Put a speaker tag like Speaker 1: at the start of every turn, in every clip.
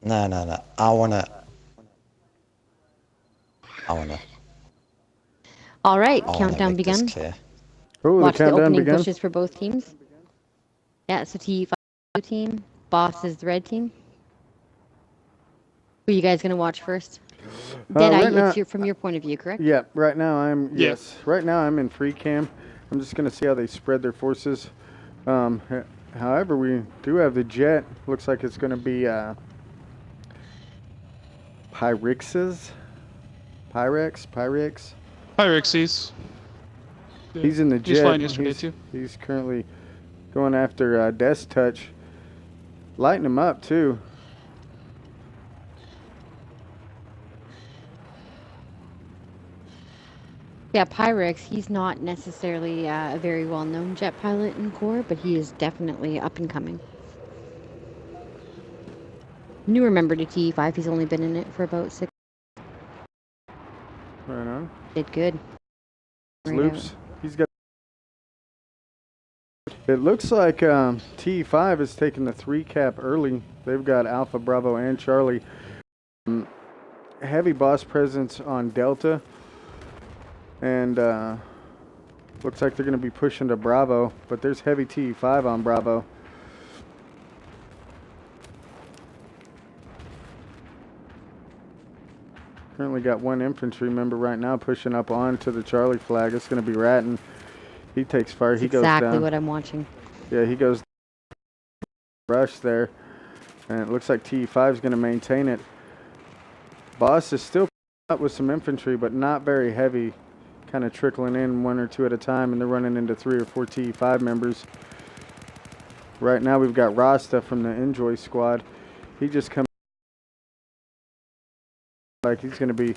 Speaker 1: No. I wanna.
Speaker 2: All right,
Speaker 1: I wanna
Speaker 2: countdown
Speaker 1: make this
Speaker 2: begun.
Speaker 1: clear.
Speaker 3: Oh, the
Speaker 2: Watch the
Speaker 3: countdown
Speaker 2: opening
Speaker 3: began.
Speaker 2: pushes for both teams. Yeah, so TE5 blue team, Boss is the red team. Who are you guys gonna watch first? Deadeye,
Speaker 3: Right now,
Speaker 2: from your point of view, correct?
Speaker 3: yeah. Right now, I'm
Speaker 4: Yeah.
Speaker 3: yes. Right now, I'm in free cam. I'm just gonna see how they spread their forces. However, we do have the jet. Looks like it's gonna be Pyrex.
Speaker 4: Pyrexies. Yeah.
Speaker 3: He's in the jet.
Speaker 4: He's flying yesterday too.
Speaker 3: He's currently going after Death Touch. Lighting him up too.
Speaker 2: Yeah, Pyrex, he's not necessarily a very well-known jet pilot in Corps, but he is definitely up and coming. Newer member to TE5, he's only been in it for about 6.
Speaker 3: Right on.
Speaker 2: Did good.
Speaker 3: Loops. He's got. It looks like TE5 is taking the 3 cap early. They've got Alpha, Bravo, and Charlie. Heavy boss presence on Delta. And looks like they're going to be pushing to Bravo, but there's heavy TE5 on Bravo. Currently got one infantry member right now pushing up onto the Charlie flag. It's going to be Ratton. He takes fire.
Speaker 2: That's
Speaker 3: he goes down.
Speaker 2: exactly what I'm watching.
Speaker 3: Yeah, he goes rush there. And it looks like TE5 is going to maintain it. Boss is still up with some infantry, but not very heavy. Kind of trickling in 1 or 2 at a time, and they're running into 3 or 4 TE5 members. Right now we've got Rasta from the Enjoy squad. He just comes like he's gonna be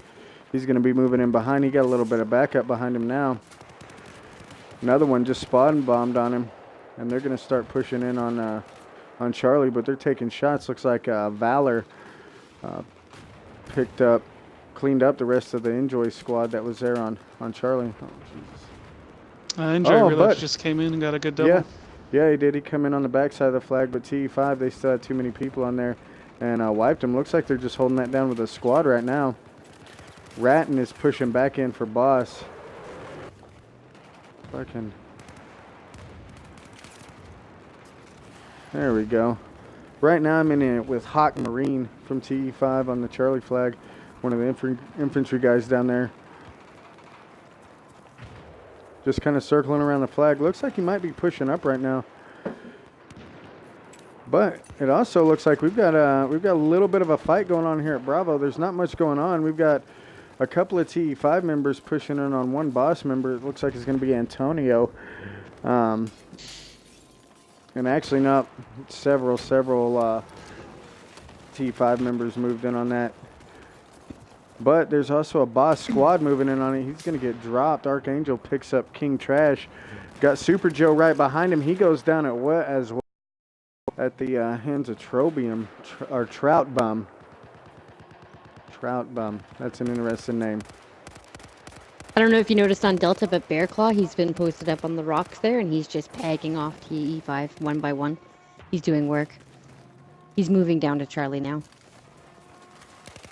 Speaker 3: moving in behind. He got a little bit of backup behind him now. Another one just spot and bombed on him, and they're gonna start pushing in on Charlie, but they're taking shots. Looks like Valor cleaned up the rest of the Enjoy squad that was there on Charlie. Oh, Jesus.
Speaker 4: Enjoy Relax just came in and got a good double.
Speaker 3: Yeah, he did. He come in on the backside of the flag, but TE5, they still had too many people on there and wiped him. Looks like they're just holding that down with a squad right now. Ratton is pushing back in for Boss. There we go. Right now I'm in it with Hawk Marine from TE5 on the Charlie flag. One of the infantry guys down there. Just kind of circling around the flag. Looks like he might be pushing up right now. But it also looks like we've got a little bit of a fight going on here at Bravo. There's not much going on. We've got a couple of TE5 members pushing in on one boss member. It looks like it's going to be Antonio. And actually not several TE5 members moved in on that. But there's also a boss squad moving in on it. He's going to get dropped. Archangel picks up King Trash. Got Super Joe right behind him. He goes down as well at the hands of Trobium, or Trout Bum. Trout Bum. That's an interesting name.
Speaker 2: I don't know if you noticed on Delta, but Bearclaw, he's been posted up on the rocks there, and he's just pegging off TE5 one by one. He's doing work. He's moving down to Charlie now.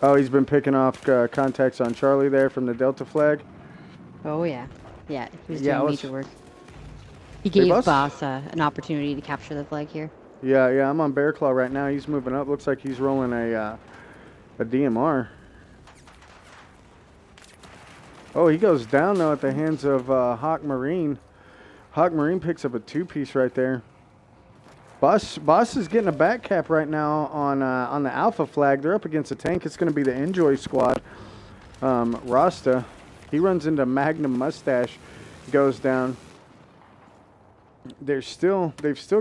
Speaker 3: Oh, he's been picking off contacts on Charlie there from the Delta flag.
Speaker 2: Oh, yeah. Yeah, he was doing major work. He gave Boss an opportunity to capture the flag here.
Speaker 3: Yeah, I'm on Bearclaw right now. He's moving up. Looks like he's rolling a DMR. Oh, he goes down, though, at the hands of Hawk Marine. Hawk Marine picks up a 2-piece right there. Boss is getting a back cap right now on the Alpha flag. They're up against a tank. It's going to be the Enjoy squad. Rasta, he runs into Magnum Mustache, goes down. They've still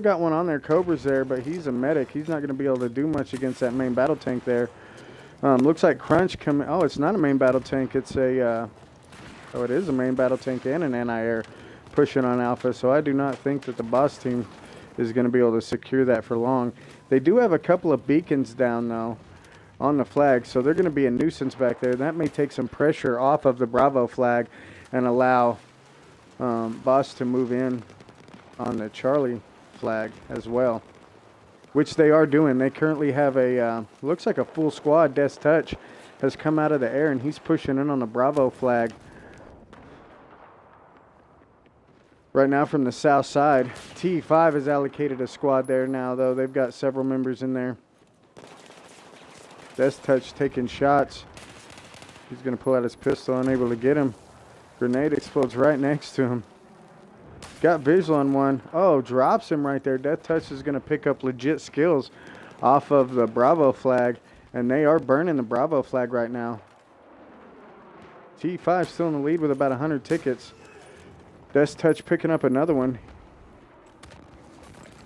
Speaker 3: got one on there. Cobra's there, but he's a medic. He's not going to be able to do much against that main battle tank there. Looks like Crunch coming. Oh, it's not a main battle tank. It's a. Oh, it is a main battle tank and an anti-air pushing on Alpha. So I do not think that the boss team is going to be able to secure that for long. They do have a couple of beacons down, though, on the flag, so they're going to be a nuisance back there. That may take some pressure off of the Bravo flag and allow Boss to move in on the Charlie flag as well. which they are doing. They currently have a, looks like a full squad. Des Touch has come out of the air, and he's pushing in on the Bravo flag. Right now from the south side. TE5 has allocated a squad there now, though. They've got several members in there. Des Touch taking shots. He's going to pull out his pistol, unable to get him. Grenade explodes right next to him. Got visual on one. Oh, drops him right there. Death Touch is going to pick up legit skills off of the Bravo flag, and they are burning the Bravo flag right now. T5 still in the lead with about 100 tickets. Death Touch picking up another one.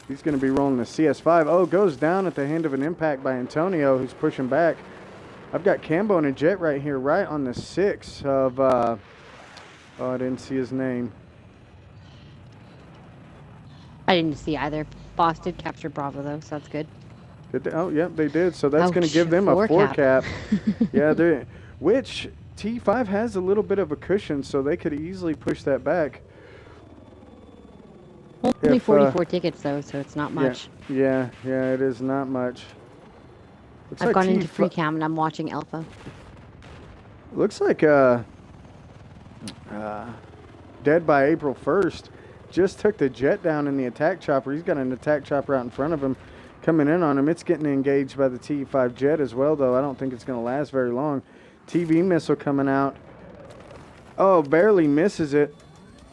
Speaker 3: He's going to be rolling the CS5. Oh, goes down at the hand of an impact by Antonio, who's pushing back. I've got Cambo and a Jet right here, right on the 6 of, oh, I didn't see his name.
Speaker 2: I didn't see either. Boss did capture Bravo, though, so that's good.
Speaker 3: Did they? Oh, yep, they did. So that's going to give them a 4 cap. Yeah, which T5 has a little bit of a cushion, so they could easily push that back.
Speaker 2: Only 44 tickets, though, so it's not much.
Speaker 3: Yeah, it is not much.
Speaker 2: Looks I've gone into free cam, and I'm watching Alpha.
Speaker 3: Looks like Dead by April 1st just took the Jet down in the attack chopper. He's got an attack chopper out in front of him coming in on him. It's getting engaged by the TE5 Jet as well, though. I don't think it's going to last very long. TV missile coming out. Oh, barely misses it.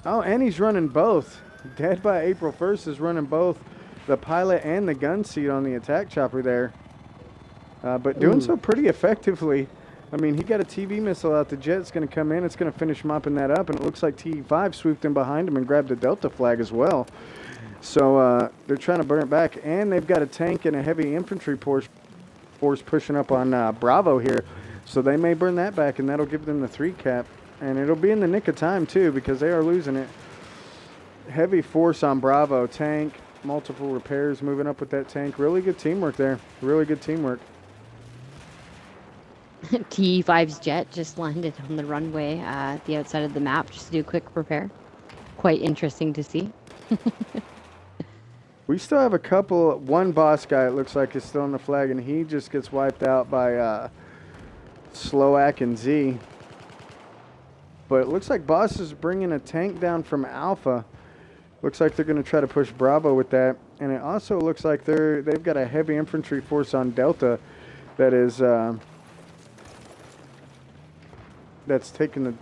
Speaker 3: Oh, and he's running both. Dead by April 1st is running both the pilot and the gun seat on the attack chopper there. But doing so pretty effectively. I mean, he got a TV missile out. The Jet's going to come in. It's going to finish mopping that up. And it looks like TE5 swooped in behind him and grabbed the Delta flag as well. So they're trying to burn it back. And they've got a tank and a heavy infantry force pushing up on Bravo here. So they may burn that back, and that'll give them the 3 cap. And it'll be in the nick of time, too, because they are losing it. Heavy force on Bravo. Tank, multiple repairs moving up with that tank. Really good teamwork there. Really good teamwork.
Speaker 2: TE5's Jet just landed on the runway at the outside of the map just to do a quick repair. Quite interesting to see.
Speaker 3: We still have one boss guy, it looks like, is still on the flag, and he just gets wiped out by Sloak and Z. But it looks like Boss is bringing a tank down from Alpha. Looks like they're going to try to push Bravo with that. And it also looks like they've got a heavy infantry force on Delta that is... that's taking the...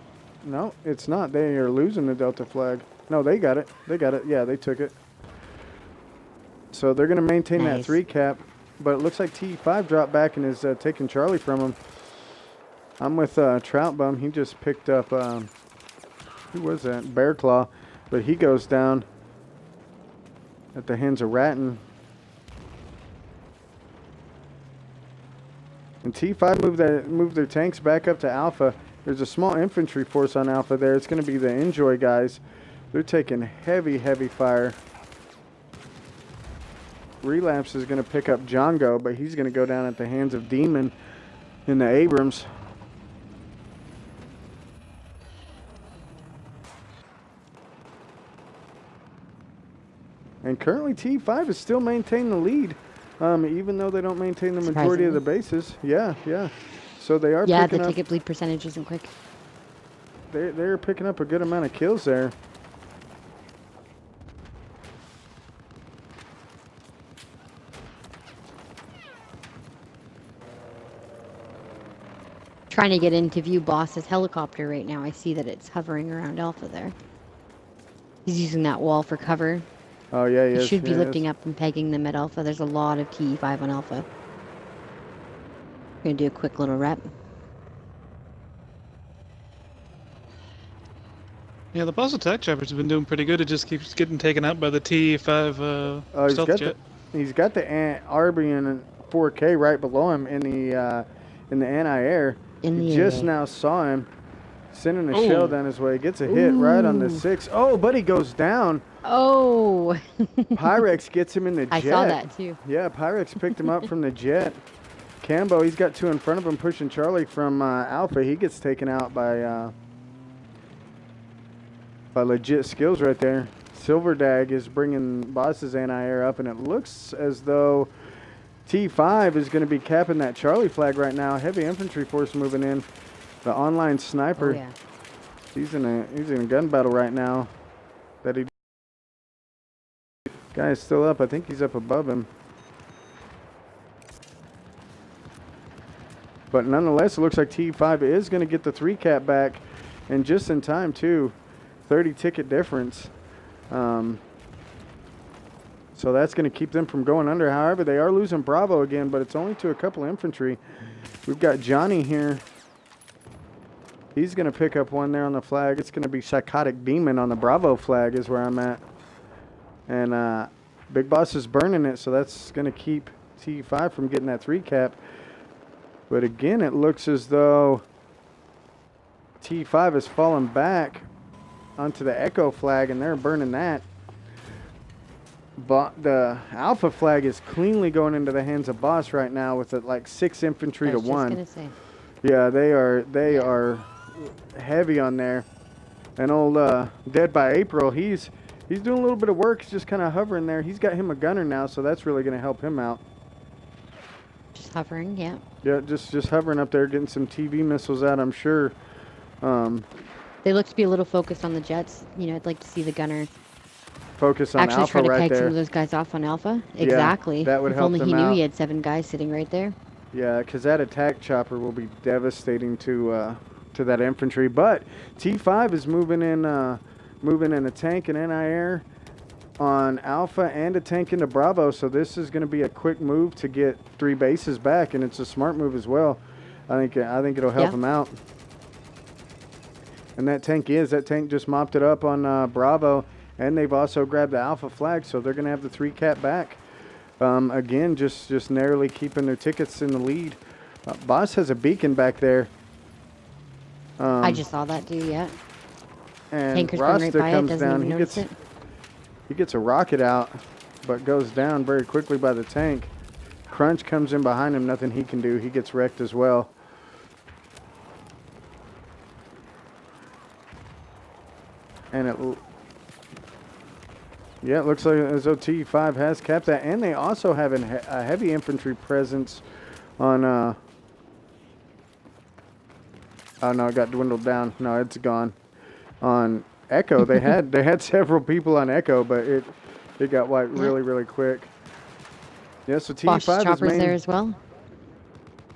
Speaker 3: No, it's not. They are losing the Delta flag. No, they got it. They got it. Yeah, they took it. So they're going to maintain that 3 cap. But it looks like T5 dropped back and is taking Charlie from him. I'm with Trout Bum. He just picked up... who was that? Bear Claw. But he goes down at the hands of Ratton. And T5 moved their tanks back up to Alpha. There's a small infantry force on Alpha there. It's going to be the Enjoy guys. They're taking heavy fire. Relapse is going to pick up Django, but he's going to go down at the hands of Demon in the Abrams. And currently T5 is still maintaining the lead, even though they don't maintain the majority of the bases. Yeah. So they are picking up... Yeah,
Speaker 2: the ticket bleed percentage isn't quick.
Speaker 3: They're picking up a good amount of kills there.
Speaker 2: Trying to get into view Boss's helicopter right now. I see that it's hovering around Alpha there. He's using that wall for cover.
Speaker 3: Oh, yeah,
Speaker 2: he should be lifting up and pegging them at Alpha. There's a lot of TE5 on Alpha. Gonna do a quick little rep.
Speaker 4: Yeah, the boss attack choppers have been doing pretty good. It just keeps getting taken out by the TE5 stealth jet.
Speaker 3: He's got the Arbian 4K right below him in the anti-air. He just now saw him sending a shell down his way. Gets a hit right on the 6. Oh, but he goes down.
Speaker 2: Oh.
Speaker 3: Pyrex gets him in the jet.
Speaker 2: I saw that too.
Speaker 3: Yeah, Pyrex picked him up from the jet. Cambo, he's got 2 in front of him pushing Charlie from Alpha. He gets taken out by legit skills right there. Silverdag is bringing Boss's anti-air up, and it looks as though T5 is going to be capping that Charlie flag right now. Heavy infantry force moving in. The online sniper.
Speaker 2: Oh, yeah.
Speaker 3: He's in a gun battle right now. Guy's still up. I think he's up above him. But nonetheless, it looks like T5 is going to get the 3 cap back, and just in time too. 30 ticket difference. So that's going to keep them from going under. However, they are losing Bravo again, but it's only to a couple infantry. We've got Johnny here. He's going to pick up one there on the flag. It's going to be Psychotic Demon on the Bravo flag is where I'm at. And Big Boss is burning it, so that's going to keep T5 from getting that 3 cap. But again, it looks as though T5 has fallen back onto the Echo flag, and they're burning that. But the Alpha flag is cleanly going into the hands of Boss right now with like 6 infantry to 1.
Speaker 2: I was just gonna say.
Speaker 3: Yeah, they are heavy on there. And old Dead by April, he's doing a little bit of work. He's just kind of hovering there. He's got him a gunner now, so that's really going to help him out.
Speaker 2: Just hovering, yeah.
Speaker 3: Yeah, just hovering up there, getting some TV missiles out, I'm sure.
Speaker 2: They look to be a little focused on the jets. You know, I'd like to see the gunner
Speaker 3: Focus on
Speaker 2: actually
Speaker 3: Alpha
Speaker 2: try to
Speaker 3: right
Speaker 2: peg some
Speaker 3: there.
Speaker 2: of those guys off on Alpha.
Speaker 3: Yeah,
Speaker 2: Exactly.
Speaker 3: that would
Speaker 2: if
Speaker 3: help
Speaker 2: only
Speaker 3: them
Speaker 2: he knew
Speaker 3: out.
Speaker 2: he had 7 guys sitting right there.
Speaker 3: Yeah, because that attack chopper will be devastating to that infantry. But T5 is moving in a tank and anti-air on Alpha and a tank into Bravo. So this is going to be a quick move to get 3 bases back, and it's a smart move as well. I think it'll help them out. And that tank just mopped it up on Bravo, and they've also grabbed the Alpha flag, so they're going to have the 3 cap back. Again, just narrowly keeping their tickets in the lead. Boss has a beacon back there.
Speaker 2: I just saw that too, yeah.
Speaker 3: And
Speaker 2: Tanker's going right
Speaker 3: Rasta
Speaker 2: by it,
Speaker 3: comes
Speaker 2: doesn't
Speaker 3: down.
Speaker 2: even notice it.
Speaker 3: He gets a rocket out, but goes down very quickly by the tank. Crunch comes in behind him. Nothing he can do. He gets wrecked as well. And it looks like as though T5 has capped that. And they also have a heavy infantry presence on... oh, no, it got dwindled down. No, it's gone. On Echo, they had several people on Echo, but it got wiped really quick. Yeah, so T5
Speaker 2: choppers there as well.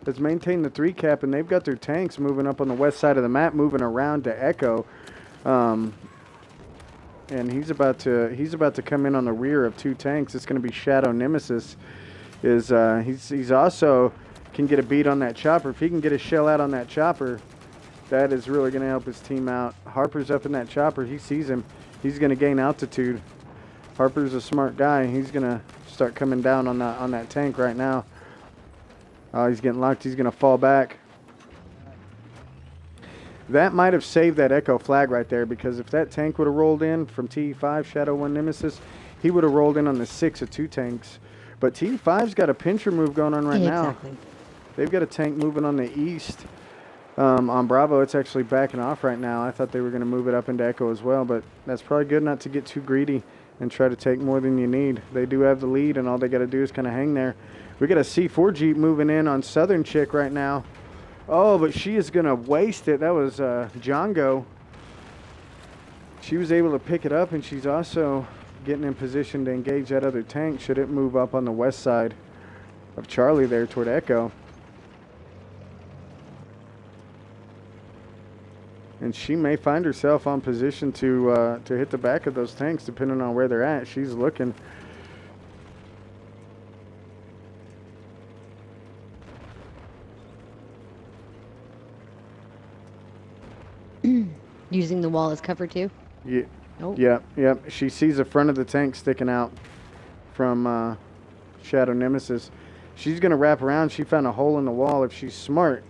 Speaker 3: Has maintained the 3 cap, and they've got their tanks moving up on the west side of the map, moving around to Echo. And he's about to come in on the rear of 2 tanks. It's going to be Shadow Nemesis. He's also can get a beat on that chopper. If he can get a shell out on that chopper, that is really going to help his team out. Harper's up in that chopper. He sees him. He's going to gain altitude. Harper's a smart guy. He's going to start coming down on that tank right now. Oh, he's getting locked. He's going to fall back. That might have saved that Echo flag right there, because if that tank would have rolled in from TE5, Shadow 1 Nemesis, he would have rolled in on the 6 of 2 tanks. But TE5's got a pincher move going on right now. They've got a tank moving on the east. On Bravo, it's actually backing off right now. I thought they were going to move it up into Echo as well, but that's probably good not to get too greedy and try to take more than you need. They do have the lead, and all they got to do is kind of hang there. We got a C4 Jeep moving in on Southern Chick right now. Oh, but she is going to waste it. That was Django. She was able to pick it up, and she's also getting in position to engage that other tank should it move up on the west side of Charlie there toward Echo. And she may find herself on position to hit the back of those tanks depending on where they're at. She's looking.
Speaker 2: Using the wall as cover too?
Speaker 3: Yeah.
Speaker 2: Oh.
Speaker 3: Yep. She sees the front of the tank sticking out from Shadow Nemesis. She's going to wrap around. She found a hole in the wall. If she's smart,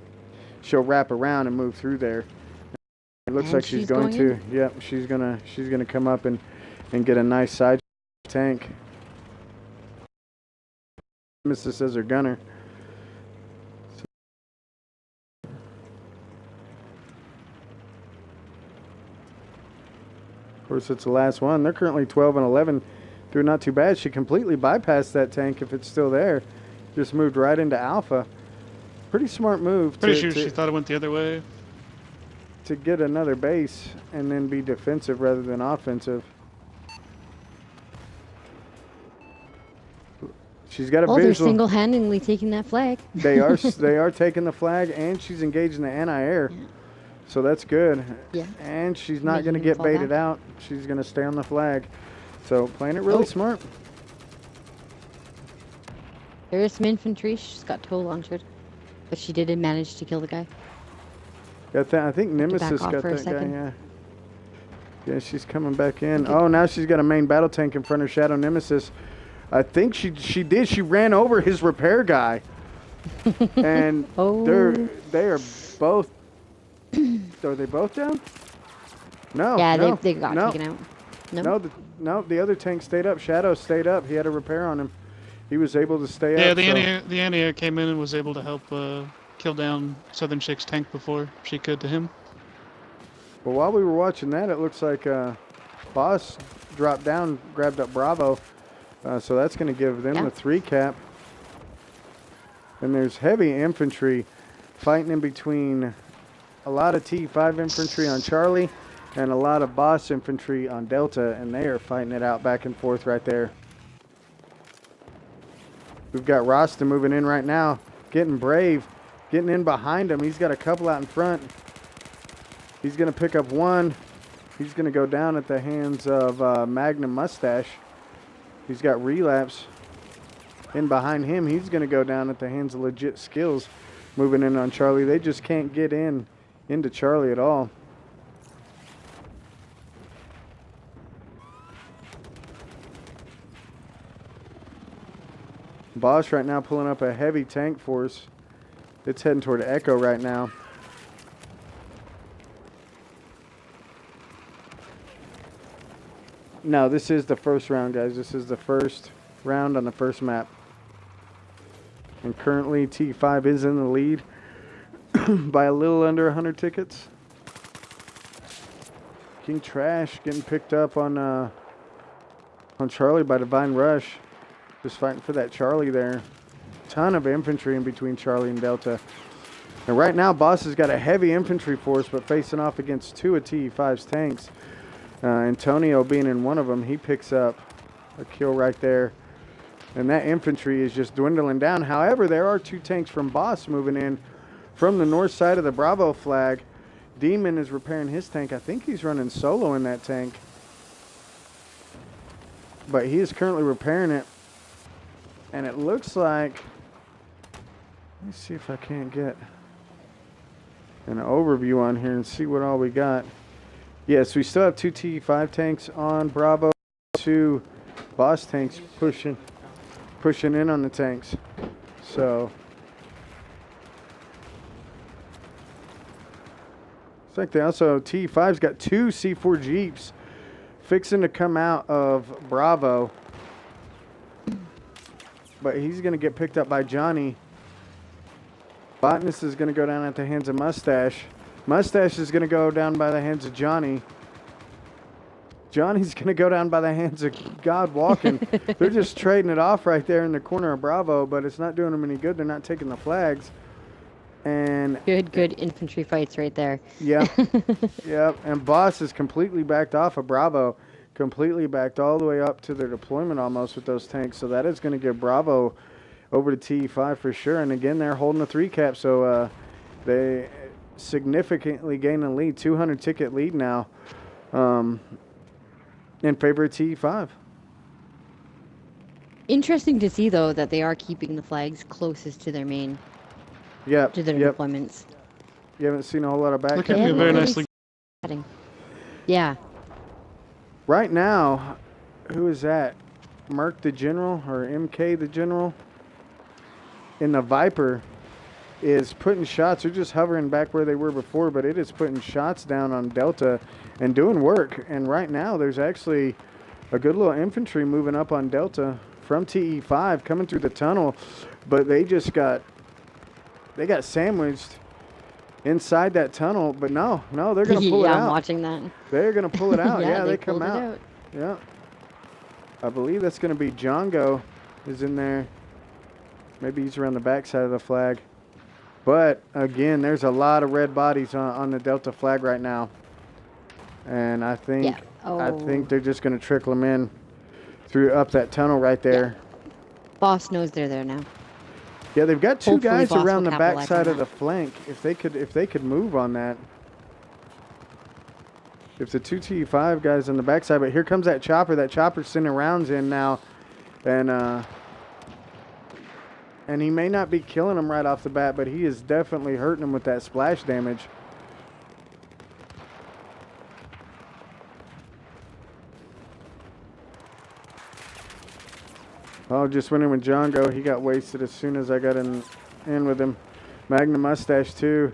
Speaker 3: she'll wrap around and move through there. It looks like she's going to. Yep, she's gonna come up and get a nice side tank. Nemesis as her gunner. Of course, it's the last one. They're currently 12 and 11. Doing not too bad. She completely bypassed that tank if it's still there. Just moved right into Alpha. Pretty smart move
Speaker 4: Pretty sure she thought it went the other way.
Speaker 3: to get another base and then be defensive rather than offensive. She's got a
Speaker 2: Oh, they're
Speaker 3: visual.
Speaker 2: single-handedly taking that flag.
Speaker 3: They are taking the flag, and she's engaging the anti-air.
Speaker 2: Yeah.
Speaker 3: So that's good.
Speaker 2: Yeah.
Speaker 3: And she's not
Speaker 2: Making
Speaker 3: going to
Speaker 2: them
Speaker 3: get
Speaker 2: fall
Speaker 3: baited
Speaker 2: back.
Speaker 3: out. She's going to stay on the flag. So playing it really
Speaker 2: Oh.
Speaker 3: smart.
Speaker 2: There is some infantry. She's got toe launched. But she did manage to kill the guy.
Speaker 3: Got that. I think Nemesis
Speaker 2: off
Speaker 3: got
Speaker 2: for a
Speaker 3: that guy.
Speaker 2: second.
Speaker 3: Yeah. Yeah, she's coming back in. Oh, now she's got a main battle tank in front of Shadow Nemesis. I think she did. She ran over his repair guy. And
Speaker 2: Oh.
Speaker 3: they are both. Are they both down? No.
Speaker 2: Yeah,
Speaker 3: no,
Speaker 2: they got
Speaker 3: no.
Speaker 2: taken out.
Speaker 3: No, the other tank stayed up. Shadow stayed up. He had a repair on him. He was able to stay
Speaker 4: Yeah,
Speaker 3: up.
Speaker 4: the anti-air came in and was able to help kill down Southern Chick's tank before she could to him.
Speaker 3: Well, while we were watching that, it looks like Boss dropped down, grabbed up Bravo. So that's going to give them the 3 cap. And there's heavy infantry fighting in between a lot of TE5 infantry on Charlie and a lot of Boss infantry on Delta, and they are fighting it out back and forth right there. We've got Rasta moving in right now, getting brave, getting in behind him. He's got a couple out in front. He's going to pick up one. He's going to go down at the hands of Magnum Mustache. He's got Relapse in behind him. He's going to go down at the hands of Legit Skills moving in on Charlie. They just can't get into Charlie at all. Boss right now pulling up a heavy tank force. It's heading toward Echo right now. No, this is the first round, guys. This is the first round on the first map. And currently T5 is in the lead by a little under 100 tickets. King Trash getting picked up on Charlie by Divine Rush. Just fighting for that Charlie there. Ton of infantry in between Charlie and Delta. And right now, Boss has got a heavy infantry force, but facing off against 2 of TE5's tanks. Antonio being in one of them, he picks up a kill right there. And that infantry is just dwindling down. However, there are 2 tanks from Boss moving in from the north side of the Bravo flag. Demon is repairing his tank. I think he's running solo in that tank. But he is currently repairing it. And it looks like, let me see if I can't get an overview on here and see what all we got. Yes, we still have 2 TE5 tanks on Bravo, 2 Boss tanks pushing in on the tanks. So it's like they also, TE5's got 2 C4 Jeeps fixing to come out of Bravo. But he's going to get picked up by Johnny. Botanist is going to go down at the hands of Mustache. Mustache is going to go down by the hands of Johnny. Johnny's going to go down by the hands of God Walking. They're just trading it off right there in the corner of Bravo, but it's not doing them any good. They're not taking the flags. And
Speaker 2: Good infantry fights right there.
Speaker 3: yeah, yeah. And Boss is completely backed off of Bravo. Completely backed all the way up to their deployment almost with those tanks. So that is going to give Bravo over to TE5 for sure. And again, they're holding a 3 cap. So they significantly gain a lead, 200 ticket lead now in favor of TE5.
Speaker 2: Interesting to see, though, that they are keeping the flags closest to their main,
Speaker 3: Yep.
Speaker 2: to their
Speaker 3: Yep.
Speaker 2: deployments.
Speaker 3: You haven't seen a whole lot of back.
Speaker 4: Looking
Speaker 2: Yeah,
Speaker 4: at
Speaker 2: they're
Speaker 4: very
Speaker 2: really
Speaker 4: nicely.
Speaker 2: Setting. Yeah.
Speaker 3: Right now, who is that? Merc the General or MK the General in the Viper is putting shots. They're just hovering back where they were before, but it is putting shots down on Delta and doing work. And right now, there's actually a good little infantry moving up on Delta from TE5 coming through the tunnel, but they got sandwiched inside that tunnel. But no, they're going to pull it
Speaker 2: Yeah,
Speaker 3: out.
Speaker 2: I'm watching that.
Speaker 3: They're going to pull it out. Yeah, they come
Speaker 2: pulled it
Speaker 3: out. Yeah. I believe that's going to be Django is in there. Maybe he's around the backside of the flag. But, again, there's a lot of red bodies on the Delta flag right now. And I think
Speaker 2: Yeah. Oh.
Speaker 3: I think they're just going to trickle them in up that tunnel right there.
Speaker 2: Yeah. Boss knows they're there now.
Speaker 3: Yeah, they've got two
Speaker 2: Hopefully
Speaker 3: guys
Speaker 2: Boss
Speaker 3: around
Speaker 2: will
Speaker 3: the
Speaker 2: capitalize
Speaker 3: backside
Speaker 2: on
Speaker 3: of the flank. If they could move on that. If the two TE5 guys on the backside, but here comes that chopper. That chopper's sending rounds in now, and he may not be killing them right off the bat, but he is definitely hurting them with that splash damage. Oh, just went in with Django. He got wasted as soon as I got in with him. Magnum Mustache too.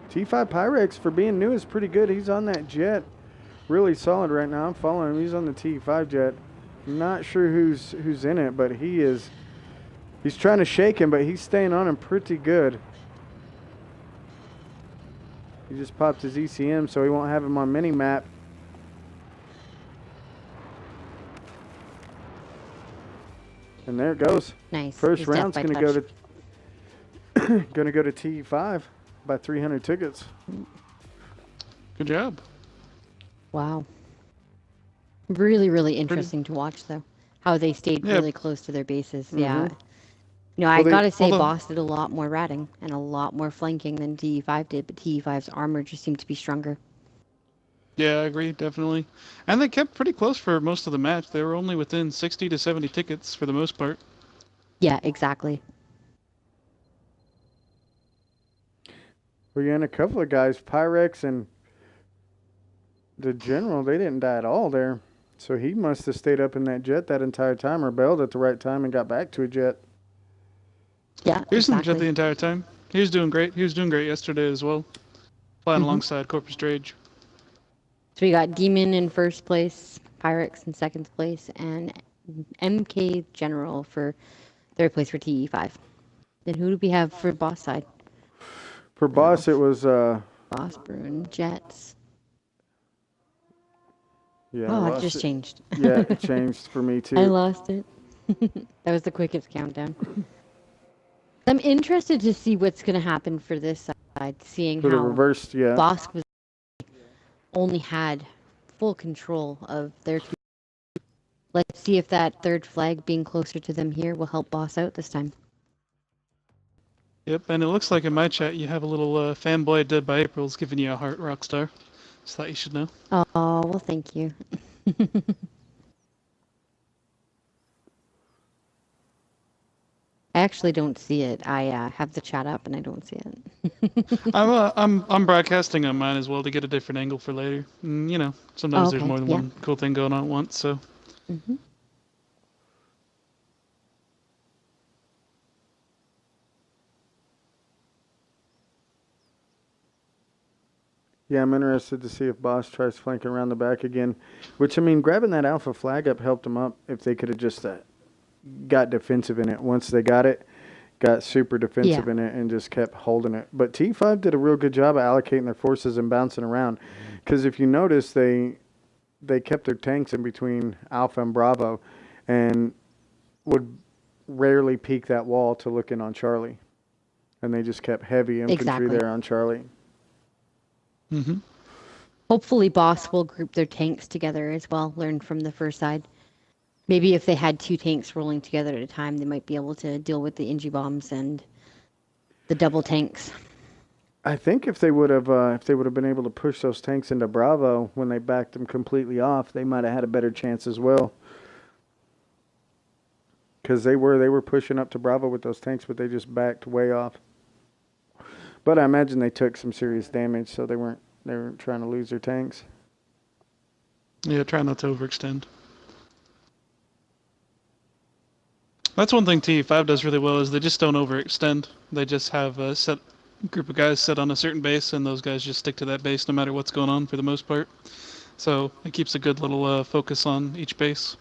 Speaker 3: T5 Pyrex, for being new, is pretty good. He's on that jet. Really solid right now. I'm following him. He's on the T5 jet. Not sure who's in it, but he's trying to shake him, but he's staying on him pretty good. He just popped his ECM, so he won't have him on mini-map. And there it goes.
Speaker 2: Nice.
Speaker 3: First
Speaker 2: His
Speaker 3: round's
Speaker 2: death by
Speaker 3: gonna go
Speaker 2: touch.
Speaker 3: to gonna go to TE5 by 300 tickets.
Speaker 4: Good job.
Speaker 2: Wow. Really, really interesting to watch, though. How they stayed
Speaker 4: Yeah.
Speaker 2: really close to their bases.
Speaker 3: Mhm.
Speaker 2: Yeah. You know, I
Speaker 3: Well, they-
Speaker 2: gotta say,
Speaker 4: although-
Speaker 2: Boss did a lot more ratting and a lot more flanking than TE5 did, but TE5's armor just seemed to be stronger.
Speaker 4: Yeah, I agree, definitely. And they kept pretty close for most of the match. They were only within 60 to 70 tickets for the most part.
Speaker 2: Yeah, exactly.
Speaker 3: Well, yeah, and a couple of guys, Pyrex and the General, they didn't die at all there. So he must have stayed up in that jet that entire time, or bailed at the right time and got back to a jet.
Speaker 2: Yeah,
Speaker 4: He was in the jet
Speaker 2: exactly.
Speaker 4: the entire time. He was doing great. He was doing great yesterday as well. Flying
Speaker 2: Mhm.
Speaker 4: alongside Corpus Drage.
Speaker 2: So we got Demon in first place, Pyrex in second place, and MK General for third place for TE5. Then who do we have for Boss side?
Speaker 3: For Boss, it was
Speaker 2: Boss, Bruin, Jets.
Speaker 3: yeah.
Speaker 2: Oh,
Speaker 3: I
Speaker 2: it
Speaker 3: lost
Speaker 2: just
Speaker 3: it.
Speaker 2: changed.
Speaker 3: Yeah, it changed for me too.
Speaker 2: I lost it. That was the quickest countdown. I'm interested to see what's going to happen for this side, seeing
Speaker 3: For the
Speaker 2: how
Speaker 3: reversed, yeah.
Speaker 2: Boss was only had full control of their two. Let's see if that third flag being closer to them here will help Boss out this time.
Speaker 4: Yep, and it looks like in my chat you have a little fanboy dead by April's giving you a heart, Rockstar. Just thought you should know.
Speaker 2: Oh, well, thank you. I actually don't see it. I have the chat up and I don't see it.
Speaker 4: I'm broadcasting on mine as well to get a different angle for later. You know, sometimes there's
Speaker 2: okay,
Speaker 4: more than
Speaker 2: yeah.
Speaker 4: one cool thing going on at once, so.
Speaker 2: Mm-hmm.
Speaker 3: Yeah, I'm interested to see if Boss tries flanking around the back again. Which, I mean, grabbing that alpha flag up helped them up if they could have just got defensive in it. Once they got it, got super defensive
Speaker 2: Yeah.
Speaker 3: in it and just kept holding it. But T5 did a real good job of allocating their forces and bouncing around. Because if you notice, they kept their tanks in between Alpha and Bravo and would rarely peek that wall to look in on Charlie. And they just kept heavy infantry
Speaker 2: Exactly.
Speaker 3: there on Charlie.
Speaker 4: Mm-hmm.
Speaker 2: Hopefully Boss will group their tanks together as well, learn from the first side. Maybe if they had two tanks rolling together at a time, they might be able to deal with the Inji bombs and the double tanks.
Speaker 3: I think if they would have been able to push those tanks into Bravo when they backed them completely off, they might have had a better chance as well. Because they were pushing up to Bravo with those tanks, but they just backed way off. But I imagine they took some serious damage, so they weren't trying to lose their tanks.
Speaker 4: Yeah, try not to overextend. That's one thing TE5 does really well is they just don't overextend. They just have a set group of guys set on a certain base, and those guys just stick to that base no matter what's going on for the most part. So it keeps a good little focus on each base.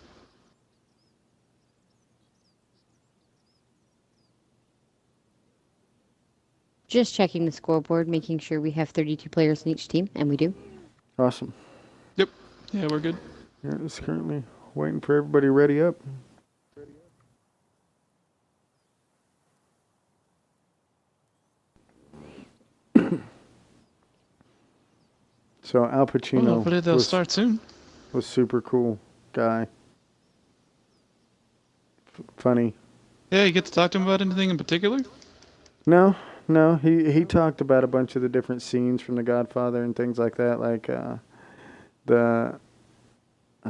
Speaker 2: Just checking the scoreboard, making sure we have 32 players in each team, and we do.
Speaker 3: Awesome.
Speaker 4: Yep. Yeah, we're good.
Speaker 3: Yeah, it's currently waiting for everybody ready up. So Al
Speaker 4: Well,
Speaker 3: Pacino
Speaker 4: hopefully they'll start soon.
Speaker 3: was super cool guy. Funny.
Speaker 4: Yeah, you get to talk to him about anything in particular?
Speaker 3: No, he talked about a bunch of the different scenes from The Godfather and things like that, like I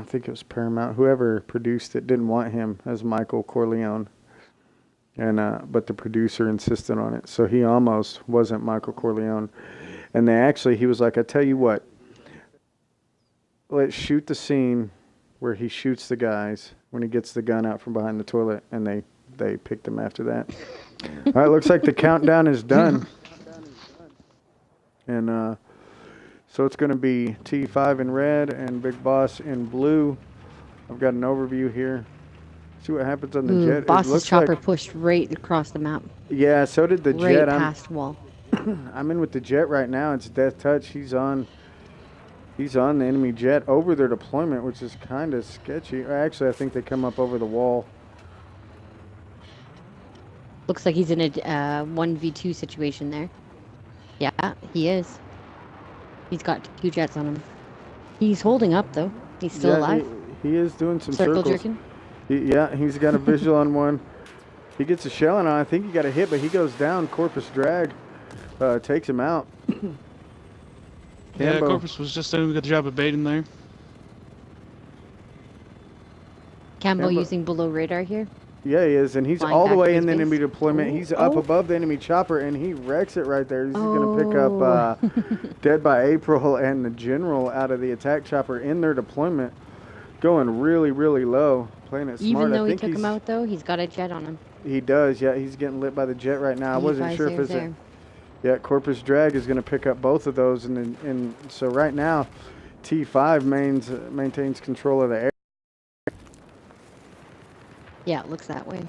Speaker 3: think it was Paramount. Whoever produced it didn't want him as Michael Corleone, and but the producer insisted on it, so he almost wasn't Michael Corleone. And he was like, I tell you what, let's shoot the scene where he shoots the guys when he gets the gun out from behind the toilet, and they picked him after that. All right, looks like the countdown is done. And so it's going to be TE5 in red and Big Boss in blue. I've got an overview here. See what happens on the
Speaker 2: Ooh,
Speaker 3: jet.
Speaker 2: Boss's chopper pushed right across the map.
Speaker 3: Yeah, so did the
Speaker 2: right
Speaker 3: jet.
Speaker 2: Past wall.
Speaker 3: I'm in with the jet right now. It's death touch. He's on the enemy jet over their deployment, which is kind of sketchy. Actually, I think they come up over the wall.
Speaker 2: Looks like he's in a 1v2 situation there. Yeah, he is. He's got 2 jets on him. He's holding up, though. He's still alive.
Speaker 3: He is doing some
Speaker 2: Circle
Speaker 3: circles.
Speaker 2: jerking.
Speaker 3: He's got a visual on one. He gets a shell on. I think he got a hit, but he goes down. Corpus drag takes him out.
Speaker 4: Yeah, Corpus was just doing a good job of baiting there.
Speaker 2: Cambo using below radar here.
Speaker 3: Yeah, he is, and he's
Speaker 2: Flying
Speaker 3: all the
Speaker 2: back
Speaker 3: way
Speaker 2: to
Speaker 3: in the
Speaker 2: his
Speaker 3: enemy
Speaker 2: base.
Speaker 3: deployment. He's up above the enemy chopper, and he wrecks it right there. He's going to pick up Dead by April and the General out of the attack chopper in their deployment, going really, really low, playing it smart.
Speaker 2: Even though
Speaker 3: I
Speaker 2: he
Speaker 3: think
Speaker 2: took him out, though, he's got a jet on him.
Speaker 3: He does, yeah. He's getting lit by the jet right now. I wasn't sure if it's yeah. Corpus drag is going to pick up both of those, and so right now, T5 maintains control of the air.
Speaker 2: Yeah, it looks that way.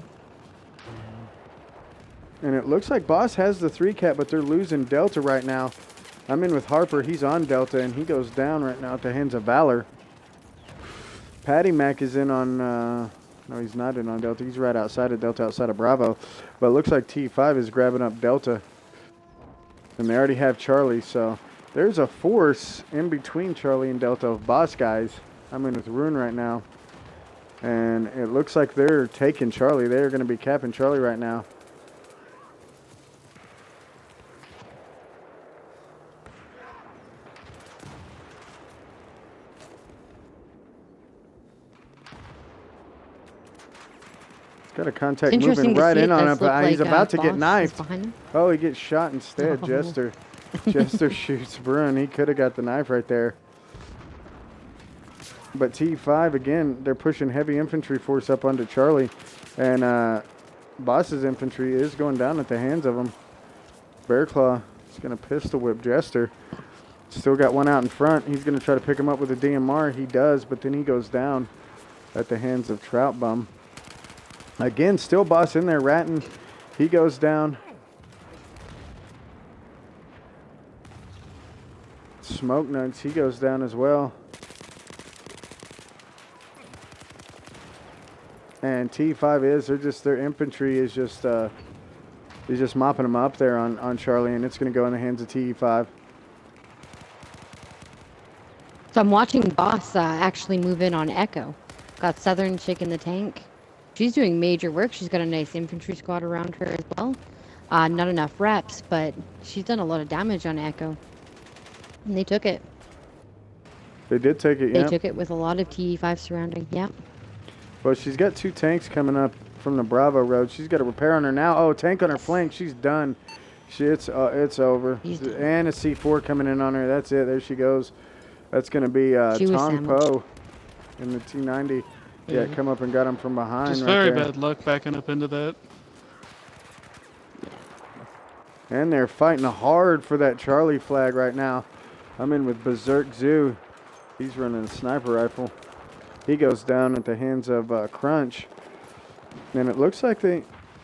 Speaker 3: And it looks like Boss has the 3-cat, but they're losing Delta right now. I'm in with Harper. He's on Delta, and he goes down right now at the hands of Valor. Patty Mac is in on... no, he's not in on Delta. He's right outside of Delta, outside of Bravo. But it looks like T5 is grabbing up Delta. And they already have Charlie, so... There's a force in between Charlie and Delta of Boss guys. I'm in with Rune right now. And it looks like they're taking Charlie. They're going to be capping Charlie right now. Got a contact moving right in on him, but he's about to get knifed. Oh, he gets shot instead. Jester. Jester shoots Brun. He could have got the knife right there. But T5, again, they're pushing heavy infantry force up onto Charlie. And Boss's infantry is going down at the hands of him. Bearclaw is going to pistol whip Jester. Still got one out in front. He's going to try to pick him up with a DMR. He does, but then he goes down at the hands of Trout Bum. Again, still Boss in there ratting. He goes down. Smoke Nugs, he goes down as well. And T5 their infantry is just mopping them up there on Charlie, and it's going to go in the hands of TE5.
Speaker 2: So I'm watching Boss actually move in on Echo. Got Southern Chick in the tank. She's doing major work. She's got a nice infantry squad around her as well. Not enough reps, but she's done a lot of damage on Echo. And they took it.
Speaker 3: They did take it, yeah.
Speaker 2: They took it with a lot of TE5 surrounding, yeah.
Speaker 3: Well, she's got 2 tanks coming up from the Bravo road. She's got a repair on her now. Oh, tank on her flank. She's done. It's over. And a C4 coming in on her. That's it. There she goes. That's going to be Tong Po in the T90. Yeah, come up and got him from behind.
Speaker 4: Just very bad luck backing up into that.
Speaker 3: And they're fighting hard for that Charlie flag right now. I'm in with Berserk Zoo. He's running a sniper rifle. He goes down at the hands of Crunch. And it looks like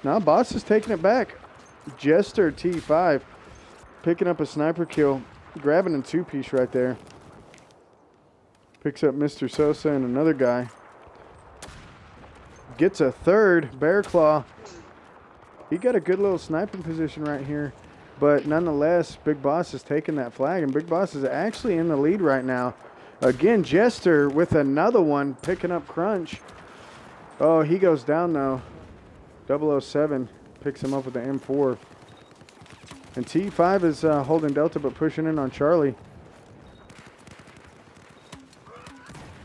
Speaker 3: now Boss is taking it back. Jester T5 picking up a sniper kill. Grabbing a 2-piece right there. Picks up Mr. Sosa and another guy. Gets a third. Bear Claw. He got a good little sniping position right here. But nonetheless, Big Boss is taking that flag. And Big Boss is actually in the lead right now. Again, Jester with another one. Picking up Crunch. Oh, he goes down though. 007 picks him up with the M4. And TE5 is holding Delta but pushing in on Charlie.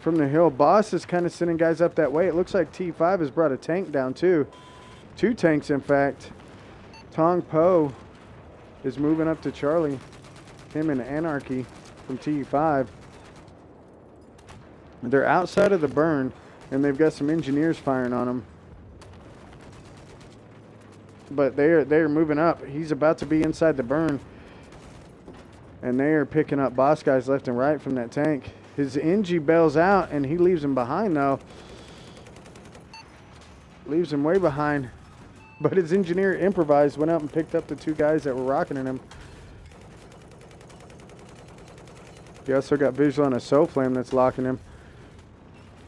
Speaker 3: From the hill, Boss is kind of sending guys up that way. It looks like TE5 has brought a tank down too. 2 tanks, in fact. Tong Po is moving up to Charlie. Him and Anarchy from TE5. They're outside of the burn, and they've got some engineers firing on them. But they're moving up. He's about to be inside the burn. And they are picking up Boss guys left and right from that tank. His NG bails out, and he leaves him behind, though. Leaves him way behind. But his engineer improvised, went out and picked up the 2 guys that were rocketing him. He also got visual on a Soulflame that's locking him.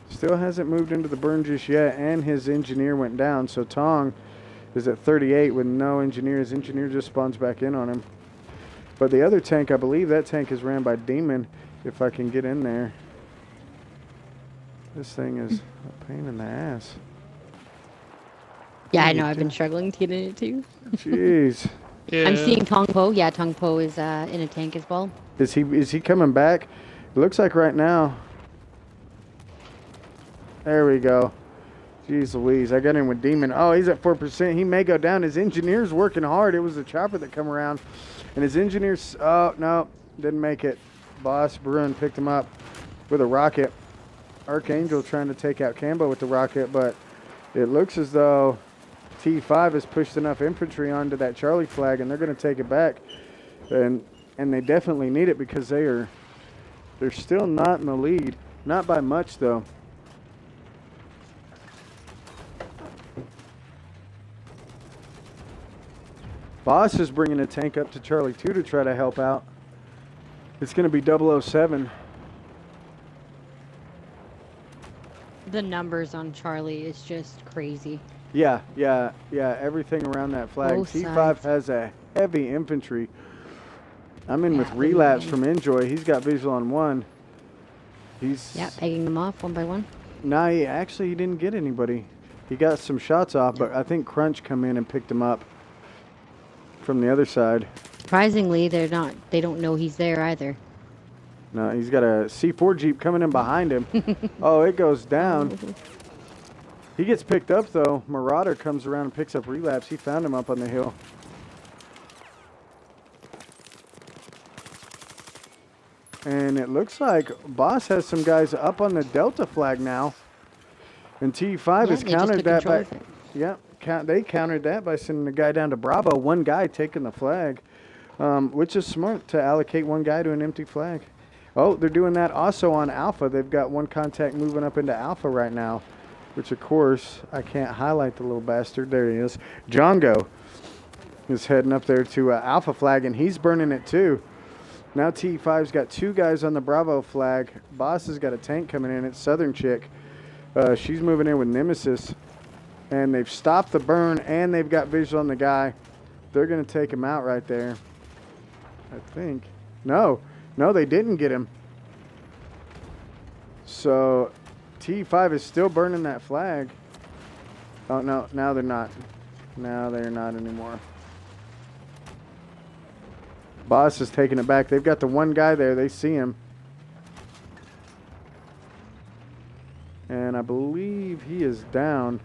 Speaker 3: Still hasn't moved into the burn just yet, and his engineer went down. So Tong is at 38 with no engineer. His engineer just spawns back in on him. But the other tank, I believe that tank is ran by Demon. If I can get in there. This thing is a pain in the ass.
Speaker 2: Yeah, I know. I've been struggling to get in it too.
Speaker 3: Jeez.
Speaker 4: Yeah.
Speaker 2: I'm seeing Tong Po. Yeah, Tong Po is in a tank as well.
Speaker 3: Is he coming back? It looks like right now. There we go. Jeez Louise. I got in with Demon. Oh, he's at 4%. He may go down. His engineer's working hard. It was the chopper that come around. And his engineer's... Oh, no. Didn't make it. Boss Bruin picked him up with a rocket. Archangel trying to take out Cambo with the rocket, but it looks as though T5 has pushed enough infantry onto that Charlie flag, and they're going to take it back. And they definitely need it because they're still not in the lead. Not by much, though. Boss is bringing a tank up to Charlie 2 to try to help out. It's going to be 007.
Speaker 2: The numbers on Charlie is just crazy.
Speaker 3: Yeah. Everything around that flag.
Speaker 2: Both
Speaker 3: T5
Speaker 2: sides.
Speaker 3: has a heavy infantry. I'm in with
Speaker 2: Yeah,
Speaker 3: Relapse
Speaker 2: really.
Speaker 3: from Enjoy. He's got visual on 1. He's...
Speaker 2: Yeah, pegging them off one by one.
Speaker 3: Nah, he didn't get anybody. He got some shots off, but I think Crunch come in and picked him up from the other side.
Speaker 2: Surprisingly, they don't know he's there either.
Speaker 3: No, he's got a C4 Jeep coming in behind him. Oh, it goes down. He gets picked up, though. Marauder comes around and picks up Relapse. He found him up on the hill. And it looks like Boss has some guys up on the Delta flag now. And T5 has
Speaker 2: they just
Speaker 3: countered
Speaker 2: took
Speaker 3: that
Speaker 2: control
Speaker 3: by...
Speaker 2: of it.
Speaker 3: Yeah, they countered that by sending the guy down to Bravo. 1 guy taking the flag, which is smart to allocate 1 guy to an empty flag. Oh, they're doing that also on Alpha. They've got 1 contact moving up into Alpha right now, which, of course, I can't highlight the little bastard. There he is. Django is heading up there to Alpha flag, and he's burning it too. Now T5's got 2 guys on the Bravo flag. Boss has got a tank coming in. It's Southern Chick. She's moving in with Nemesis. And they've stopped the burn, and they've got visual on the guy. They're going to take him out right there, I think. No, they didn't get him. So T5 is still burning that flag. Oh, no, now they're not. Now they're not anymore. Boss is taking it back. They've got the 1 guy there. They see him. And I believe he is down.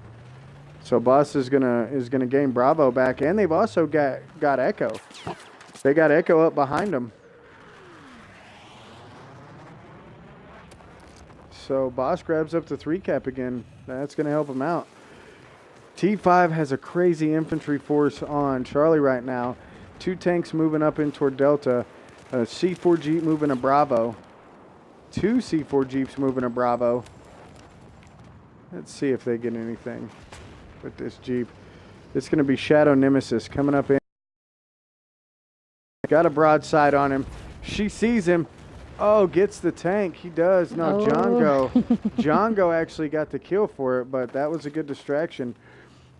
Speaker 3: So Boss is gonna gain Bravo back, and they've also got Echo. They got Echo up behind them. So Boss grabs up the 3 cap again. That's gonna help him out. T5 has a crazy infantry force on Charlie right now. 2 tanks moving up in toward Delta. A C4 Jeep moving to Bravo. 2 C4 Jeeps moving to Bravo. Let's see if they get anything with this Jeep. It's going to be Shadow Nemesis coming up in. Got a broadside on him. She sees him. Oh, gets the tank. He does. No,
Speaker 2: Oh.
Speaker 3: Django actually got the kill for it, but that was a good distraction.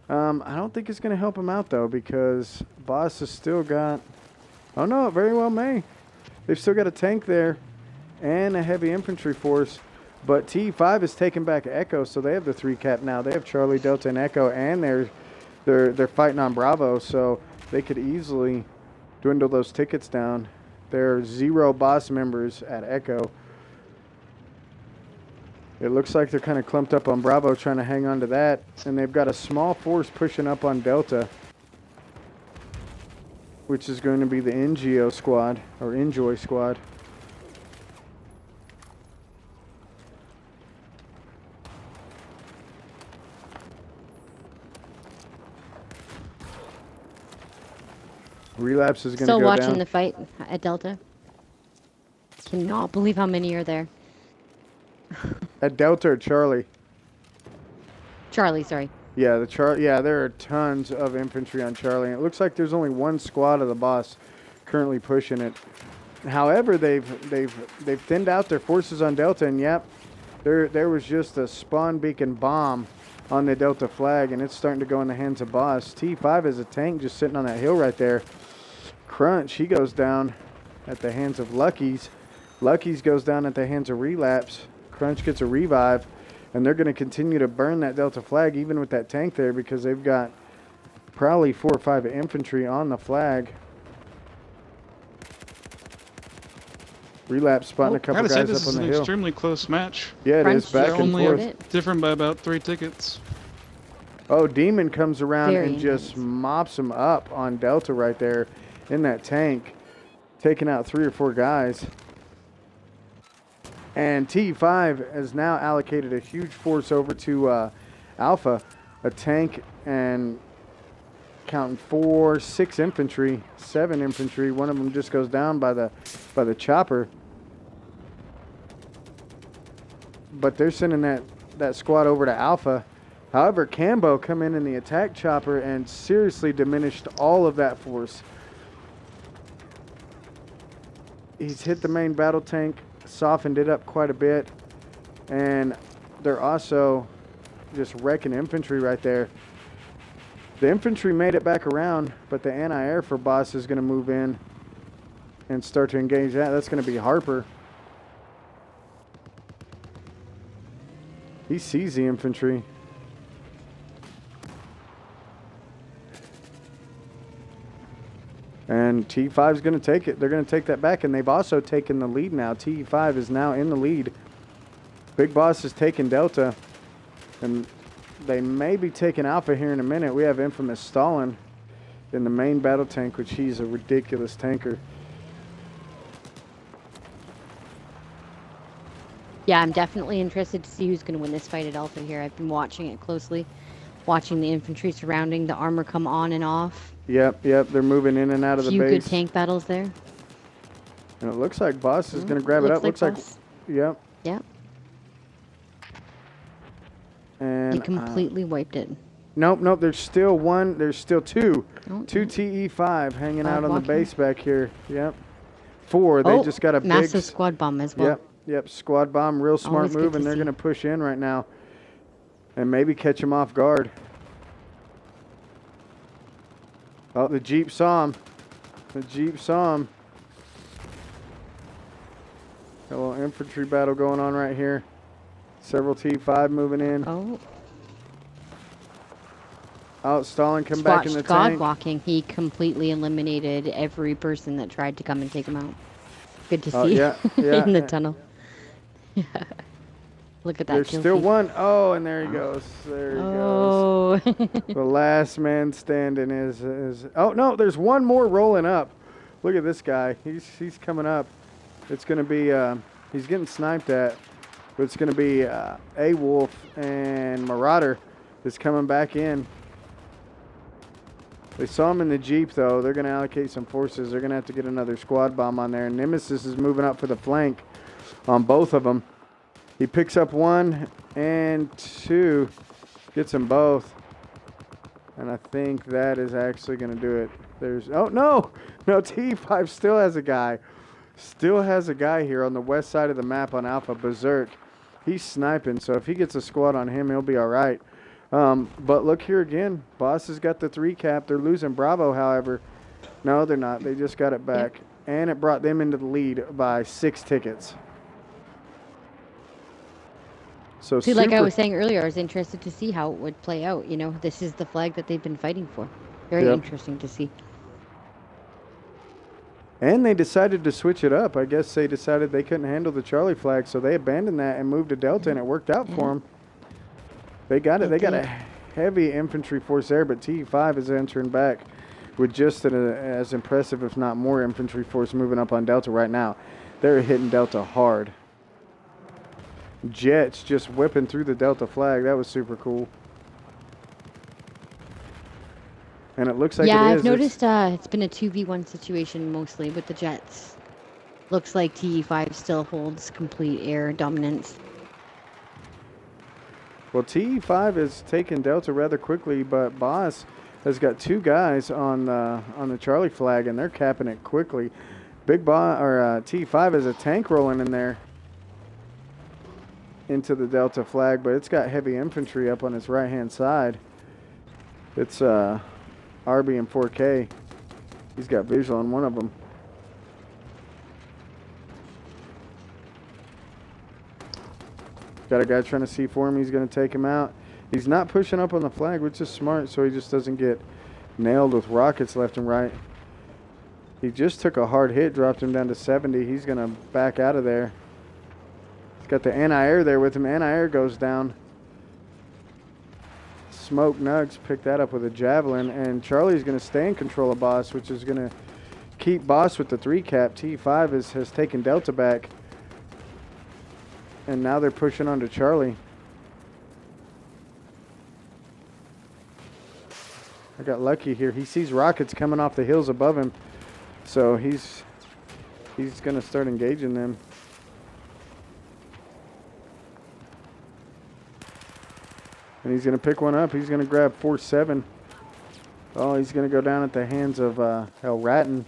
Speaker 3: I don't think it's going to help him out, though, because Boss has still got... Oh, no, it very well may. They've still got a tank there and a heavy infantry force, but TE5 is taking back Echo, so they have the 3 cap now. They have Charlie, Delta, and Echo, and they're fighting on Bravo, so they could easily dwindle those tickets down. There are 0 boss members at Echo. It looks like they're kind of clumped up on Bravo, trying to hang on to that. And they've got a small force pushing up on Delta, which is going to be the NGO squad, or Enjoy squad. Relapse is going to
Speaker 2: Still
Speaker 3: go
Speaker 2: watching
Speaker 3: down.
Speaker 2: the fight at Delta. Cannot believe how many are there.
Speaker 3: At Delta or Charlie?
Speaker 2: Charlie, sorry.
Speaker 3: Yeah, there are tons of infantry on Charlie. And it looks like there's only 1 squad of the boss currently pushing it. However, they've thinned out their forces on Delta, and yep, there was just a spawn beacon bomb on the Delta flag, and it's starting to go in the hands of boss. T5 is a tank just sitting on that hill right there. Crunch, he goes down at the hands of Lucky's. Lucky's goes down at the hands of Relapse. Crunch gets a revive, and they're going to continue to burn that Delta flag even with that tank there, because they've got probably 4 or 5 infantry on the flag. Relapse spotting a
Speaker 4: I
Speaker 3: couple
Speaker 4: gotta say,
Speaker 3: guys
Speaker 4: this
Speaker 3: up
Speaker 4: is
Speaker 3: on
Speaker 4: an
Speaker 3: the hill.
Speaker 4: extremely close match.
Speaker 3: Yeah, it
Speaker 2: Crunch
Speaker 3: is back
Speaker 2: just
Speaker 3: and
Speaker 4: only
Speaker 3: forth.
Speaker 2: it.
Speaker 4: different by about 3 tickets.
Speaker 3: Oh, Demon comes around
Speaker 2: Very
Speaker 3: and just
Speaker 2: intense.
Speaker 3: mops him up on Delta right there in that tank, taking out 3 or 4 guys. And T5 has now allocated a huge force over to Alpha, a tank, and counting 4, 6 infantry, 7 infantry. One of them just goes down by the chopper. But they're sending that squad over to Alpha. However, Cambo come in the attack chopper and seriously diminished all of that force. He's hit the main battle tank, softened it up quite a bit, and they're also just wrecking infantry right there. The infantry made it back around, but the anti-air for boss is going to move in and start to engage that. That's going to be Harper. He sees the infantry. And T5 is going to take it. They're going to take that back, and they've also taken the lead now. T5 is now in the lead. Big Boss is taking Delta, and they may be taking Alpha here in a minute. We have Infamous Stalin in the main battle tank, which he's a ridiculous tanker.
Speaker 2: Yeah, I'm definitely interested to see who's going to win this fight at Alpha here. I've been watching it closely, watching the infantry surrounding the armor come on and off.
Speaker 3: Yep, they're moving in and out of the
Speaker 2: Few
Speaker 3: base.
Speaker 2: good tank battles there.
Speaker 3: And it looks like Boss is going to grab it up. Looks like,
Speaker 2: Boss.
Speaker 3: yep.
Speaker 2: Yep.
Speaker 3: And
Speaker 2: He completely wiped it.
Speaker 3: Nope. There's still one. There's still 2.
Speaker 2: Oh,
Speaker 3: 2 TE5 hanging out on the
Speaker 2: walking.
Speaker 3: base back here. Yep. 4. They just got a
Speaker 2: massive
Speaker 3: big
Speaker 2: squad bomb as well.
Speaker 3: Yep. Squad bomb. Real smart
Speaker 2: Always good
Speaker 3: move,
Speaker 2: to
Speaker 3: and they're
Speaker 2: see.
Speaker 3: going to push in right now and maybe catch him off guard. Oh, the Jeep saw him. A little infantry battle going on right here. Several T5 moving in. Oh, Stalin come back in the
Speaker 2: God
Speaker 3: tank.
Speaker 2: walking. He completely eliminated every person that tried to come and take him out. Good to see.
Speaker 3: Yeah.
Speaker 2: In the tunnel. Look at that.
Speaker 3: There's
Speaker 2: kill
Speaker 3: still
Speaker 2: feed.
Speaker 3: one. Oh, and there he goes. There he goes.
Speaker 2: Oh.
Speaker 3: The last man standing is. Oh no, there's one more rolling up. Look at this guy. He's coming up. It's gonna be. He's getting sniped at, but it's gonna be A Wolf and Marauder is coming back in. They saw him in the Jeep though. They're gonna allocate some forces. They're gonna have to get another squad bomb on there. And Nemesis is moving up for the flank on both of them. He picks up 1 and 2, gets them both. And I think that is actually going to do it. No, T5 still has a guy. Still has a guy here on the west side of the map on Alpha, Berserk. He's sniping, so if he gets a squad on him, he'll be all right. But look here again. Boss has got the 3 cap. They're losing Bravo, however. No, they're not. They just got it back.
Speaker 2: Yep.
Speaker 3: And it brought them into the lead by 6 tickets. So
Speaker 2: See, like I was saying earlier, I was interested to see how it would play out. You know, this is the flag that they've been fighting for. Very interesting to see.
Speaker 3: And they decided to switch it up. I guess they decided they couldn't handle the Charlie flag, so they abandoned that and moved to Delta, and it worked out for them. They got it. They got a heavy infantry force there, but TE5 is entering back with just as impressive, if not more, infantry force moving up on Delta right now. They're hitting Delta hard. Jets just whipping through the Delta flag. That was super cool. And it looks like
Speaker 2: I've noticed it's been a 2v1 situation mostly with the Jets. Looks like TE5 still holds complete air dominance.
Speaker 3: Well, TE5 is taking Delta rather quickly, but Boss has got 2 guys on the Charlie flag, and they're capping it quickly. TE5 has a tank rolling in there into the Delta flag, but it's got heavy infantry up on its right-hand side. It's RB and 4K. He's got visual on one of them. Got a guy trying to see for him. He's going to take him out. He's not pushing up on the flag, which is smart, so he just doesn't get nailed with rockets left and right. He just took a hard hit, dropped him down to 70. He's going to back out of there. He's got the anti-air there with him. Anti-air goes down. Smoke Nugs picked that up with a javelin, and Charlie's going to stay in control of Boss, which is going to keep Boss with the 3 cap. T5 has taken Delta back, and now they're pushing onto Charlie. I got lucky here. He sees rockets coming off the hills above him, so he's going to start engaging them. And he's going to pick one up. He's going to grab 4-7. Oh, he's going to go down at the hands of El Ratton.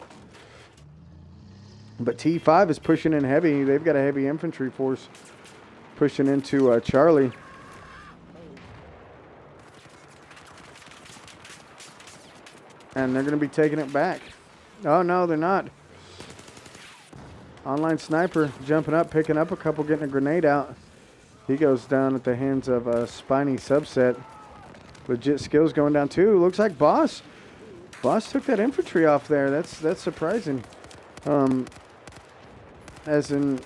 Speaker 3: But T5 is pushing in heavy. They've got a heavy infantry force pushing into Charlie. And they're going to be taking it back. Oh, no, they're not. Online sniper jumping up, picking up a couple, getting a grenade out. He goes down at the hands of a Spiny subset. Legit skills going down too. Looks like Boss took that infantry off there. That's surprising. As in,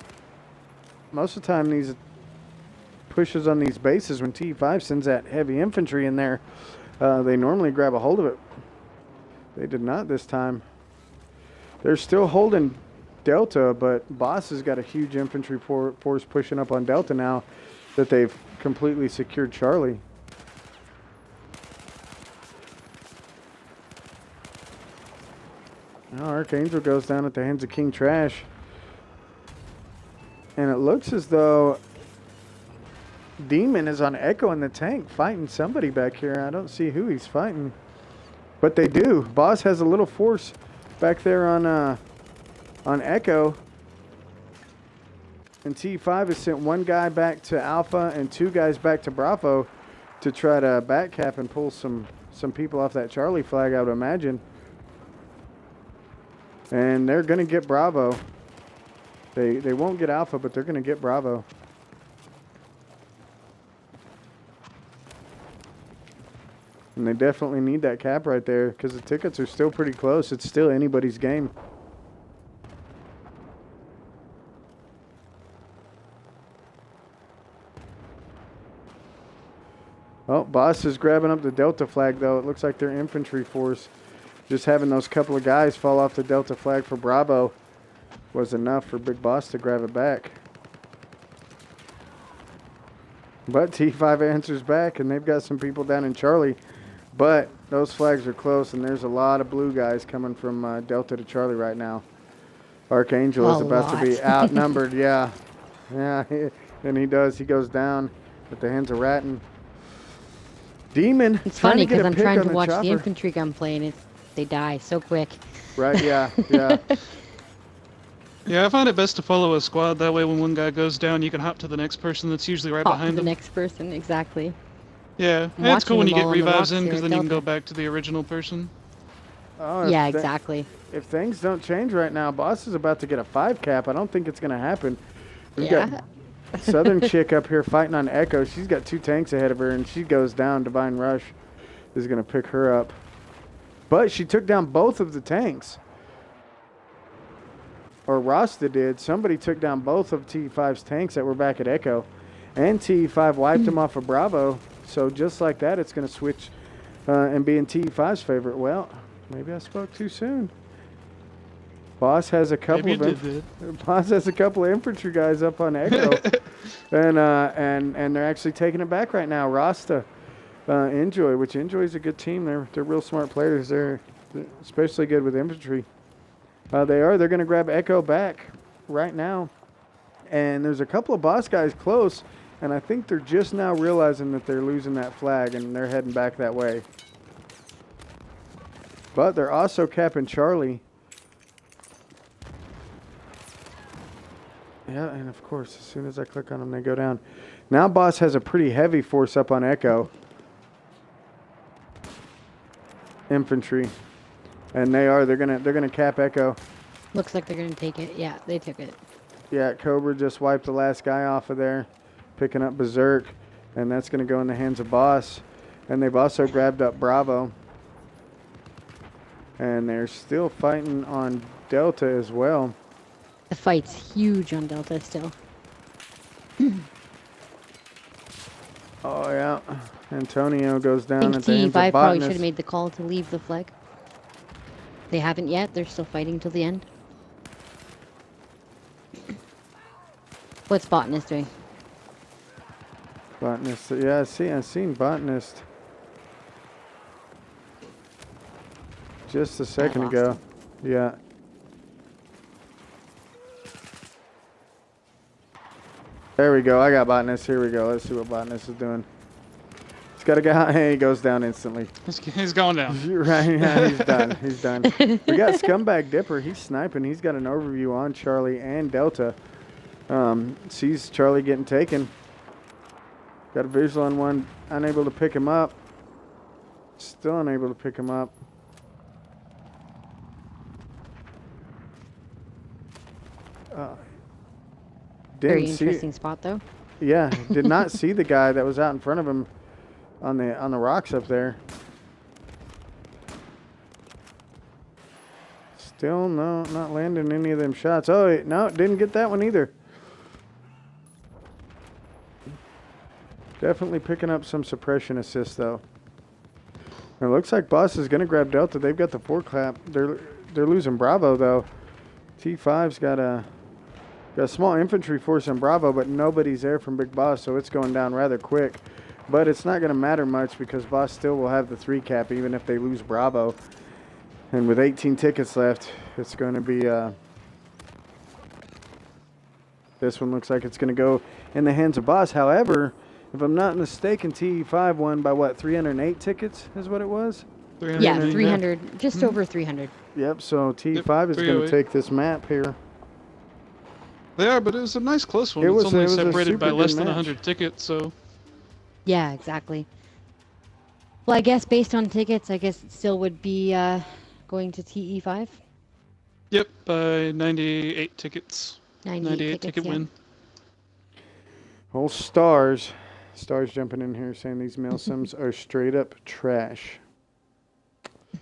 Speaker 3: most of the time these pushes on these bases, when T5 sends that heavy infantry in there, they normally grab a hold of it. They did not this time. They're still holding Delta, but Boss has got a huge infantry force pushing up on Delta now that they've completely secured Charlie. Now Archangel goes down at the hands of King Trash. And it looks as though Demon is on Echo in the tank fighting somebody back here. I don't see who he's fighting. But they do. Boss has a little force back there on Echo. And T5 has sent 1 guy back to Alpha and 2 guys back to Bravo to try to back cap and pull some people off that Charlie flag, I would imagine. And they're going to get Bravo. They won't get Alpha, but they're going to get Bravo. And they definitely need that cap right there because the tickets are still pretty close. It's still anybody's game. Oh, Boss is grabbing up the Delta flag, though. It looks like their infantry force. Just having those couple of guys fall off the Delta flag for Bravo was enough for Big Boss to grab it back. But T5 answers back, and they've got some people down in Charlie. But those flags are close, and there's a lot of blue guys coming from Delta to Charlie right now. Archangel is about to be outnumbered, yeah. Yeah, and he does. He goes down at the hands of Ratton. Demon.
Speaker 2: It's funny because I'm trying to watch the infantry gunplay, and they die so quick.
Speaker 3: Right, yeah, yeah.
Speaker 4: Yeah, I find it best to follow a squad. That way, when one guy goes down, you can hop to the next person that's usually right
Speaker 2: Hop to
Speaker 4: behind
Speaker 2: the
Speaker 4: them.
Speaker 2: next person, exactly.
Speaker 4: Yeah,
Speaker 2: I'm
Speaker 4: and it's cool
Speaker 2: watching
Speaker 4: when
Speaker 2: them
Speaker 4: you get
Speaker 2: all on the
Speaker 4: revives
Speaker 2: rocks
Speaker 4: in,
Speaker 2: here
Speaker 4: because
Speaker 2: at
Speaker 4: then you can go
Speaker 2: Delta.
Speaker 4: back to the original person.
Speaker 3: Oh,
Speaker 2: Yeah, exactly.
Speaker 3: If things don't change right now, Boss is about to get a 5 cap. I don't think it's going to happen. We've
Speaker 2: Yeah.
Speaker 3: got Southern chick up here fighting on Echo. She's got 2 tanks ahead of her, and she goes down. Divine Rush is going to pick her up. But she took down both of the tanks. Or Rasta did. Somebody took down both of TE5's tanks that were back at Echo. And TE5 wiped them off of Bravo. So just like that, it's going to switch and be in TE5's favorite. Well, maybe I spoke too soon. Boss has a couple Boss has a couple of infantry guys up on Echo, and they're actually taking it back right now. Rasta, Enjoy, which Enjoy is a good team. They're real smart players. They're especially good with infantry. They're going to grab Echo back right now, and there's a couple of Boss guys close, and I think they're just now realizing that they're losing that flag, and they're heading back that way. But they're also capping Charlie. Yeah, and of course, as soon as I click on them, they go down. Now Boss has a pretty heavy force up on Echo. Infantry. And they're gonna cap Echo.
Speaker 2: Looks like they're gonna take it. Yeah, they took it.
Speaker 3: Yeah, Cobra just wiped the last guy off of there, picking up Berserk, and that's gonna go in the hands of Boss. And they've also grabbed up Bravo. And they're still fighting on Delta as well.
Speaker 2: The fight's huge on Delta still.
Speaker 3: Oh yeah, Antonio goes down
Speaker 2: I
Speaker 3: at
Speaker 2: think
Speaker 3: the hands of
Speaker 2: TE5 probably should
Speaker 3: Botanist.
Speaker 2: have made the call to leave the flag. They haven't yet. They're still fighting till the end. What's Botanist doing?
Speaker 3: Botanist, yeah, I've seen Botanist just a second
Speaker 2: lost
Speaker 3: ago.
Speaker 2: him.
Speaker 3: Yeah. There we go. I got Botanist. Here we go. Let's see what Botanist is doing. He's got a guy. Hey, he goes down instantly.
Speaker 4: He's going down.
Speaker 3: You're right. Yeah, he's done. He's done. We got Scumbag Dipper. He's sniping. He's got an overview on Charlie and Delta. Sees Charlie getting taken. Got a visual on one. Unable to pick him up. Still unable to pick him up.
Speaker 2: Very
Speaker 3: Didn't see.
Speaker 2: interesting spot though.
Speaker 3: Yeah, did not see the guy that was out in front of him on the rocks up there. Still not landing any of them shots. Oh, no, didn't get that one either. Definitely picking up some suppression assists though. It looks like Boss is gonna grab Delta. They've got the 4 clap. They're losing Bravo though. T5's got a small infantry force in Bravo, but nobody's there from Big Boss, so it's going down rather quick. But it's not going to matter much because Boss still will have the 3 cap even if they lose Bravo. And with 18 tickets left, it's going to be... this one looks like it's going to go in the hands of Boss. However, if I'm not mistaken, TE5 won by what, 308 tickets is what it was?
Speaker 2: Yeah, 300, just over 300.
Speaker 3: Yep, so TE5 is going to take this map here.
Speaker 4: They are, but it was a nice close one.
Speaker 3: It
Speaker 4: It's
Speaker 3: was
Speaker 4: only
Speaker 3: a
Speaker 4: separated
Speaker 3: super
Speaker 4: by
Speaker 3: good
Speaker 4: less than
Speaker 3: match.
Speaker 4: 100 tickets, so...
Speaker 2: Yeah, exactly. Well, I guess based on tickets, I guess it still would be going to TE5.
Speaker 4: Yep, by 98 tickets. 98 ticket
Speaker 2: yeah.
Speaker 4: win.
Speaker 3: Old Stars jumping in here saying these mail sims are straight up trash.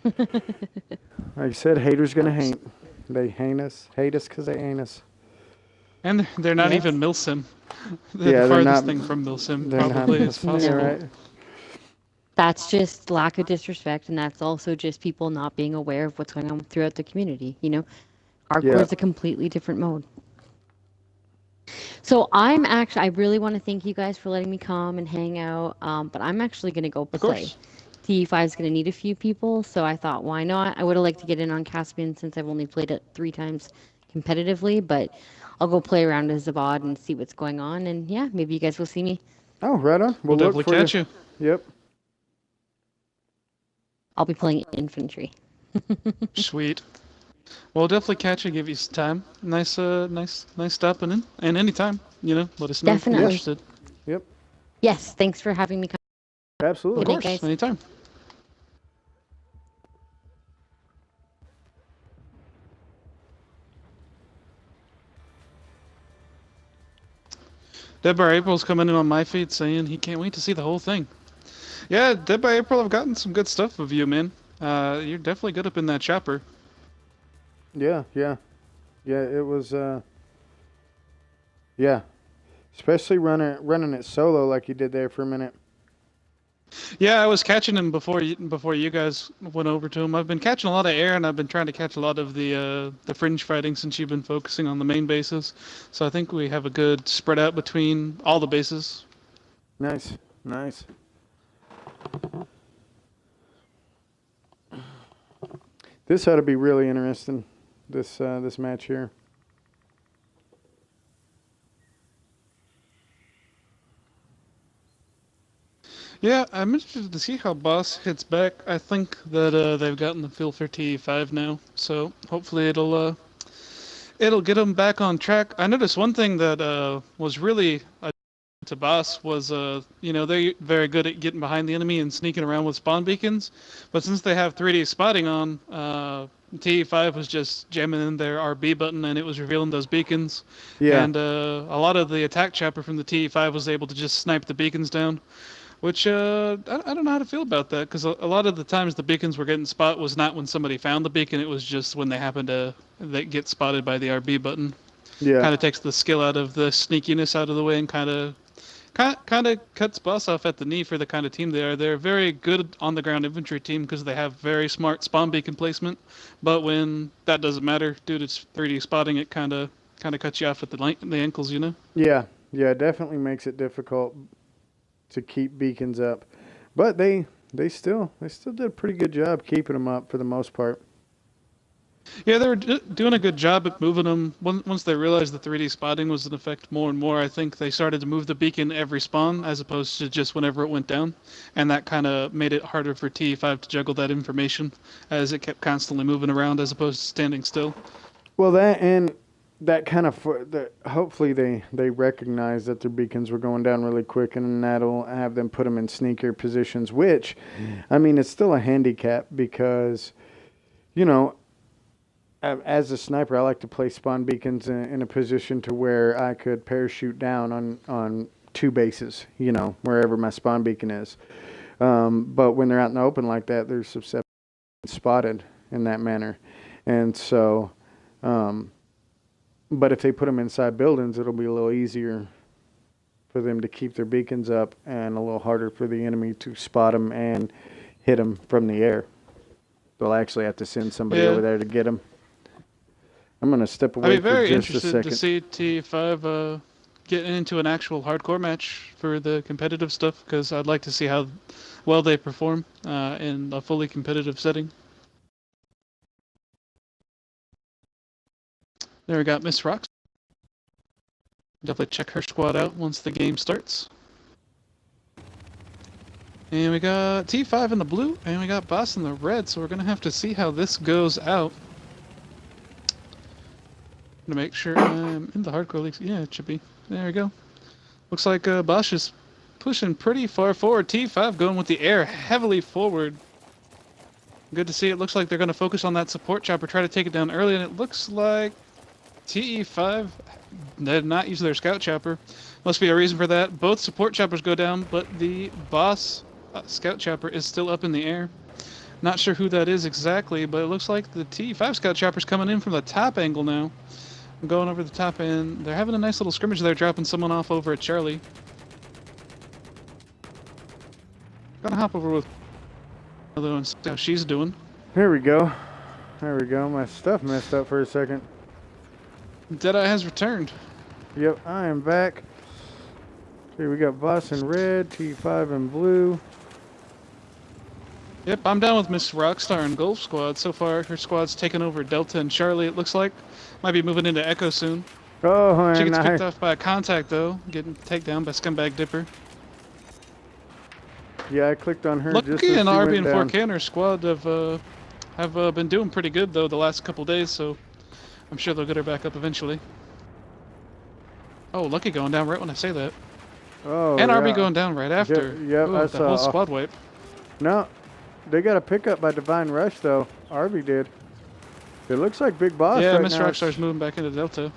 Speaker 3: Like I said, haters gonna hate. They hate us because they ain't us.
Speaker 4: And they're not
Speaker 2: Yes.
Speaker 4: even Milsim.
Speaker 3: Yeah,
Speaker 4: The
Speaker 3: they're
Speaker 4: farthest
Speaker 3: not-
Speaker 4: thing from Milsim,
Speaker 3: They're not
Speaker 4: probably, as
Speaker 3: Milsim,
Speaker 4: possible.
Speaker 3: right?
Speaker 2: That's just lack of disrespect, and that's also just people not being aware of what's going on throughout the community. You know, hardcore
Speaker 3: Yeah.
Speaker 2: is a completely different mode. So I really want to thank you guys for letting me come and hang out. But I'm actually going to go
Speaker 4: Of
Speaker 2: play.
Speaker 4: course.
Speaker 2: TE5 is going to need a few people, so I thought, why not? I would have liked to get in on Caspian since I've only played it 3 times competitively, but I'll go play around as Zabad and see what's going on. And yeah, maybe you guys will see me.
Speaker 3: Oh, right on.
Speaker 4: We'll
Speaker 3: look
Speaker 4: definitely
Speaker 3: for
Speaker 4: catch you.
Speaker 3: Yep.
Speaker 2: I'll be playing infantry.
Speaker 4: Sweet. We'll definitely catch you, give you some time. Nice stopping in. And anytime, let us know if you're
Speaker 2: Definitely.
Speaker 4: interested.
Speaker 3: Yep.
Speaker 2: Yes, thanks for having me come.
Speaker 3: Absolutely.
Speaker 4: Of
Speaker 2: Good night,
Speaker 4: course,
Speaker 2: guys.
Speaker 4: anytime. Dead by April's coming in on my feed saying he can't wait to see the whole thing. Yeah, Dead by April, I've gotten some good stuff of you, man. You're definitely good up in that chopper.
Speaker 3: Yeah, yeah. Yeah, it was yeah. Especially running it solo like you did there for a minute.
Speaker 4: Yeah, I was catching him before you guys went over to him. I've been catching a lot of air, and I've been trying to catch a lot of the fringe fighting since you've been focusing on the main bases. So I think we have a good spread out between all the bases.
Speaker 3: Nice. Nice. This ought to be really interesting. This match here.
Speaker 4: Yeah, I'm interested to see how Boss hits back. I think that they've gotten the feel for TE5 now, so hopefully it'll get them back on track. I noticed one thing that was really to Boss was they're very good at getting behind the enemy and sneaking around with spawn beacons, but since they have 3D spotting on, TE5 was just jamming in their RB button and it was revealing those beacons.
Speaker 3: Yeah.
Speaker 4: And a lot of the attack chopper from the TE5 was able to just snipe the beacons down. Which I don't know how to feel about that, because a lot of the times the beacons were getting spot was not when somebody found the beacon, it was just when they happened to get spotted by the RB button.
Speaker 3: Yeah.
Speaker 4: Kind of takes the skill out of the sneakiness out of the way and kind of cuts Boss off at the knee for the kind of team they are. They're a very good on the ground infantry team because they have very smart spawn beacon placement, but when that doesn't matter due to 3D spotting, it kind of cuts you off at the ankles,
Speaker 3: Yeah. Yeah. It definitely makes it difficult to keep beacons up, but they still did a pretty good job keeping them up for the most part.
Speaker 4: Yeah, they were doing a good job at moving them. Once they realized the 3D spotting was in effect more and more, I think they started to move the beacon every spawn as opposed to just whenever it went down, and that kind of made it harder for TE5 to juggle that information as it kept constantly moving around as opposed to standing still.
Speaker 3: Well, that kind of hopefully they recognize that their beacons were going down really quick, and that'll have them put them in sneakier positions, which I mean, it's still a handicap because as a sniper I like to place spawn beacons in a position to where I could parachute down on two bases, wherever my spawn beacon is, but when they're out in the open like that, they're susceptible to being spotted in that manner. And so but if they put them inside buildings, it'll be a little easier for them to keep their beacons up and a little harder for the enemy to spot them and hit them from the air. They'll actually have to send somebody over there to get them. I'm going to step away
Speaker 4: I'd be very
Speaker 3: for just a
Speaker 4: interested
Speaker 3: second.
Speaker 4: to see TE5 get into an actual hardcore match for the competitive stuff, because I'd like to see how well they perform in a fully competitive setting. There we got Miss Rocks. Definitely check her squad out once the game starts. And we got T5 in the blue, and we got Boss in the red, so we're going to have to see how this goes out. I'm going to make sure I'm in the hardcore leagues. Yeah, it should be. There we go. Looks like Boss is pushing pretty far forward. T5 going with the air heavily forward. Good to see. It looks like they're going to focus on that support chopper, try to take it down early, and it looks like TE5 did not use their scout chopper. Must be a reason for that. Both support choppers go down, but the Boss scout chopper is still up in the air. Not sure who that is exactly, but it looks like the TE5 scout chopper's coming in from the top angle now. I'm going over the top, and they're having a nice little scrimmage there, dropping someone off over at Charlie. Gonna hop over with another one, see how she's doing.
Speaker 3: There we go. There we go. My stuff messed up for a second.
Speaker 4: Deadeye has returned.
Speaker 3: Yep, I am back. See, we got Boss in red, T5 in blue.
Speaker 4: Yep, I'm down with Miss Rockstar and Golf Squad. So far, her squad's taken over Delta and Charlie, it looks like. Might be moving into Echo soon.
Speaker 3: Oh,
Speaker 4: She
Speaker 3: and
Speaker 4: gets picked off by a contact, though. Getting taken down by Scumbag Dipper.
Speaker 3: yeah, I clicked on her just
Speaker 4: Lucky
Speaker 3: as
Speaker 4: and
Speaker 3: she
Speaker 4: RB
Speaker 3: went
Speaker 4: and
Speaker 3: down.
Speaker 4: 4K and her squad have have been doing pretty good though the last couple days, so I'm sure they'll get her back up eventually. Oh, Lucky going down right when I say that.
Speaker 3: Oh,
Speaker 4: And
Speaker 3: yeah.
Speaker 4: RB going down right after.
Speaker 3: Yep,
Speaker 4: Ooh,
Speaker 3: I
Speaker 4: the
Speaker 3: saw.
Speaker 4: whole squad wipe.
Speaker 3: No, they got a pickup by Divine Rush though. Arby did. It looks like Big Boss
Speaker 4: Yeah,
Speaker 3: right
Speaker 4: Mr.
Speaker 3: now.
Speaker 4: Rockstar's moving back into Delta.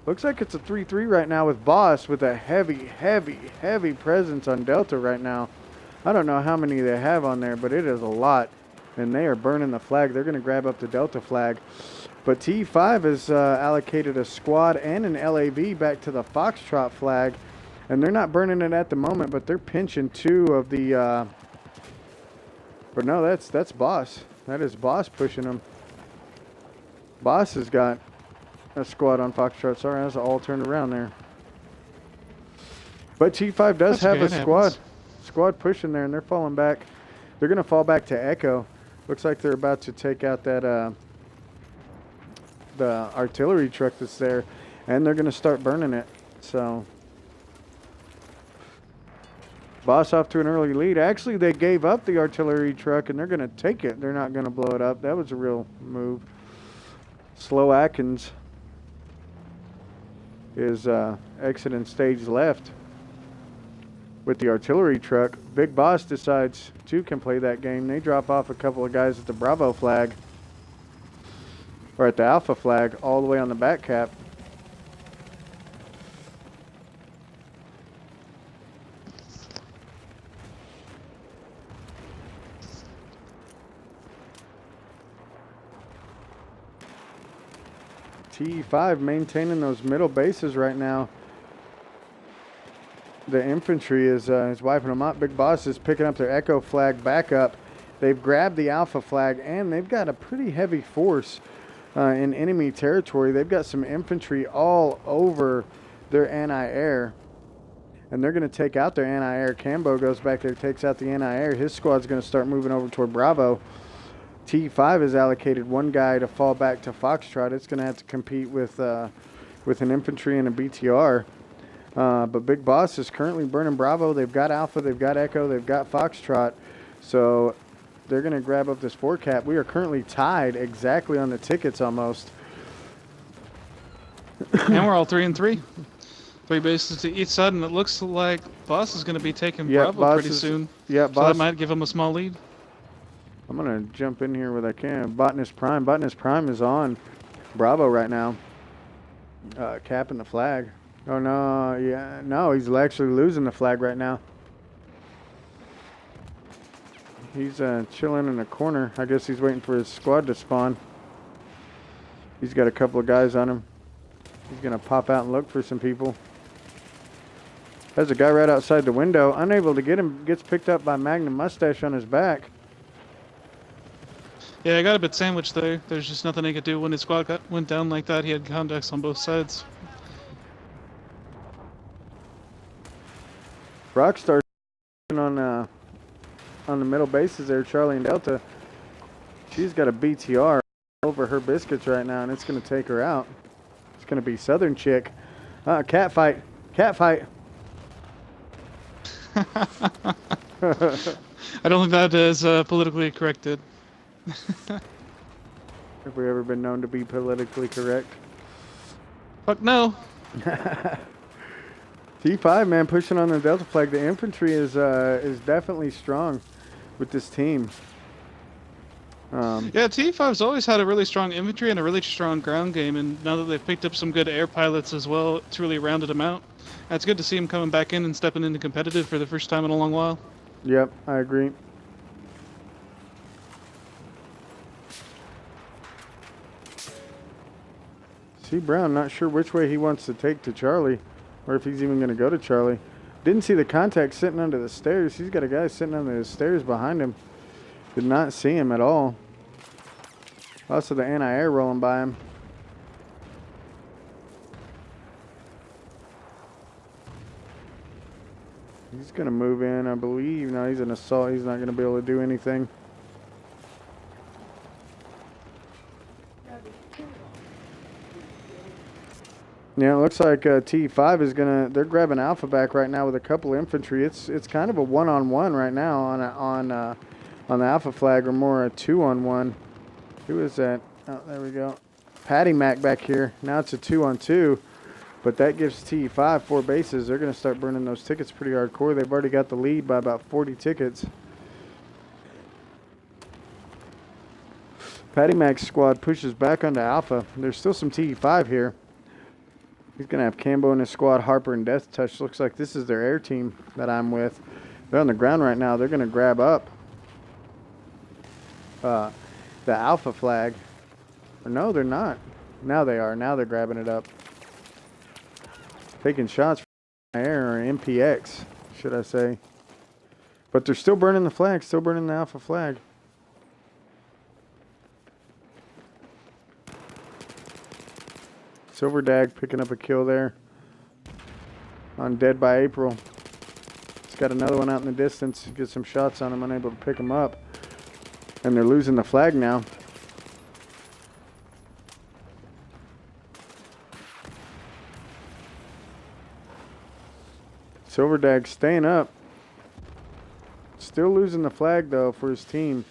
Speaker 3: Looks like it's a 3-3 right now with Boss with a heavy presence on Delta right now. I don't know how many they have on there, but it is a lot. And they are burning the flag. They're going to grab up the Delta flag. But TE5 has allocated a squad and an LAV back to the Foxtrot flag. And they're not burning it at the moment, but they're pinching two of the... But no, that's Boss. That is Boss pushing them. Boss has got a squad on Foxtrot. Sorry, that's all turned around there. But T5 does have a squad pushing there, and they're falling back. They're going to fall back to Echo. Looks like they're about to take out that the artillery truck that's there, and they're going to start burning it. So Boss off to an early lead. Actually, they gave up the artillery truck, and they're going to take it. They're not going to blow it up. That was a real move. Slow Atkins is exiting stage left with the artillery truck. Big Boss decides two can play that game. They drop off a couple of guys at the Bravo flag, or at the Alpha flag, all the way on the back cap. TE5 maintaining those middle bases right now. The infantry is wiping them up. Big Boss is picking up their Echo flag back up. They've grabbed the Alpha flag, and they've got a pretty heavy force in enemy territory. They've got some infantry all over their anti-air, and they're going to take out their anti-air. Cambo goes back there, takes out the anti-air. His squad's going to start moving over toward Bravo. T5 has allocated one guy to fall back to Foxtrot. It's going to have to compete with an infantry and a BTR. But Big Boss is currently burning Bravo. They've got Alpha, they've got Echo, they've got Foxtrot. So they're going to grab up this 4-cap. We are currently tied exactly on the tickets almost.
Speaker 4: And we're all 3-3. 3 bases to each side, and it looks like Boss is going to be taking Bravo pretty soon.
Speaker 3: Yeah,
Speaker 4: so
Speaker 3: Boss.
Speaker 4: that might give him a small lead.
Speaker 3: I'm going to jump in here where I can. Botanist Prime. Botanist Prime is on Bravo right now. Capping the flag. Oh, no. Yeah, no, he's actually losing the flag right now. He's chilling in a corner. I guess he's waiting for his squad to spawn. He's got a couple of guys on him. He's going to pop out and look for some people. There's a guy right outside the window. Unable to get him. Gets picked up by Magnum Mustache on his back.
Speaker 4: Yeah, I got a bit sandwiched there. There's just nothing he could do when his squad went down like that. He had contacts on both sides.
Speaker 3: Rockstar on the middle bases there, Charlie and Delta. She's got a BTR over her biscuits right now, and it's going to take her out. It's going to be Southern Chick. Cat fight. Cat fight.
Speaker 4: I don't think that is politically corrected.
Speaker 3: Have we ever been known to be politically correct?
Speaker 4: Fuck no.
Speaker 3: T5, man, pushing on the Delta flag. The infantry is definitely strong with this team.
Speaker 4: Yeah, TE5's always had a really strong infantry and a really strong ground game, and now that they've picked up some good air pilots as well, it's really rounded them out. It's good to see them coming back in and stepping into competitive for the first time in a long while.
Speaker 3: Yep, I agree. C. Brown, not sure which way he wants to take to Charlie, or if he's even going to go to Charlie. Didn't see the contact sitting under the stairs. He's got a guy sitting under the stairs behind him. Did not see him at all. Also, the anti-air rolling by him. He's going to move in, I believe. No, he's an assault. He's not going to be able to do anything. Yeah, it looks like T5 is they're grabbing Alpha back right now with a couple infantry. It's kind of a one-on-one right now on the Alpha flag, or more a 2-on-1. Who is that? Oh, there we go. Patty Mac back here. Now it's a 2-on-2, but that gives TE5 4 bases. They're going to start burning those tickets pretty hardcore. They've already got the lead by about 40 tickets. Patty Mac's squad pushes back onto Alpha. There's still some TE5 here. He's going to have Cambo in his squad, Harper and Death Touch. Looks like this is their air team that I'm with. They're on the ground right now. They're going to grab up the Alpha flag. Or no, they're not. Now they are. Now they're grabbing it up. Taking shots from the air, or MPX, should I say. But they're still burning the flag, still burning the Alpha flag. Silver Dag picking up a kill there on Dead by April. He's got another one out in the distance. Get some shots on him, unable to pick him up. And they're losing the flag now. Silver Dag staying up. Still losing the flag though for his team.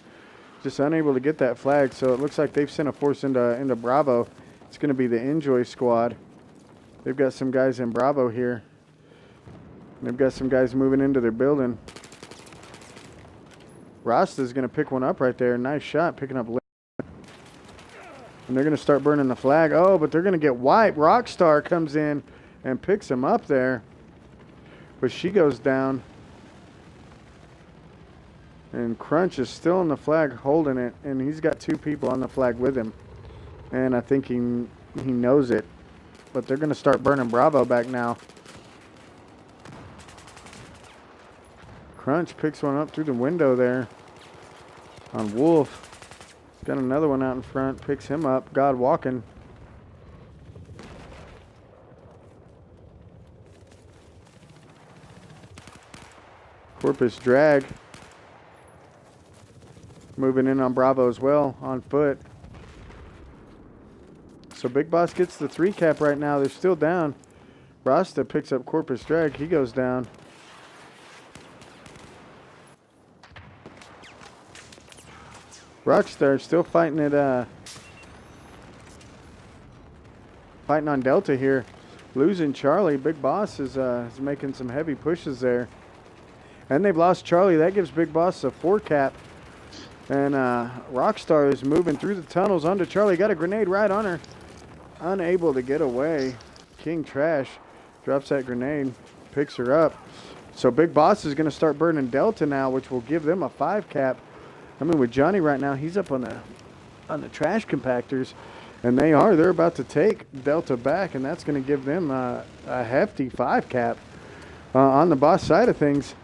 Speaker 3: Just unable to get that flag, so it looks like they've sent a force into Bravo. It's going to be the Enjoy squad. They've got some guys in Bravo here. They've got some guys moving into their building. Rasta's going to pick one up right there. Nice shot, picking up. And they're going to start burning the flag. Oh, but they're going to get wiped. Rockstar comes in and picks him up there. But she goes down. And Crunch is still on the flag holding it. And he's got 2 people on the flag with him. And I think he knows it. But they're going to start burning Bravo back now. Crunch picks one up through the window there on Wolf. Got another one out in front. Picks him up. God walking. Corpus Drag. Moving in on Bravo as well on foot. So Big Boss gets the 3 cap right now. They're still down. Rasta picks up Corpus Drag. He goes down. Rockstar still fighting it. Fighting on Delta here. Losing Charlie. Big Boss is making some heavy pushes there. And they've lost Charlie. That gives Big Boss a 4 cap. And Rockstar is moving through the tunnels onto Charlie. Got a grenade right on her. Unable to get away. King Trash drops that grenade. Picks her up. So Big Boss is going to start burning Delta now, which will give them a 5 cap. I mean, with Johnny right now, he's up on the trash compactors. And they're about to take Delta back. And that's going to give them a hefty 5 cap on the Boss side of things.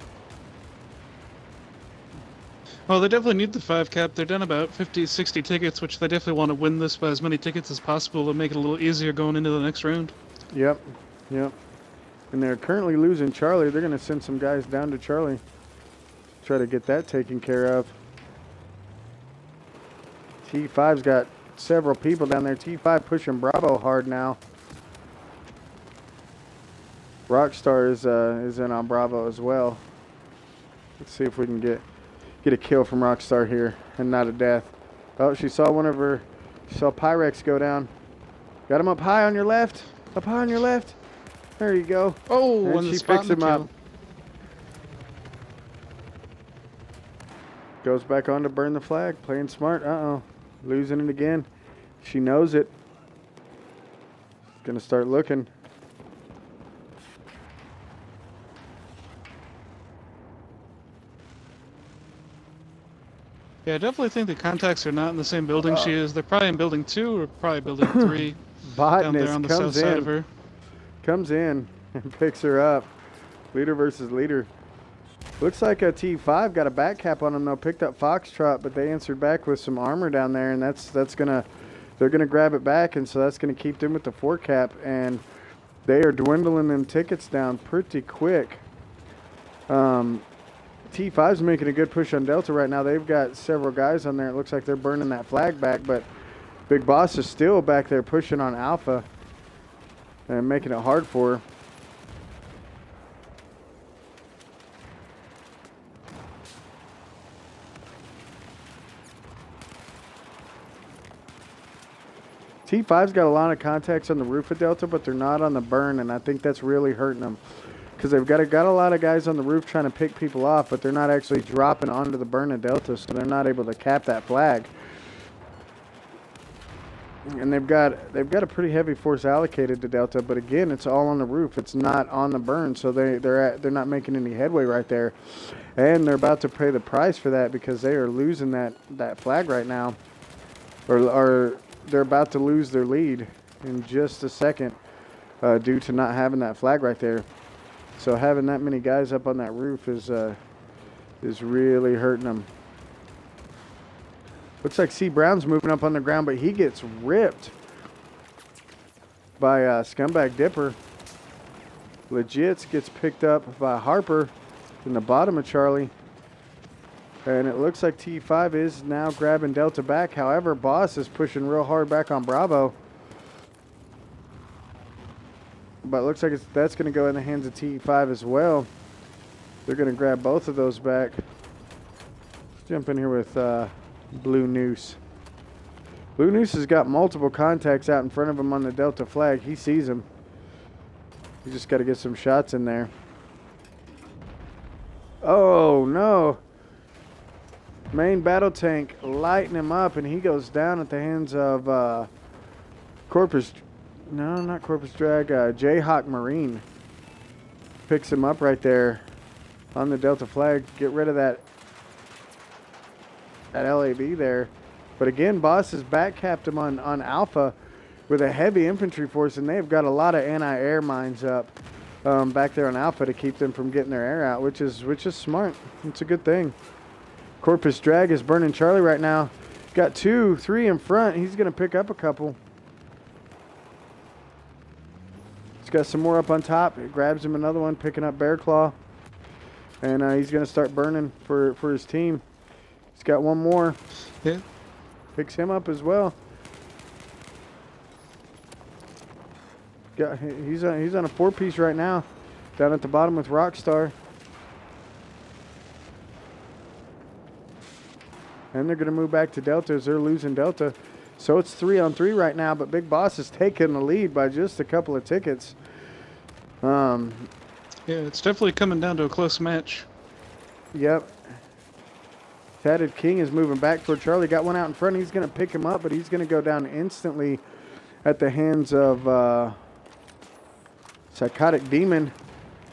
Speaker 4: Well, they definitely need the 5 cap. They're down about 50, 60 tickets, which they definitely want to win this by as many tickets as possible to make it a little easier going into the next round.
Speaker 3: Yep. And they're currently losing Charlie. They're going to send some guys down to Charlie. Try to get that taken care of. T5's got several people down there. T5 pushing Bravo hard now. Rockstar is in on Bravo as well. Let's see if we can get a kill from Rockstar here and not a death. Oh, she saw Pyrex go down. Got him up high on your left. Up high on your left. There you go.
Speaker 4: Oh,
Speaker 3: and she picks him up. Goes back on to burn the flag. Playing smart. Uh-oh. Losing it again. She knows it. Gonna start looking.
Speaker 4: Yeah, I definitely think the contacts are not in the same building she is. They're probably in building 2 or probably building 3. Down there on the south side of her.
Speaker 3: Comes in and picks her up. Leader versus leader. Looks like a T5 got a back cap on them though. Picked up Foxtrot, but they answered back with some armor down there, and they're gonna grab it back, and so that's gonna keep them with the 4 cap, and they are dwindling them tickets down pretty quick. T5's making a good push on Delta right now. They've got several guys on there. It looks like they're burning that flag back, but Big Boss is still back there pushing on Alpha and making it hard for her. T5's got a lot of contacts on the roof of Delta, but they're not on the burn, and I think that's really hurting them. Because they've got a lot of guys on the roof trying to pick people off, but they're not actually dropping onto the burn of Delta, so they're not able to cap that flag. And they've got a pretty heavy force allocated to Delta, but again, it's all on the roof. It's not on the burn, so they're not making any headway right there, and they're about to pay the price for that because they are losing that flag right now, or they're about to lose their lead in just a second due to not having that flag right there. So having that many guys up on that roof is really hurting them. Looks like C. Brown's moving up on the ground, but he gets ripped by Scumbag Dipper. Legits gets picked up by Harper in the bottom of Charlie. And it looks like TE5 is now grabbing Delta back. However, Boss is pushing real hard back on Bravo. But it looks like that's going to go in the hands of TE5 as well. They're going to grab both of those back. Let's jump in here with Blue Noose. Blue Noose has got multiple contacts out in front of him on the Delta flag. He sees them. You just got to get some shots in there. Oh, no. Main battle tank lighting him up, and he goes down at the hands of Corpus. No, not Corpus Drag. Jayhawk Marine picks him up right there on the Delta flag. Get rid of that LAB there. But again, Boss has back capped him on Alpha with a heavy infantry force, and they've got a lot of anti-air mines up back there on Alpha to keep them from getting their air out, which is smart. It's a good thing. Corpus Drag is burning Charlie right now. Got 2, 3 in front. He's going to pick up a couple. He's got some more up on top. It grabs him another one, picking up Bear Claw. And he's going to start burning for his team. He's got one more.
Speaker 4: Yeah.
Speaker 3: Picks him up as well. He's on a 4-piece right now. Down at the bottom with Rockstar. And they're going to move back to Delta as they're losing Delta. So it's 3-on-3 right now, but Big Boss is taking the lead by just a couple of tickets.
Speaker 4: Yeah, it's definitely coming down to a close match.
Speaker 3: Yep. Tatted King is moving back toward Charlie. Got one out in front. He's going to pick him up, but he's going to go down instantly at the hands of Psychotic Demon.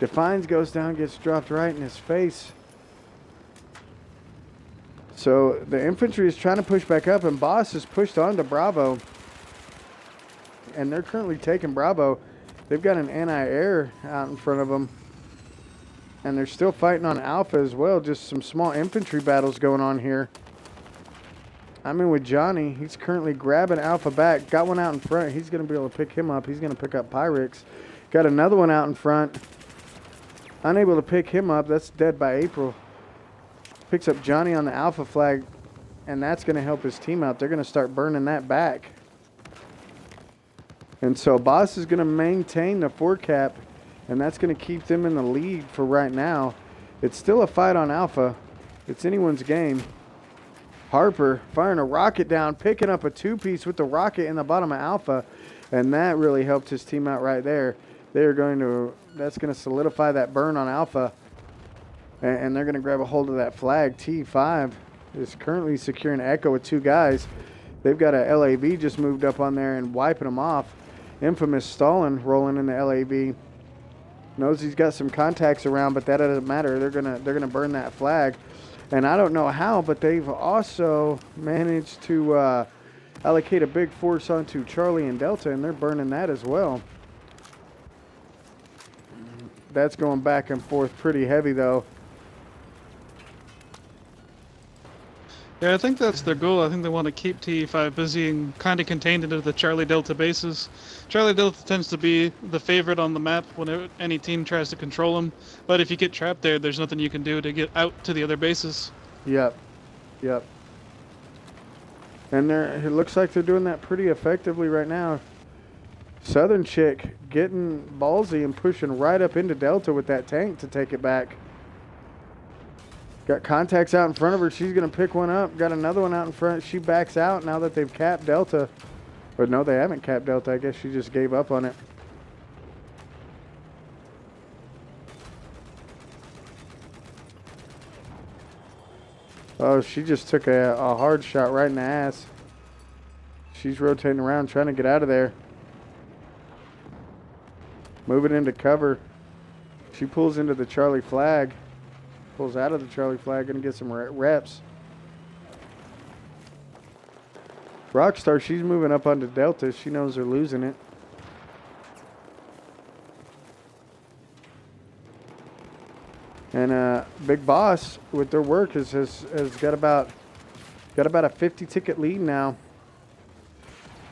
Speaker 3: Defines goes down, gets dropped right in his face. So the infantry is trying to push back up, and Boss is pushed on to Bravo. And they're currently taking Bravo. They've got an anti-air out in front of them. And they're still fighting on Alpha as well. Just some small infantry battles going on here. I'm in with Johnny. He's currently grabbing Alpha back. Got one out in front. He's going to be able to pick him up. He's going to pick up Pyrex. Got another one out in front. Unable to pick him up. That's dead by April. Picks up Johnny on the Alpha flag, and that's going to help his team out. They're going to start burning that back. And so Boss is going to maintain the 4-cap, and that's going to keep them in the lead for right now. It's still a fight on Alpha. It's anyone's game. Harper firing a rocket down, picking up a 2-piece with the rocket in the bottom of Alpha, and that really helped his team out right there. That's going to solidify that burn on Alpha. And they're going to grab a hold of that flag. T5 is currently securing Echo with 2 guys. They've got a LAV just moved up on there and wiping them off. Infamous Stalin rolling in the LAV. Knows he's got some contacts around, but that doesn't matter. They're gonna burn that flag. And I don't know how, but they've also managed to allocate a big force onto Charlie and Delta, and they're burning that as well. That's going back and forth pretty heavy though.
Speaker 4: Yeah, I think that's their goal. I think they want to keep TE5 busy and kind of contained into the Charlie Delta bases. Charlie Delta tends to be the favorite on the map when any team tries to control them. But if you get trapped there, there's nothing you can do to get out to the other bases.
Speaker 3: Yep. And it looks like they're doing that pretty effectively right now. Southern Chick getting ballsy and pushing right up into Delta with that tank to take it back. Got contacts out in front of her. She's going to pick one up. Got another one out in front. She backs out now that they've capped Delta. But no, they haven't capped Delta. I guess she just gave up on it. Oh, she just took a hard shot right in the ass. She's rotating around trying to get out of there. Moving into cover. She pulls into the Charlie flag. Pulls out of the Charlie flag and gets some reps. Rockstar, she's moving up onto Delta. She knows they're losing it. And Big Boss, with their work, has got about a 50 ticket lead now.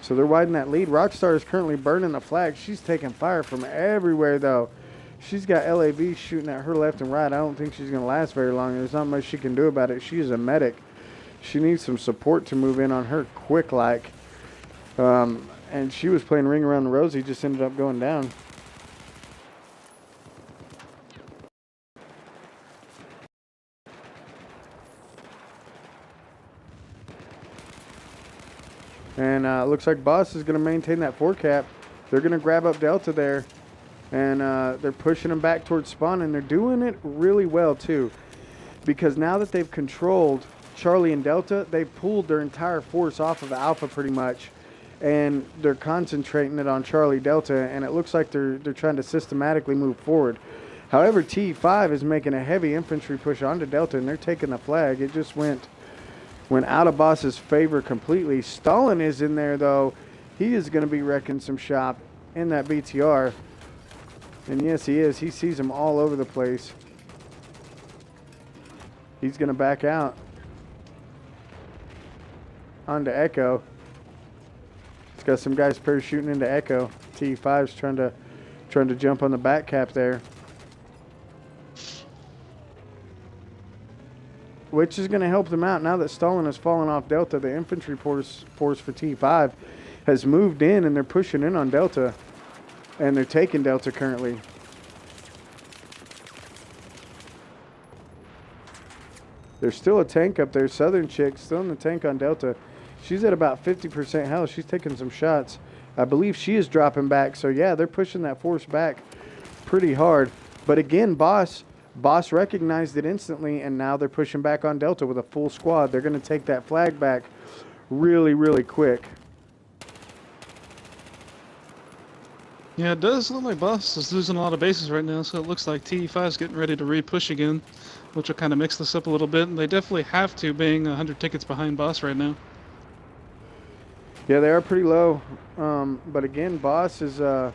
Speaker 3: So they're widening that lead. Rockstar is currently burning the flag. She's taking fire from everywhere, though. She's got LAV shooting at her left and right. I don't think she's going to last very long. There's not much she can do about it. She is a medic. She needs some support to move in on her quick like. And she was playing Ring Around the Rosie, just ended up going down. And looks like Boss is going to maintain that 4 cap. They're going to grab up Delta there. And they're pushing them back towards spawn. And they're doing it really well, too. Because now that they've controlled Charlie and Delta, they've pulled their entire force off of Alpha pretty much. And they're concentrating it on Charlie Delta. And it looks like they're trying to systematically move forward. However, TE5 is making a heavy infantry push onto Delta. And they're taking the flag. It just went out of Boss's favor completely. Stalin is in there, though. He is going to be wrecking some shop in that BTR. And yes, he is. He sees them all over the place. He's going to back out onto Echo. He's got some guys parachuting into Echo. T5's trying to jump on the back cap there. Which is going to help them out now that Stalin has fallen off Delta. The infantry force for T5 has moved in, and they're pushing in on Delta. And they're taking Delta currently. There's still a tank up there. Southern Chick still in the tank on Delta. She's at about 50% health. She's taking some shots. I believe she is dropping back. So, yeah, they're pushing that force back pretty hard. But, again, Boss recognized it instantly, and now they're pushing back on Delta with a full squad. They're going to take that flag back really, really quick.
Speaker 4: Yeah, it does look like Boss is losing a lot of bases right now, so it looks like TE5 is getting ready to re-push again, which will kind of mix this up a little bit. And they definitely have to, being 100 tickets behind Boss right now.
Speaker 3: Yeah, they are pretty low. But again, Boss grabbed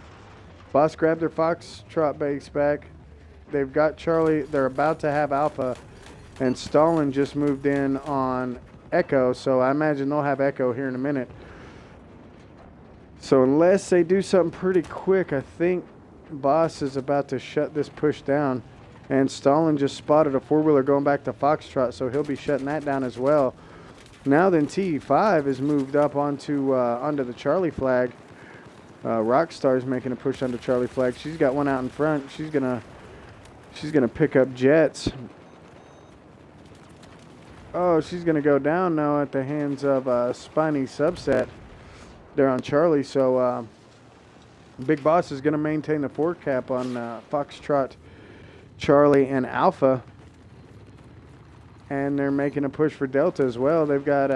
Speaker 3: their Foxtrot base back. They've got Charlie. They're about to have Alpha, and Stalin just moved in on Echo. So I imagine they'll have Echo here in a minute. So unless they do something pretty quick, I think Boss is about to shut this push down. And Stalin just spotted a 4-wheeler going back to Foxtrot, so he'll be shutting that down as well. Now then, TE5 is moved up onto the Charlie flag. Rockstar's making a push onto Charlie flag. She's got one out in front. She's gonna pick up jets. Oh, she's gonna go down now at the hands of Spiny Subset. They're on Charlie, so Big Boss is gonna maintain the 4 cap on Foxtrot, Charlie, and Alpha. And they're making a push for Delta as well. They've got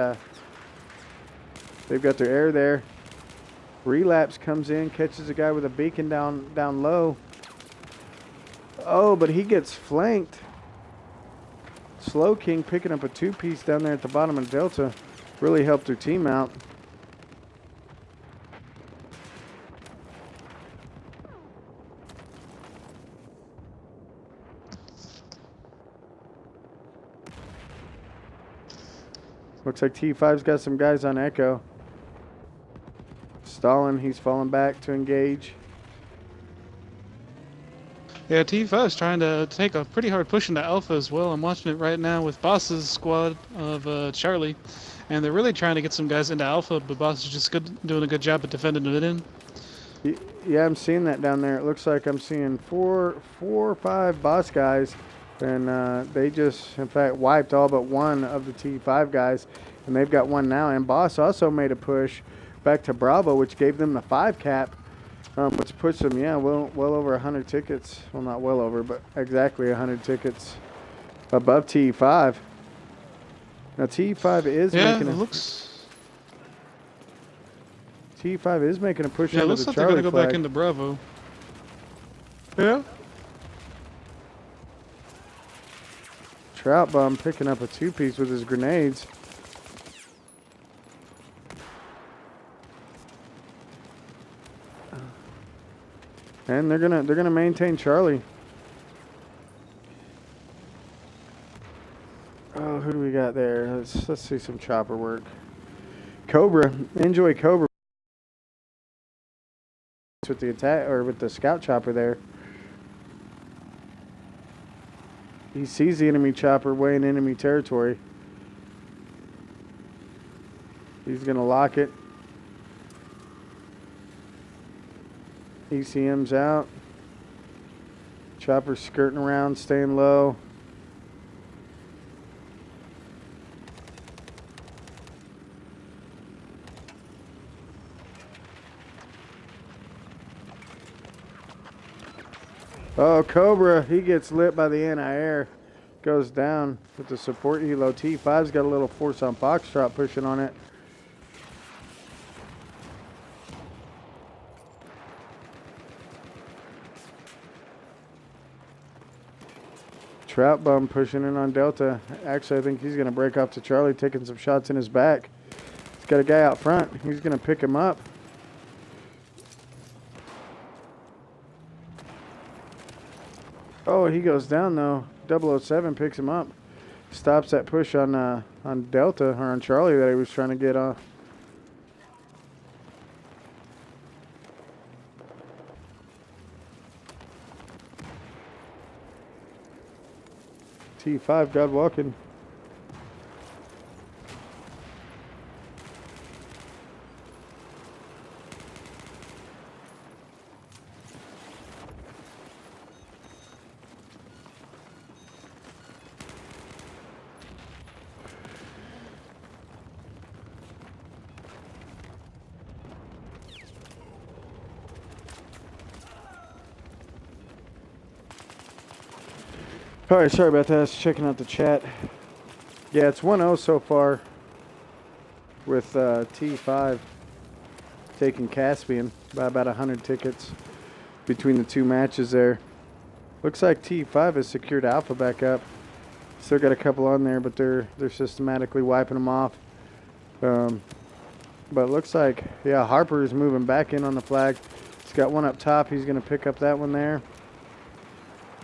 Speaker 3: their air there. Relapse comes in, catches a guy with a beacon down low. Oh, but he gets flanked. Slow King picking up a 2-piece down there at the bottom of Delta. Really helped their team out. Looks like T5's got some guys on Echo. Stalin, he's falling back to engage.
Speaker 4: Yeah, TE5 is trying to take a pretty hard push into Alpha as well. I'm watching it right now with Boss's squad of Charlie. And they're really trying to get some guys into Alpha, but Boss is just doing a good job at defending it in.
Speaker 3: Yeah, I'm seeing that down there. It looks like I'm seeing four or five Boss guys. And they just, in fact, wiped all but one of the T5 guys. And they've got one now. And Boss also made a push back to Bravo, which gave them the 5 cap, which puts them, yeah, well over 100 tickets. Well, not well over, but exactly 100 tickets above TE5. Now TE5 is making TE5 is making a push
Speaker 4: Yeah, it
Speaker 3: into
Speaker 4: looks
Speaker 3: the
Speaker 4: like they're
Speaker 3: Charlie
Speaker 4: gonna go
Speaker 3: flag.
Speaker 4: back into Bravo. Yeah.
Speaker 3: Trout Bum picking up a 2-piece with his grenades. And they're gonna maintain Charlie. Oh, who do we got there? Let's see some chopper work. Cobra, enjoy Cobra with the attack or with the scout chopper there. He sees the enemy chopper way in enemy territory. He's gonna lock it. ECM's out. Chopper's skirting around, staying low. Oh, Cobra, he gets lit by the anti-air. Goes down with the support helo. T5's got a little force on Foxtrot pushing on it. Trout Bum pushing in on Delta. Actually, I think he's going to break off to Charlie, taking some shots in his back. He's got a guy out front. He's going to pick him up. Oh, he goes down though. 007 picks him up. Stops that push on Delta or on Charlie that he was trying to get off. T5 got walking. All right, sorry about that. I was checking out the chat. Yeah, it's 1-0 so far with T5 taking Caspian by about 100 tickets between the two matches there. Looks like T5 has secured Alpha back up. Still got a couple on there, but they're systematically wiping them off. But it looks like, yeah, Harper is moving back in on the flag. He's got one up top. He's going to pick up that one there.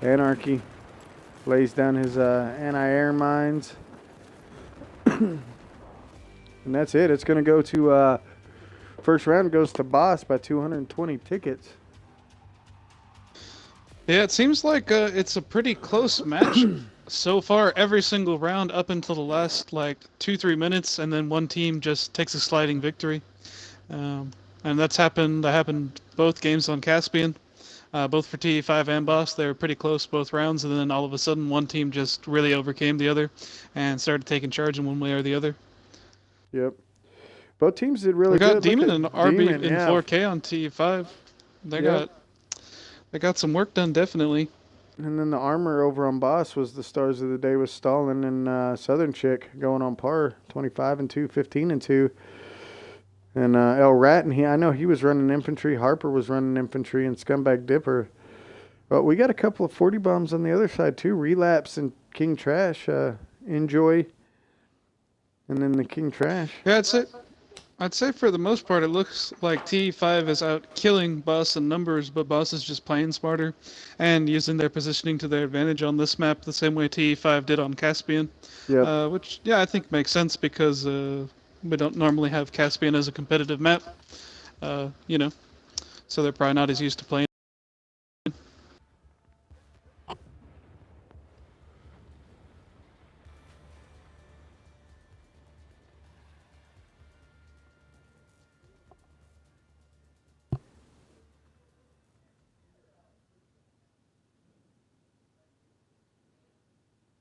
Speaker 3: Anarchy lays down his anti-air mines. And that's it. It's going to go to first round goes to Boss by 220 tickets.
Speaker 4: Yeah, it seems like it's a pretty close match so far. Every single round up until the last like 2-3 minutes, and then one team just takes a sliding victory. And that happened both games on Caspian. Both for TE5 and Boss, they were pretty close both rounds, and then all of a sudden one team just really overcame the other and started taking charge in one way or the other.
Speaker 3: Yep. Both teams did really
Speaker 4: We got
Speaker 3: good.
Speaker 4: Demon and RB
Speaker 3: Demon,
Speaker 4: in
Speaker 3: yeah.
Speaker 4: 4K on TE5. They got some work done, definitely.
Speaker 3: And then the armor over on Boss was the stars of the day with Stalin and Southern Chick going on par, 25-2, 15-2. And El Rat, I know he was running infantry. Harper was running infantry, and Scumbag Dipper. But we got a couple of 40 bombs on the other side too. Relapse and King Trash. Enjoy. And then the King Trash.
Speaker 4: Yeah, I'd say for the most part it looks like TE5 is out killing Boss in numbers, but Boss is just playing smarter and using their positioning to their advantage on this map the same way TE5 did on Caspian.
Speaker 3: Yep.
Speaker 4: Which, yeah, I think makes sense because we don't normally have Caspian as a competitive map, you know, so they're probably not as used to playing.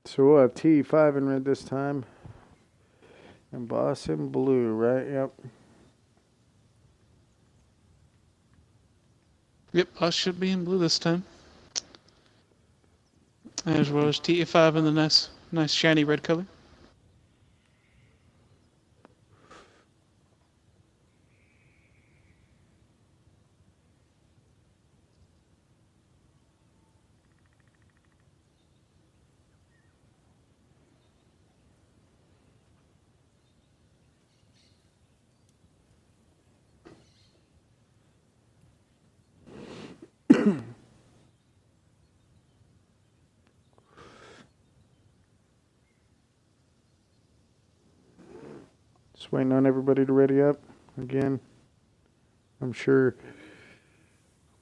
Speaker 3: So we'll have T5 in red this time. And Boss in blue, right? Yep.
Speaker 4: Yep, us should be in blue this time. As well as TE5 in the nice shiny red color.
Speaker 3: Just waiting on everybody to ready up again. I'm sure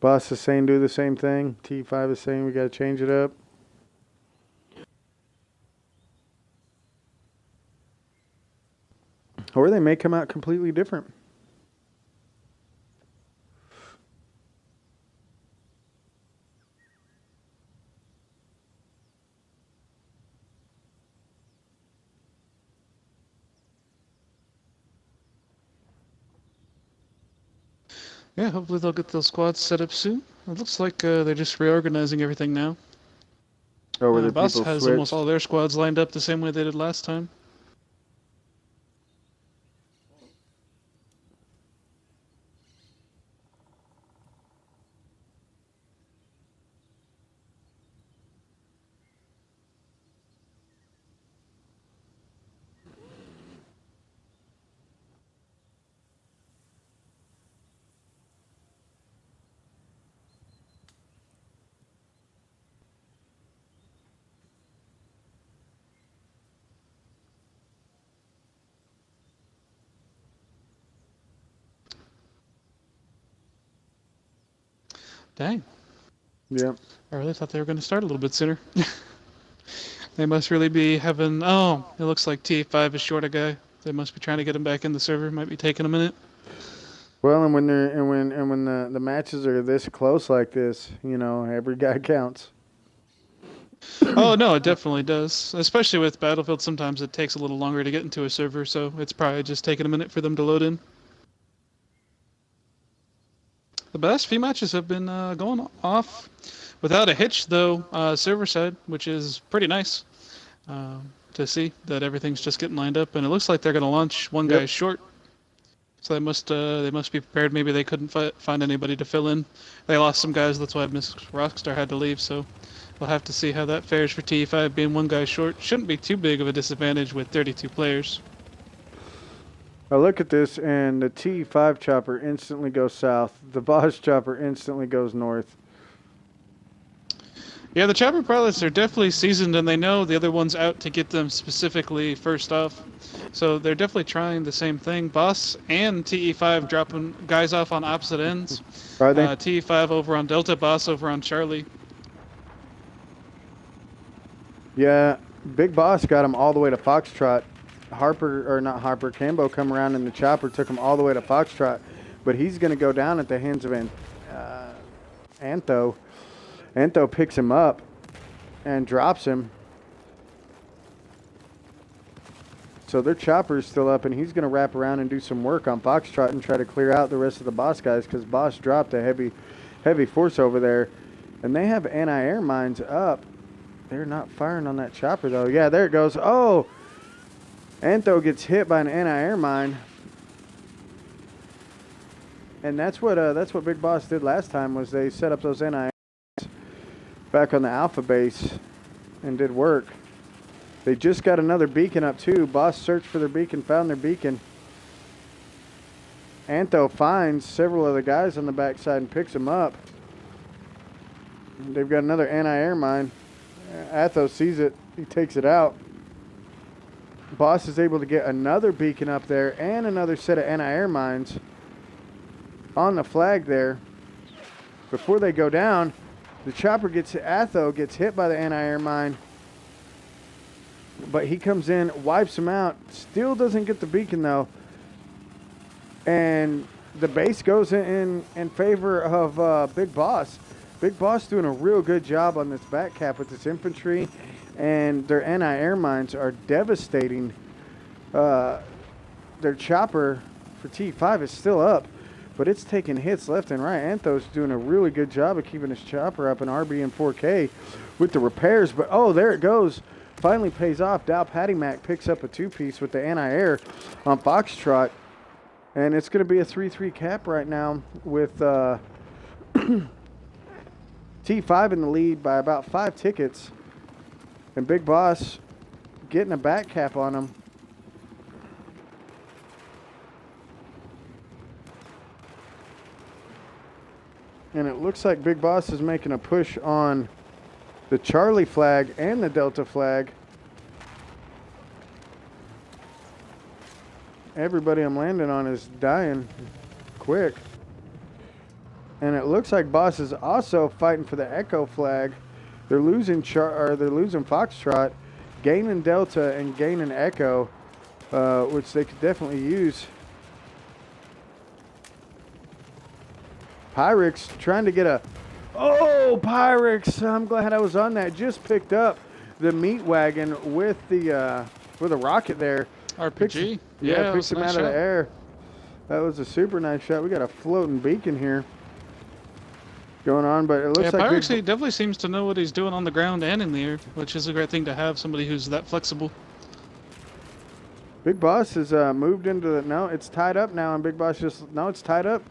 Speaker 3: Boss is saying do the same thing. T5 is saying we got to change it up. Or they may come out completely different.
Speaker 4: Yeah, hopefully they'll get those squads set up soon. It looks like they're just reorganizing everything now.
Speaker 3: Oh, where the
Speaker 4: Boss
Speaker 3: people
Speaker 4: has
Speaker 3: switched.
Speaker 4: almost all their squads lined up the same way they did last time. Dang.
Speaker 3: Yep.
Speaker 4: I really thought they were going to start a little bit sooner. They must really be having... Oh, it looks like TE5 is short a guy. They must be trying to get him back in the server. Might be taking a minute.
Speaker 3: Well, and when the matches are this close like this, you know, every guy counts.
Speaker 4: Oh, no, it definitely does. Especially with Battlefield, sometimes it takes a little longer to get into a server, so it's probably just taking a minute for them to load in. The best few matches have been going off without a hitch, though, server side, which is pretty nice to see that everything's just getting lined up. And it looks like they're going to launch one guy short. So they must be prepared. Maybe they couldn't find anybody to fill in. They lost some guys. That's why Miss Rockstar had to leave. So we'll have to see how that fares for TE5 being one guy short. Shouldn't be too big of a disadvantage with 32 players.
Speaker 3: I look at this, and the T5 chopper instantly goes south. The Boss chopper instantly goes north.
Speaker 4: Yeah, the chopper pilots are definitely seasoned, and they know the other one's out to get them specifically first off. So they're definitely trying the same thing. Boss and TE5 dropping guys off on opposite ends.
Speaker 3: Are they?
Speaker 4: TE5 over on Delta, Boss over on Charlie.
Speaker 3: Yeah, Big Boss got him all the way to Foxtrot. Cambo come around in the chopper, took him all the way to Foxtrot. But he's going to go down at the hands of Antho. Antho picks him up and drops him. So their chopper's still up, and he's going to wrap around and do some work on Foxtrot and try to clear out the rest of the Boss guys, because Boss dropped a heavy force over there. And they have anti-air mines up. They're not firing on that chopper, though. Yeah, there it goes. Oh! Antho gets hit by an anti-air mine. And that's what Big Boss did last time, was they set up those anti-air mines back on the Alpha base and did work. They just got another beacon up, too. Boss searched for their beacon, found their beacon. Antho finds several of the guys on the backside and picks them up. They've got another anti-air mine. Athos sees it. He takes it out. Boss is able to get another beacon up there and another set of anti-air mines on the flag there. Before they go down, the chopper Atho gets hit by the anti-air mine. But he comes in, wipes him out. Still doesn't get the beacon, though. And the base goes in favor of Big Boss. Big Boss doing a real good job on this back cap with this infantry, and their anti-air mines are devastating. Their chopper for T5 is still up, but it's taking hits left and right. Anthos doing a really good job of keeping his chopper up in RB and 4K with the repairs. But, oh, there it goes. Finally pays off. Dow Patty Mac picks up a two-piece with the anti-air on Foxtrot. And it's going to be a 3-3 cap right now with T5 in the lead by about 5 tickets. And Big Boss getting a back cap on him. And it looks like Big Boss is making a push on the Charlie flag and the Delta flag. Everybody I'm landing on is dying quick. And it looks like Boss is also fighting for the Echo flag. They're losing Foxtrot, gaining Delta and gaining Echo, which they could definitely use. Pyrex trying to get a... Oh, Pyrex! I'm glad I was on that. Just picked up the meat wagon with a rocket there.
Speaker 4: RPG.
Speaker 3: Picks him out of the air. That was a super nice shot. We got a floating beacon here going on, but it looks like...
Speaker 4: Pyrex, he definitely seems to know what he's doing on the ground and in the air, which is a great thing to have, somebody who's that flexible.
Speaker 3: Big Boss has moved into the... No, it's tied up now, and Big Boss just... No, it's tied up.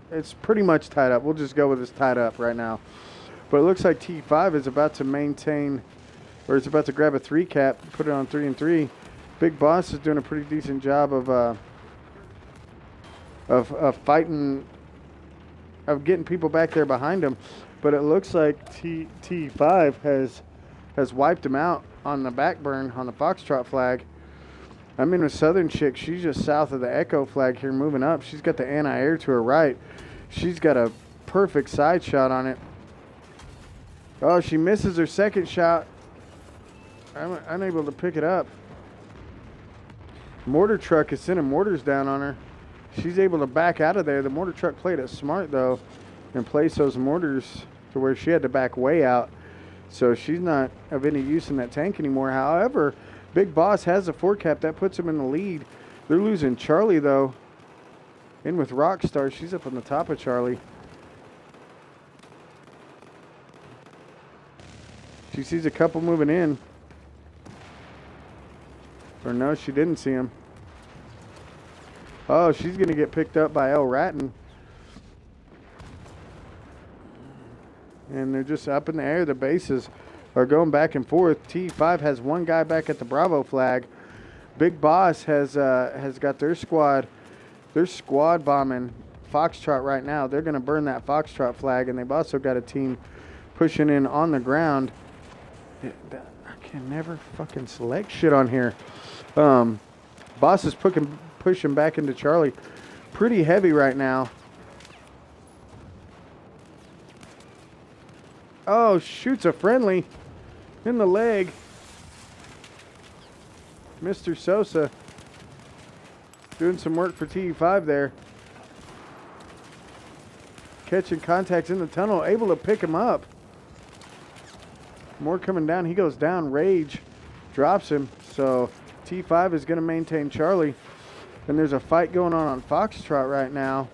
Speaker 3: It's pretty much tied up. We'll just go with it's tied up right now. But it looks like T5 is about to maintain, or is about to grab a 3 cap, put it on 3 and 3. Big Boss is doing a pretty decent job of fighting, of getting people back there behind him. But it looks like T5 has wiped him out on the back burn on the Foxtrot flag. I'm in a Southern chick. She's just south of the Echo flag here, moving up. She's got the anti-air to her right. She's got a perfect side shot on it. Oh, she misses her second shot. I'm unable to pick it up. Mortar truck is sending mortars down on her. She's able to back out of there. The mortar truck played it smart, though, and placed those mortars to where she had to back way out. So she's not of any use in that tank anymore. However, Big Boss has a 4 cap. That puts him in the lead. They're losing Charlie, though. In with Rockstar. She's up on the top of Charlie. She sees a couple moving in. Or no, she didn't see him. Oh, she's going to get picked up by El Ratton. And they're just up in the air. The bases are going back and forth. T5 has one guy back at the Bravo flag. Big Boss has got their squad. They're squad bombing Foxtrot right now. They're going to burn that Foxtrot flag, and they've also got a team pushing in on the ground. I can never fucking select shit on here. Boss is pushing back into Charlie pretty heavy right now. Oh, shoots a friendly in the leg. Mr. Sosa doing some work for TE5 there. Catching contacts in the tunnel, able to pick him up. More coming down. He goes down. Rage drops him. So T5 is going to maintain Charlie. And there's a fight going on Foxtrot right now,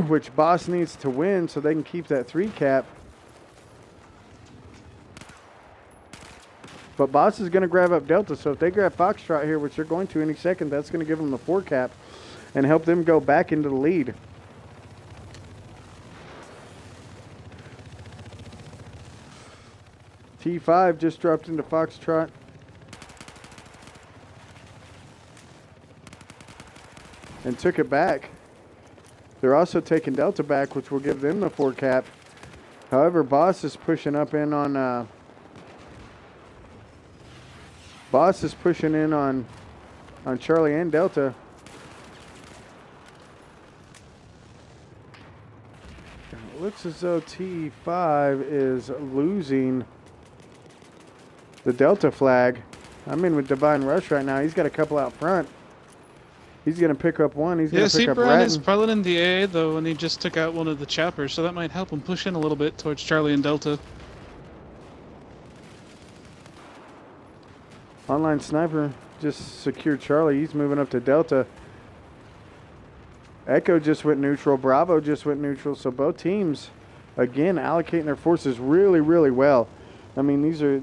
Speaker 3: which Boss needs to win so they can keep that 3 cap. But Boss is going to grab up Delta, so if they grab Foxtrot here, which they're going to any second, that's going to give them the 4 cap and help them go back into the lead. T5 just dropped into Foxtrot. And took it back. They're also taking Delta back, which will give them the 4 cap. However, Boss is pushing up in on... Boss is pushing in on Charlie and Delta. It looks as though TE5 is losing the Delta flag. I'm in with Divine Rush right now. He's got a couple out front. He's going to pick up one. He's going to pick up
Speaker 4: Brian is
Speaker 3: Ratton.
Speaker 4: piloting the AA, though, and he just took out one of the choppers, so that might help him push in a little bit towards Charlie and Delta.
Speaker 3: Online Sniper just secured Charlie. He's moving up to Delta. Echo just went neutral. Bravo just went neutral. So both teams, again, allocating their forces really, really well. I mean, these are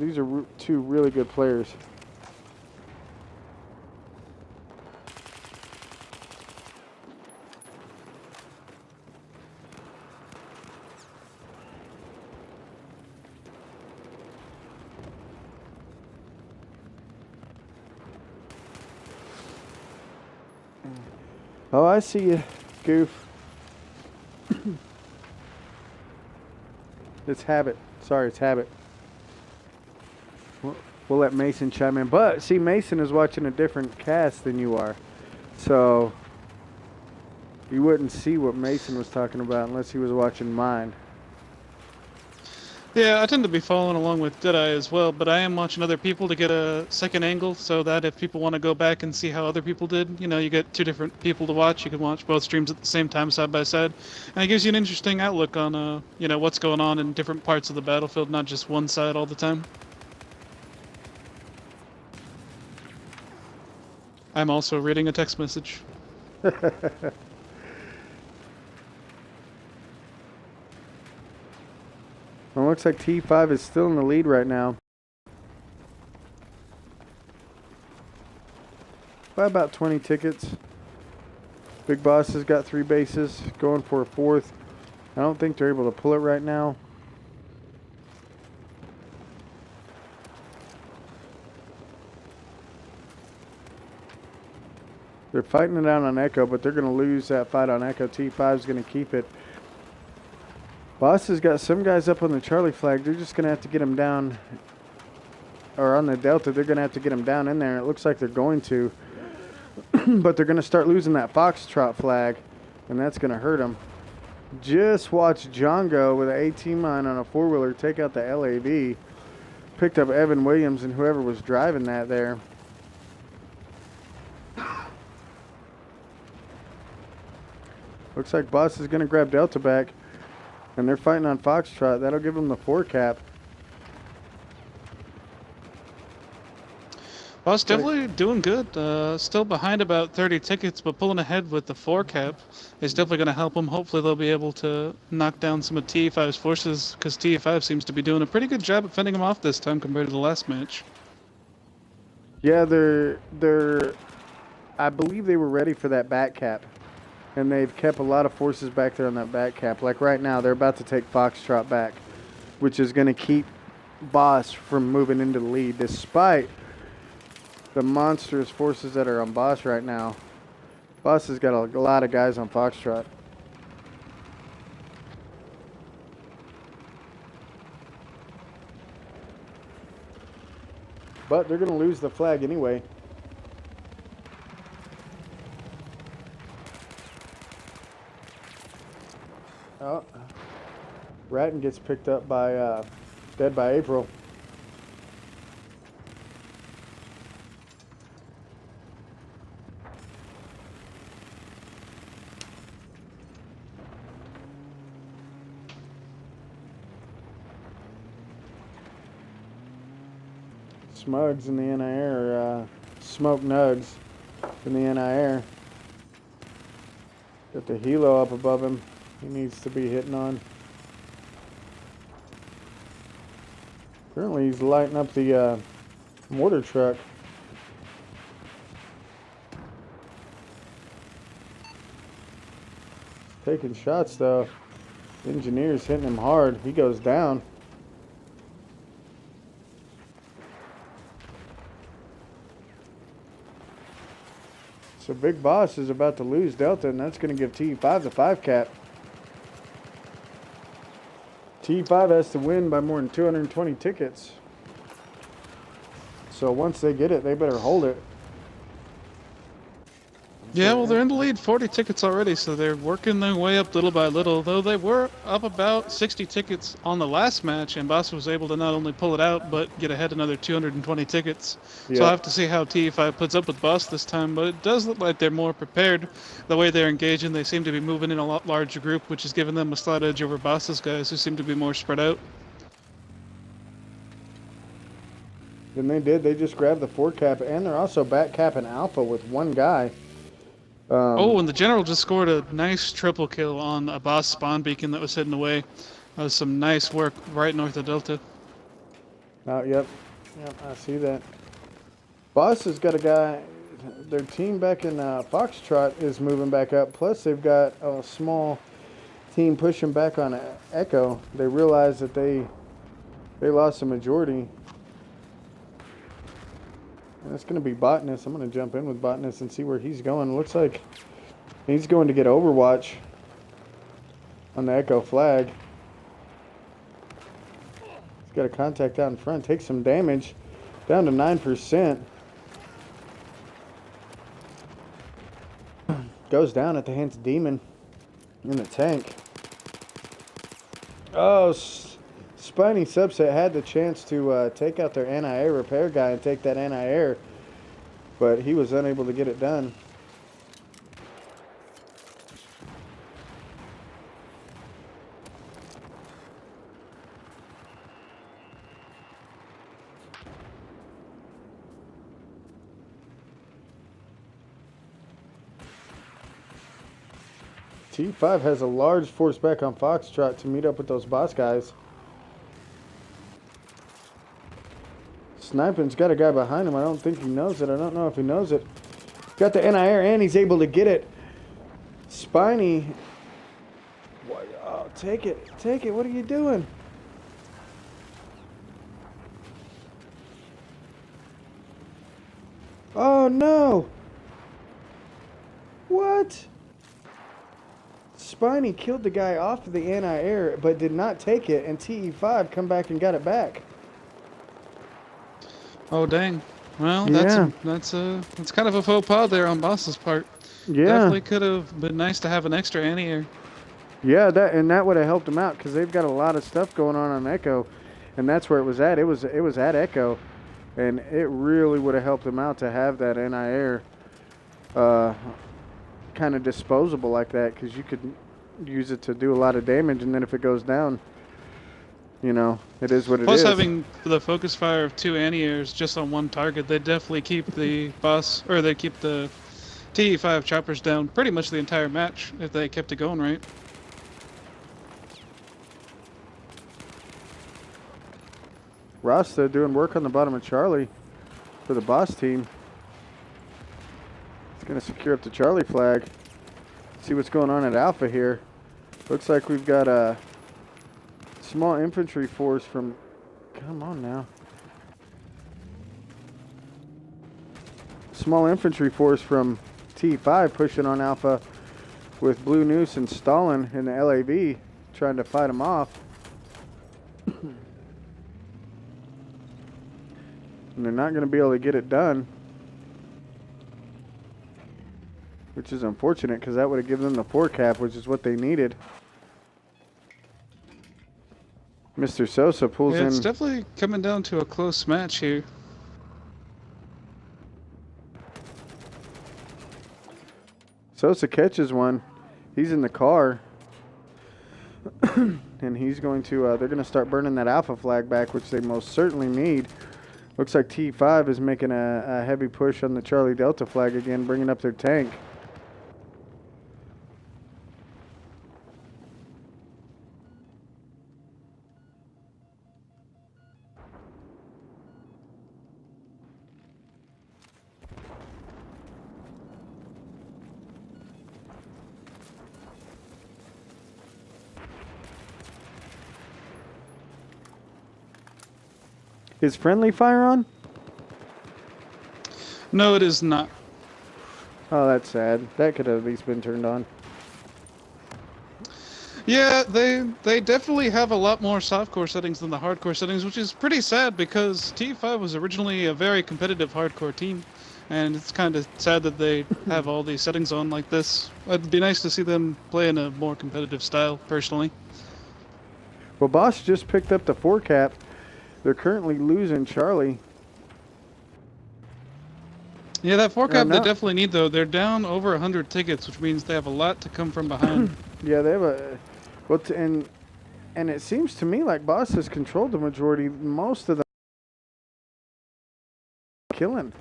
Speaker 3: two really good players. Oh, I see you, Goof. It's Habit. Sorry, it's Habit. We'll let Mason chime in. But, see, Mason is watching a different cast than you are. So, you wouldn't see what Mason was talking about unless he was watching mine.
Speaker 4: Yeah, I tend to be following along with Deadeye as well, but I am watching other people to get a second angle so that if people want to go back and see how other people did, you know, you get two different people to watch. You can watch both streams at the same time, side by side. And it gives you an interesting outlook on, you know, what's going on in different parts of the battlefield, not just one side all the time. I'm also reading a text message.
Speaker 3: Well, it looks like TE5 is still in the lead right now. By about 20 tickets. Big Boss has got 3 bases, going for a 4th. I don't think they're able to pull it right now. They're fighting it out on Echo, but they're going to lose that fight on Echo. T5 is going to keep it. Boss has got some guys up on the Charlie flag. They're just going to have to get them down. Or on the Delta, they're going to have to get them down in there. It looks like they're going to. But they're going to start losing that Foxtrot flag. And that's going to hurt them. Just watch Django with an 18 mine on a 4-wheeler take out the LAV. Picked up Evan Williams and whoever was driving that there. Looks like Boss is going to grab Delta back. And they're fighting on Foxtrot. That'll give them the 4 cap.
Speaker 4: Boss definitely doing good. Still behind about 30 tickets, but pulling ahead with the 4 cap is definitely going to help them. Hopefully they'll be able to knock down some of TE5's forces, because TE5 seems to be doing a pretty good job at fending them off this time compared to the last match.
Speaker 3: Yeah, I believe they were ready for that back cap. And they've kept a lot of forces back there on that back cap. Like right now, they're about to take Foxtrot back, which is going to keep Boss from moving into the lead, despite the monstrous forces that are on Boss right now. Boss has got a lot of guys on Foxtrot. But they're going to lose the flag anyway. Oh, Ratton gets picked up by Dead by April. Smugs in the NIR, Smoke Nugs in the NIR. Got the helo up above him. He needs to be hitting on. Currently, he's lighting up the mortar truck. Taking shots though. Engineer's hitting him hard. He goes down. So Big Boss is about to lose Delta, and that's going to give TE5 the 5 cap. TE5 has to win by more than 220 tickets. So once they get it, they better hold it.
Speaker 4: Yeah, well, they're in the lead 40 tickets already, so they're working their way up little by little, though they were up about 60 tickets on the last match, and Boss was able to not only pull it out, but get ahead another 220 tickets.
Speaker 3: Yeah.
Speaker 4: So I'll have to see how TE5 puts up with Boss this time, but it does look like they're more prepared. The way they're engaging, they seem to be moving in a lot larger group, which is giving them a slight edge over Boss's guys, who seem to be more spread out.
Speaker 3: Then they did. They just grabbed the 4 cap, and they're also back capping Alpha with one guy.
Speaker 4: Oh, and the general just scored a nice triple kill on a boss spawn beacon that was hidden away. That was some nice work right north of Delta.
Speaker 3: Oh, yep, I see that. Boss has got a guy. Their team back in Foxtrot is moving back up. Plus, they've got a small team pushing back on Echo. They realize that they lost the majority. And it's going to be Botanist. I'm going to jump in with Botanist and see where he's going. Looks like he's going to get Overwatch on the Echo flag. He's got a contact out in front. Takes some damage. Down to 9%. Goes down at the hands of Demon in the tank. Oh, Spiny Subset had the chance to take out their anti-air repair guy and take that anti-air, but he was unable to get it done. TE5 has a large force back on Foxtrot to meet up with those boss guys. Sniping's got a guy behind him. I don't think he knows it. I don't know if he knows it. Got the anti-air and he's able to get it. Spiny. Oh, take it. Take it. What are you doing? Oh, no. What? Spiny killed the guy off of the anti-air, but did not take it, and TE5 come back and got it back.
Speaker 4: Oh dang! Well,
Speaker 3: Yeah.
Speaker 4: that's kind of a faux pas there on Boss's part.
Speaker 3: Yeah.
Speaker 4: Definitely could have been nice to have an extra anti-air.
Speaker 3: Yeah, that would have helped them out because they've got a lot of stuff going on Echo, and that's where it was at. It was at Echo, and it really would have helped them out to have that anti-air kind of disposable like that, because you could use it to do a lot of damage, and then if it goes down, you know, it is what it is.
Speaker 4: Plus, having the focus fire of 2 anti-airs just on one target, they definitely keep the boss, or they keep the TE5 choppers down pretty much the entire match if they kept it going right.
Speaker 3: Rasta doing work on the bottom of Charlie for the boss team. He's going to secure up the Charlie flag. See what's going on at Alpha here. Looks like we've got a small infantry force from... Come on now. Small infantry force from T5 pushing on Alpha with Blue Noose and Stalin in the LAV trying to fight them off. And they're not going to be able to get it done, which is unfortunate because that would have given them the 4 cap, which is what they needed. Mr. Sosa pulls in.
Speaker 4: It's definitely coming down to a close match here.
Speaker 3: Sosa catches one. He's in the car. And he's going to, they're going to start burning that Alpha flag back, which they most certainly need. Looks like T5 is making a heavy push on the Charlie Delta flag again, bringing up their tank. Is friendly fire on?
Speaker 4: No, it is not.
Speaker 3: Oh, that's sad. That could have at least been turned on.
Speaker 4: Yeah, they definitely have a lot more softcore settings than the hardcore settings, which is pretty sad because TE5 was originally a very competitive hardcore team, and it's kind of sad that they have all these settings on like this. It'd be nice to see them play in a more competitive style, personally.
Speaker 3: Well, Boss just picked up the 4 cap. They're currently losing Charlie.
Speaker 4: Yeah, that 4 cap they definitely need, though. They're down over 100 tickets, which means they have a lot to come from behind.
Speaker 3: Yeah, they have a... Well, and it seems to me like Boss has controlled the majority, most of the killing.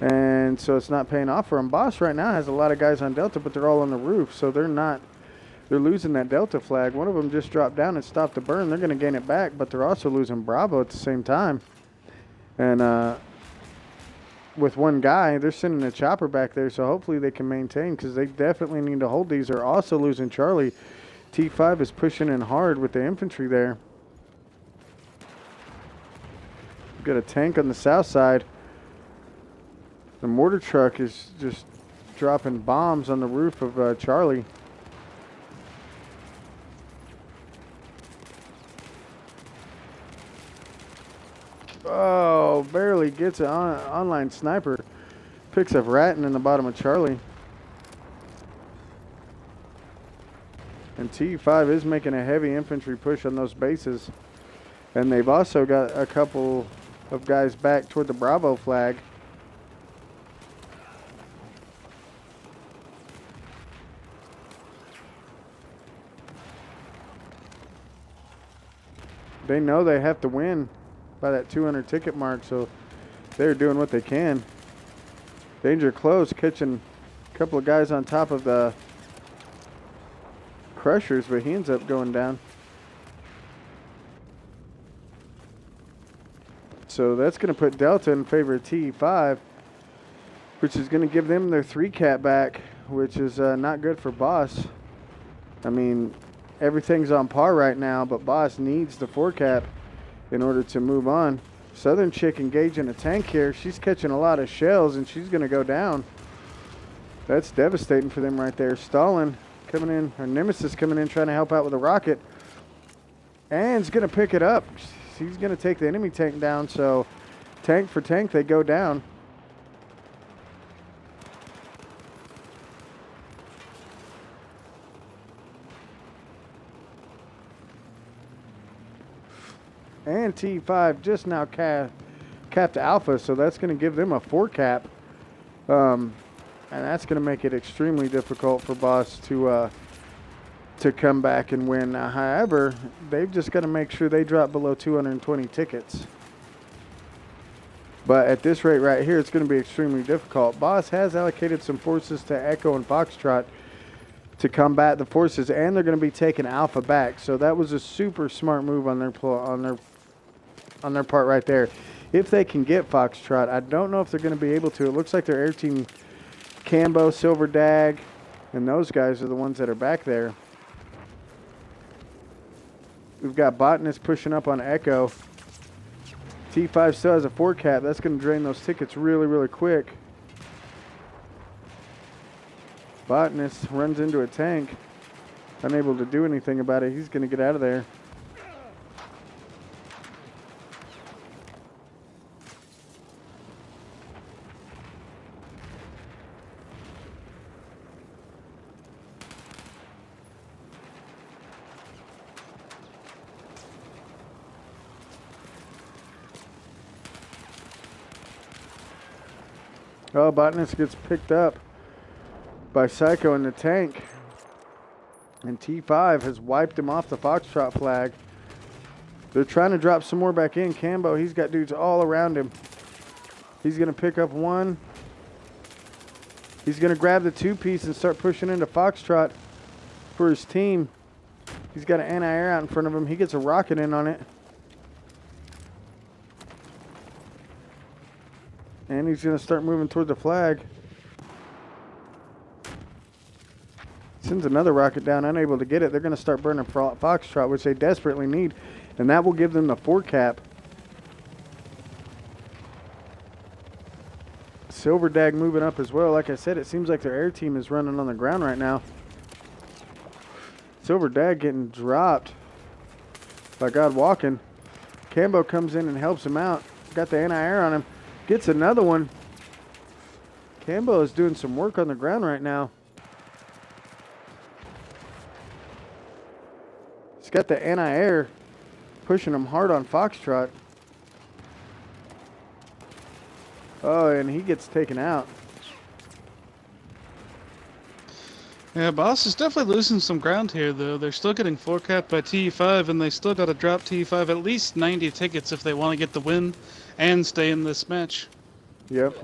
Speaker 3: And and so it's not paying off for them. Boss right now has a lot of guys on Delta, but they're all on the roof, so they're losing that Delta flag. One of them just dropped down and stopped the burn. They're going to gain it back, but they're also losing Bravo at the same time. And with one guy, they're sending a chopper back there, so hopefully they can maintain, because they definitely need to hold these. They're also losing Charlie. T5 is pushing in hard with the infantry there. Got a tank on the south side. The mortar truck is just dropping bombs on the roof of Charlie. Oh, barely gets an online sniper. Picks up Ratton in the bottom of Charlie. And TE5 is making a heavy infantry push on those bases. And they've also got a couple of guys back toward the Bravo flag. They know they have to win by that 200 ticket mark, so they're doing what they can. Danger close, catching a couple of guys on top of the crushers, but he ends up going down. So that's going to put Delta in favor of TE5, which is going to give them their 3 cap back, which is not good for Boss. I mean, everything's on par right now, but Boss needs the 4 cap in order to move on. Southern Chick engaging a tank here. She's catching a lot of shells, and she's going to go down. That's devastating for them right there. Stalin coming in, or Nemesis coming in, trying to help out with a rocket. And he's going to pick it up. He's going to take the enemy tank down, so tank for tank, they go down. And T5 just now capped Alpha, so that's going to give them a 4 cap. And that's going to make it extremely difficult for Boss to come back and win. However, they've just got to make sure they drop below 220 tickets. But at this rate right here, it's going to be extremely difficult. Boss has allocated some forces to Echo and Foxtrot to combat the forces, and they're going to be taking Alpha back. So that was a super smart move on their part right there. If they can get Foxtrot, I don't know if they're going to be able to. It looks like their air team, Cambo, Silver Dag, and those guys are the ones that are back there. We've got Botanist pushing up on Echo. T5 still has a 4 cap. That's going to drain those tickets really, really quick. Botanist runs into a tank. Unable to do anything about it. He's going to get out of there. Oh, Botanist gets picked up by Psycho in the tank. And T5 has wiped him off the Foxtrot flag. They're trying to drop some more back in. Cambo, he's got dudes all around him. He's going to pick up one. He's going to grab the 2-piece and start pushing into Foxtrot for his team. He's got an anti-air out in front of him. He gets a rocket in on it. And he's going to start moving toward the flag. Sends another rocket down, unable to get it. They're going to start burning Foxtrot, which they desperately need. And that will give them the 4 cap. Silver Dag moving up as well. Like I said, it seems like their air team is running on the ground right now. Silver Dag getting dropped by God Walking. Cambo comes in and helps him out. Got the anti-air on him. Gets another one. Cambo is doing some work on the ground right now. He's got the anti-air pushing him hard on Foxtrot. Oh, and he gets taken out.
Speaker 4: Yeah, Boss is definitely losing some ground here, though. They're still getting 4 capped by TE5, and they still got to drop TE5 at least 90 tickets if they want to get the win and stay in this match.
Speaker 3: Yep.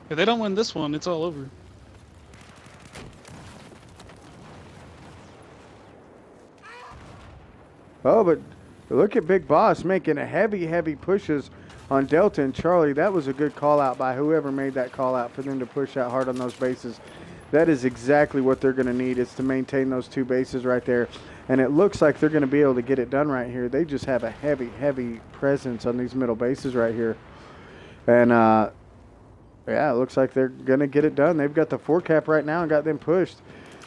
Speaker 4: If they don't win this one, it's all over.
Speaker 3: Oh, but look at Big Boss making a heavy pushes on Delta and Charlie. That was a good call out by whoever made that call out for them to push out hard on those bases. That is exactly what they're going to need, is to maintain those two bases right there. And it looks like they're going to be able to get it done right here. They just have a heavy presence on these middle bases right here. And, yeah, it looks like they're going to get it done. They've got the 4 cap right now and got them pushed.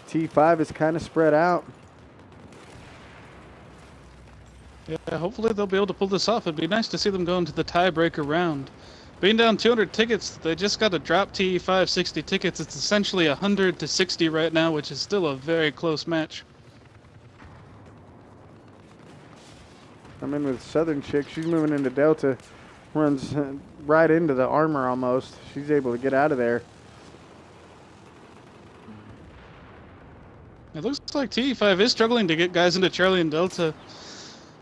Speaker 3: T5 is kind of spread out.
Speaker 4: Yeah, hopefully they'll be able to pull this off. It'd be nice to see them go into the tiebreaker round. Being down 200 tickets, they just got to drop TE5 60 tickets. It's essentially 100 to 60 right now, which is still a very close match.
Speaker 3: I'm in with Southern Chick. She's moving into Delta. Runs right into the armor almost. She's able to get out of there.
Speaker 4: It looks like TE5 is struggling to get guys into Charlie and Delta.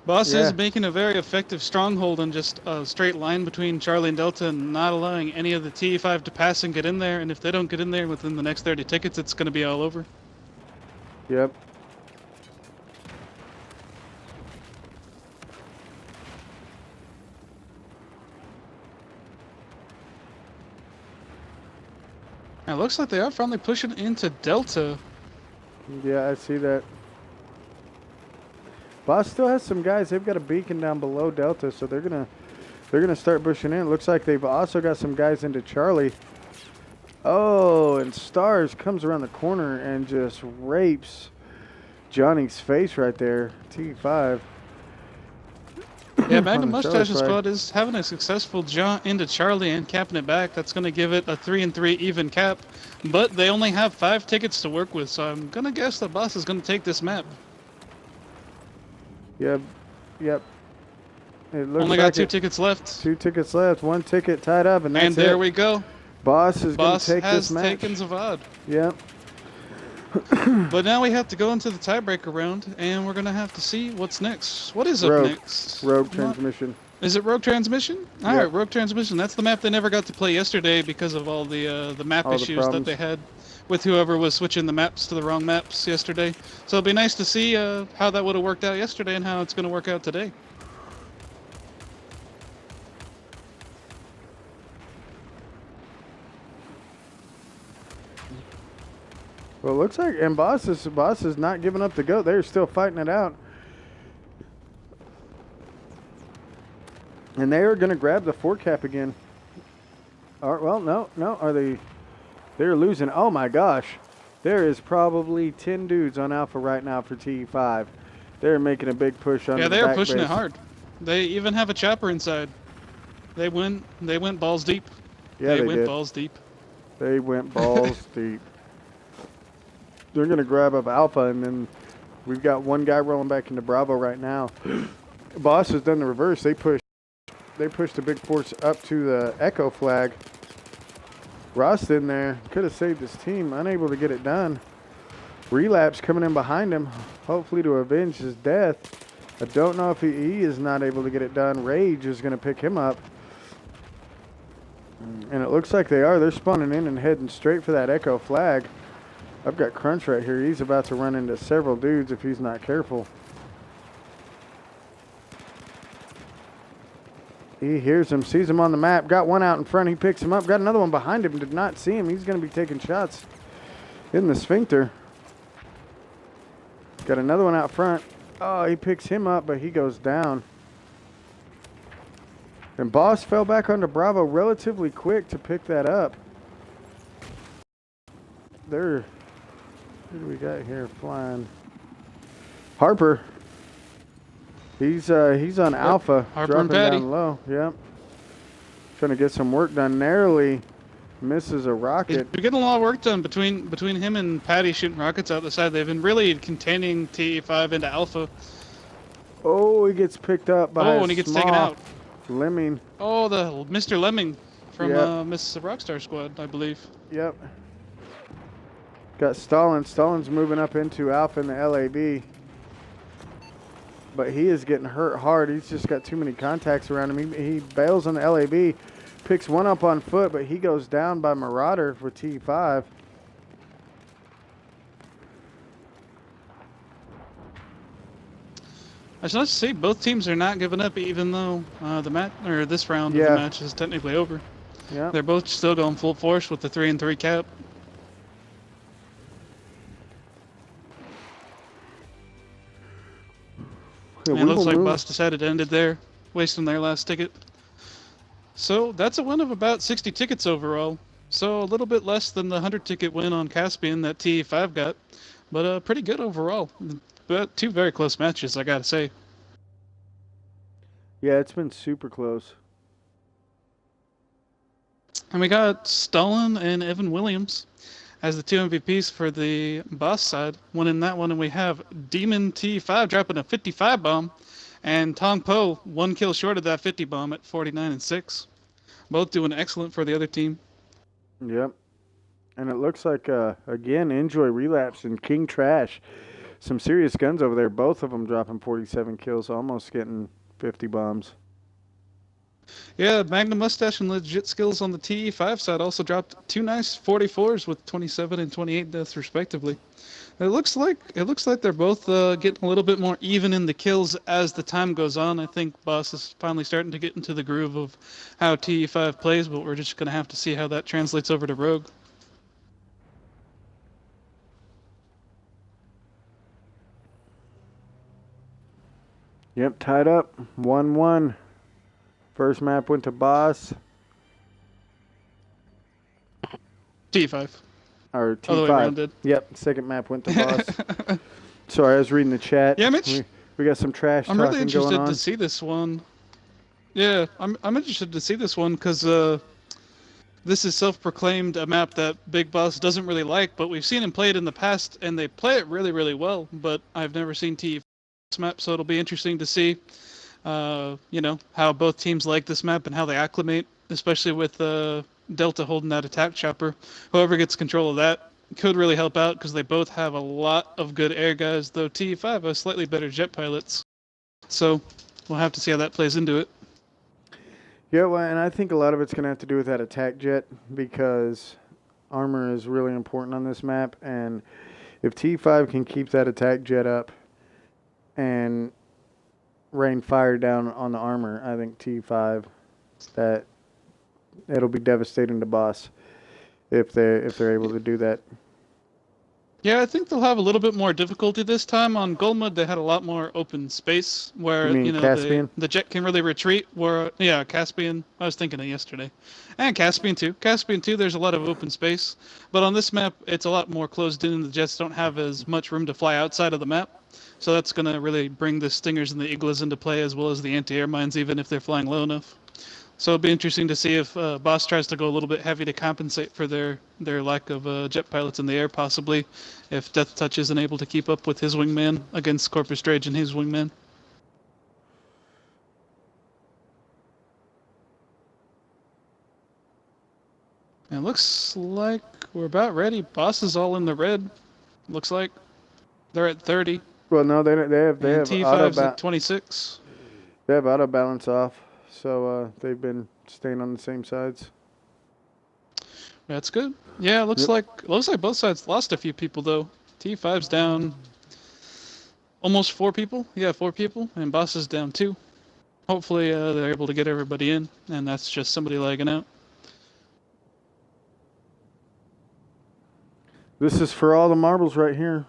Speaker 4: Boss
Speaker 3: Yeah.
Speaker 4: is making a very effective stronghold on just a straight line between Charlie and Delta and not allowing any of the TE5 to pass and get in there. And if they don't get in there within the next 30 tickets, it's going to be all over.
Speaker 3: Yep.
Speaker 4: It looks like they are finally pushing into Delta.
Speaker 3: Yeah, I see that. Boss still has some guys. They've got a beacon down below Delta, so they're gonna start pushing in. Looks like they've also got some guys into Charlie. Oh, and Stars comes around the corner and just rapes Johnny's face right there. T5.
Speaker 4: Yeah, Magnum
Speaker 3: On the
Speaker 4: Mustache's
Speaker 3: Charlie side.
Speaker 4: squad is having a successful jaunt into Charlie and capping it back. That's going to give it a 3-3 even cap. But they only have 5 tickets to work with, so I'm going to guess the boss is going to take this map.
Speaker 3: Yep. It looks
Speaker 4: Only got
Speaker 3: like
Speaker 4: 2 tickets left.
Speaker 3: 2 tickets left. 1 ticket tied up, and that's
Speaker 4: And there
Speaker 3: it.
Speaker 4: we go.
Speaker 3: Boss is going to
Speaker 4: Boss
Speaker 3: take
Speaker 4: has
Speaker 3: this match.
Speaker 4: taken Zavad.
Speaker 3: Yep.
Speaker 4: But now we have to go into the tiebreaker round, and we're going to have to see what's next. What is up
Speaker 3: Rogue.
Speaker 4: next?
Speaker 3: Rogue
Speaker 4: What?
Speaker 3: transmission.
Speaker 4: Is it Rogue Transmission? All
Speaker 3: Yep.
Speaker 4: right, Rogue Transmission. That's the map they never got to play yesterday because of all the map
Speaker 3: All the
Speaker 4: issues that
Speaker 3: problems.
Speaker 4: they had with whoever was switching the maps to the wrong maps yesterday. So it'll be nice to see how that would have worked out yesterday and how it's going to work out today.
Speaker 3: Well, it looks like, and Boss is not giving up the goat. They're still fighting it out. And they are going to grab the 4 cap again. Well, no. Are they? They're losing. Oh, my gosh. There is probably 10 dudes on Alpha right now for TE5. They're making a big push on
Speaker 4: Yeah,
Speaker 3: the
Speaker 4: they are
Speaker 3: back
Speaker 4: pushing
Speaker 3: base.
Speaker 4: it hard. They even have a chopper inside. They went balls deep.
Speaker 3: Yeah, they
Speaker 4: went
Speaker 3: did.
Speaker 4: balls deep.
Speaker 3: They went balls deep. They're going to grab up Alpha, and then we've got one guy rolling back into Bravo right now. Boss has done the reverse. They pushed the big force up to the Echo flag. Ross in there could have saved his team, unable to get it done. Relapse coming in behind him, hopefully to avenge his death. I don't know if he is not able to get it done. Rage is going to pick him up. And it looks like they are. They're spawning in and heading straight for that Echo flag. I've got Crunch right here. He's about to run into several dudes if he's not careful. He hears him, sees him on the map. Got one out in front. He picks him up. Got another one behind him. Did not see him. He's going to be taking shots in the sphincter. Got another one out front. Oh, he picks him up, but he goes down. And Boss fell back onto Bravo relatively quick to pick that up. Who do we got here flying? Harper. He's on Alpha,
Speaker 4: Harper and
Speaker 3: dropping
Speaker 4: Patty.
Speaker 3: down low. Yep. Trying to get some work done. Narrowly misses a
Speaker 4: He's
Speaker 3: rocket.
Speaker 4: been getting a lot of work done between him and Patty shooting rockets out the side. They've been really containing TE5 into Alpha.
Speaker 3: Oh, he gets picked up by
Speaker 4: Oh,
Speaker 3: a
Speaker 4: and he gets
Speaker 3: small
Speaker 4: taken out.
Speaker 3: Lemming.
Speaker 4: Oh, the Mr. Lemming from
Speaker 3: Yep.
Speaker 4: Miss Rockstar Squad, I believe.
Speaker 3: Yep. Got Stalin. Stalin's moving up into Alpha in the LAB. But he is getting hurt hard. He's just got too many contacts around him. He bails on the LAB. Picks one up on foot, but he goes down by Marauder for TE5.
Speaker 4: I should say both teams are not giving up, even though the match or this round of
Speaker 3: Yeah.
Speaker 4: the match is technically over.
Speaker 3: Yeah.
Speaker 4: They're both still going full force with the 3-3 cap.
Speaker 3: Yeah,
Speaker 4: And
Speaker 3: we
Speaker 4: it looks
Speaker 3: will
Speaker 4: like
Speaker 3: move.
Speaker 4: Boss decided to end it there, wasting their last ticket. So that's a win of about 60 tickets overall. So a little bit less than the 100 ticket win on Caspian that TE5 got, but pretty good overall. But two very close matches, I gotta say.
Speaker 3: Yeah, it's been super close.
Speaker 4: And we got Stalin and Evan Williams as the two MVPs for the Boss side, winning that one. And we have Demon T5 dropping a 55 bomb, and Tong Po 1 kill short of that 50 bomb at 49-6. Both doing excellent for the other team.
Speaker 3: Yep. And it looks like, again, Enjoy Relapse and King Trash. Some serious guns over there. Both of them dropping 47 kills, almost getting 50 bombs.
Speaker 4: Yeah, Magnum Mustache and Legit Skills on the TE5 side also dropped two nice 44s with 27 and 28 deaths respectively. It looks like they're both getting a little bit more even in the kills as the time goes on. I think Boss is finally starting to get into the groove of how TE5 plays, but we're just going to have to see how that translates over to Rogue.
Speaker 3: Yep, tied up. 1-1. First map went to Boss.
Speaker 4: TE5.
Speaker 3: Or
Speaker 4: Other way around
Speaker 3: T5.
Speaker 4: did.
Speaker 3: Yep, second map went to Boss. Sorry, I was reading the chat.
Speaker 4: Yeah, Mitch.
Speaker 3: We got some trash
Speaker 4: I'm
Speaker 3: talking
Speaker 4: really interested
Speaker 3: going on.
Speaker 4: to see this one. Yeah, I'm interested to see this one because this is self-proclaimed a map that Big Boss doesn't really like, but we've seen him play it in the past, and they play it really, really well. But I've never seen TE5 map, so it'll be interesting to see, you know, how both teams like this map and how they acclimate, especially with Delta holding that attack chopper. Whoever gets control of that could really help out because they both have a lot of good air guys, though TE5 has slightly better jet pilots. So we'll have to see how that plays into it.
Speaker 3: Yeah, well, and I think a lot of it's going to have to do with that attack jet because armor is really important on this map. And if T5 can keep that attack jet up and rain fire down on the armor, I think T5, that it'll be devastating to Boss if they're able to do that.
Speaker 4: Yeah, I think they'll have a little bit more difficulty this time. On Gold they had a lot more open space where
Speaker 3: You mean
Speaker 4: know
Speaker 3: Caspian?
Speaker 4: the jet can really retreat. Where yeah, Caspian. I was thinking of yesterday, and Caspian too. Caspian too. There's a lot of open space, but on this map it's a lot more closed in. The jets don't have as much room to fly outside of the map, so that's gonna really bring the Stingers and the Iglas into play as well as the anti-air mines, even if they're flying low enough. So it'll be interesting to see if Boss tries to go a little bit heavy to compensate for their lack of jet pilots in the air, possibly, if Death Touch isn't able to keep up with his wingman against Corpus Rage and his wingman. And it looks like we're about ready. Boss is all in the red. Looks like they're at 30.
Speaker 3: Well, no, they have
Speaker 4: T5's at 26.
Speaker 3: They have auto balance off, so they've been staying on the same sides.
Speaker 4: That's good. Yeah, it looks like both sides lost a few people though. T5's down almost 4 people. Yeah, 4 people, and Boss is down 2. Hopefully they're able to get everybody in, and that's just somebody lagging out.
Speaker 3: This is for all the marbles right here.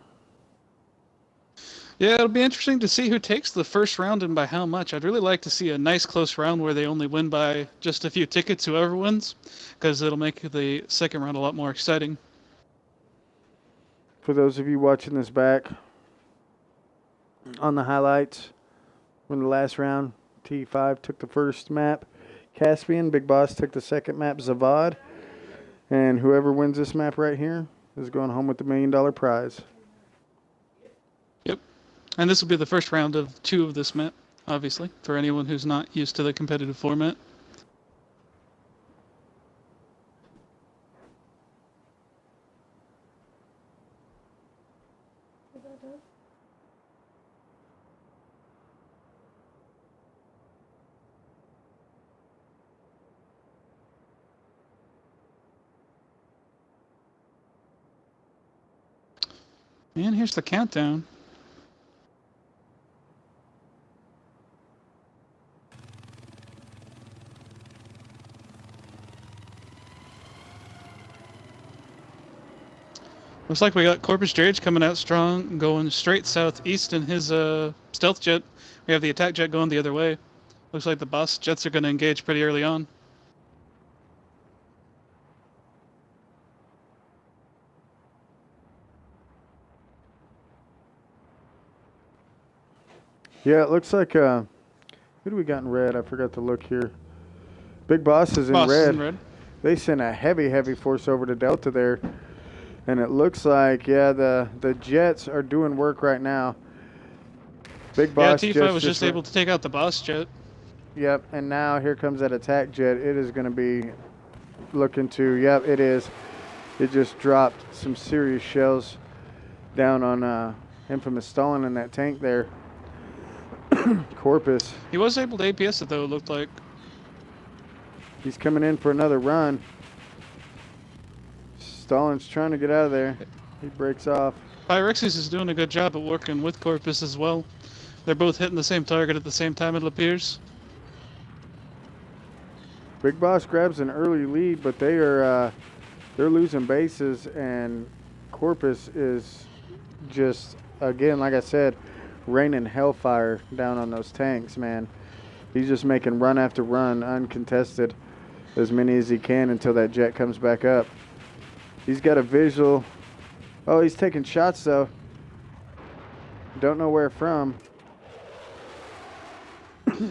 Speaker 4: Yeah, it'll be interesting to see who takes the first round and by how much. I'd really like to see a nice close round where they only win by just a few tickets, whoever wins, because it'll make the second round a lot more exciting.
Speaker 3: For those of you watching this back, on the highlights, in the last round, T5 took the first map, Caspian, Big Boss took the second map, Zavad, and whoever wins this map right here is going home with the $1 million prize.
Speaker 4: Yep. And this will be the first round of 2 of this map, obviously, for anyone who's not used to the competitive format. And here's the countdown. Looks like we got Corpus Drage coming out strong, going straight southeast in his stealth jet. We have the attack jet going the other way. Looks like the boss jets are going to engage pretty early on.
Speaker 3: Yeah, it looks like, who do we got in red? I forgot to look here. Big Boss is in
Speaker 4: Boss is
Speaker 3: red.
Speaker 4: in red.
Speaker 3: They sent a heavy force over to Delta there. And it looks like, yeah, the jets are doing work right now. Big Boss
Speaker 4: Yeah, TE5 was just able to take out the boss jet.
Speaker 3: Yep, and now here comes that attack jet. It is going to be looking to, yep, it is. It just dropped some serious shells down on Infamous Stalin in that tank there. Corpus.
Speaker 4: He was able to APS it though, it looked like.
Speaker 3: He's coming in for another run. Stalin's trying to get out of there. He breaks off.
Speaker 4: Pyrexis is doing a good job at working with Corpus as well. They're both hitting the same target at the same time, it appears.
Speaker 3: Big Boss grabs an early lead, but they're losing bases, and Corpus is just, again, like I said, raining hellfire down on those tanks, man. He's just making run after run, uncontested, as many as he can until that jet comes back up. He's got a visual. Oh, he's taking shots, though. Don't know where from.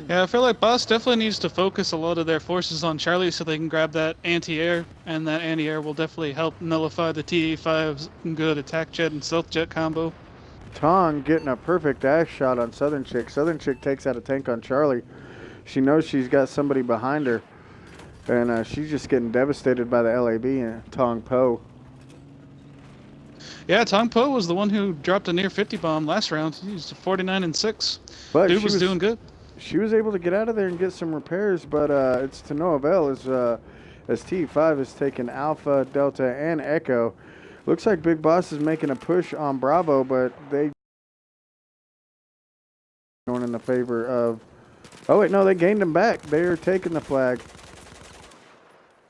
Speaker 4: Yeah, I feel like Boss definitely needs to focus a lot of their forces on Charlie so they can grab that anti-air, and that anti-air will definitely help nullify the TE5's good attack jet and stealth jet combo.
Speaker 3: Tong getting a perfect axe shot on Southern Chick. Southern Chick takes out a tank on Charlie. She knows she's got somebody behind her, and she's just getting devastated by the LAB and Tong Po.
Speaker 4: Yeah, Tong Po was the one who dropped a near 50 bomb last round. He was 49 and 6.
Speaker 3: But
Speaker 4: Dude was doing good.
Speaker 3: She was able to get out of there and get some repairs, but it's to no avail as TE5 is taking Alpha, Delta, and Echo. Looks like Big Boss is making a push on Bravo, but they going in the favor of. Oh wait, no, they gained him back. They are taking the flag.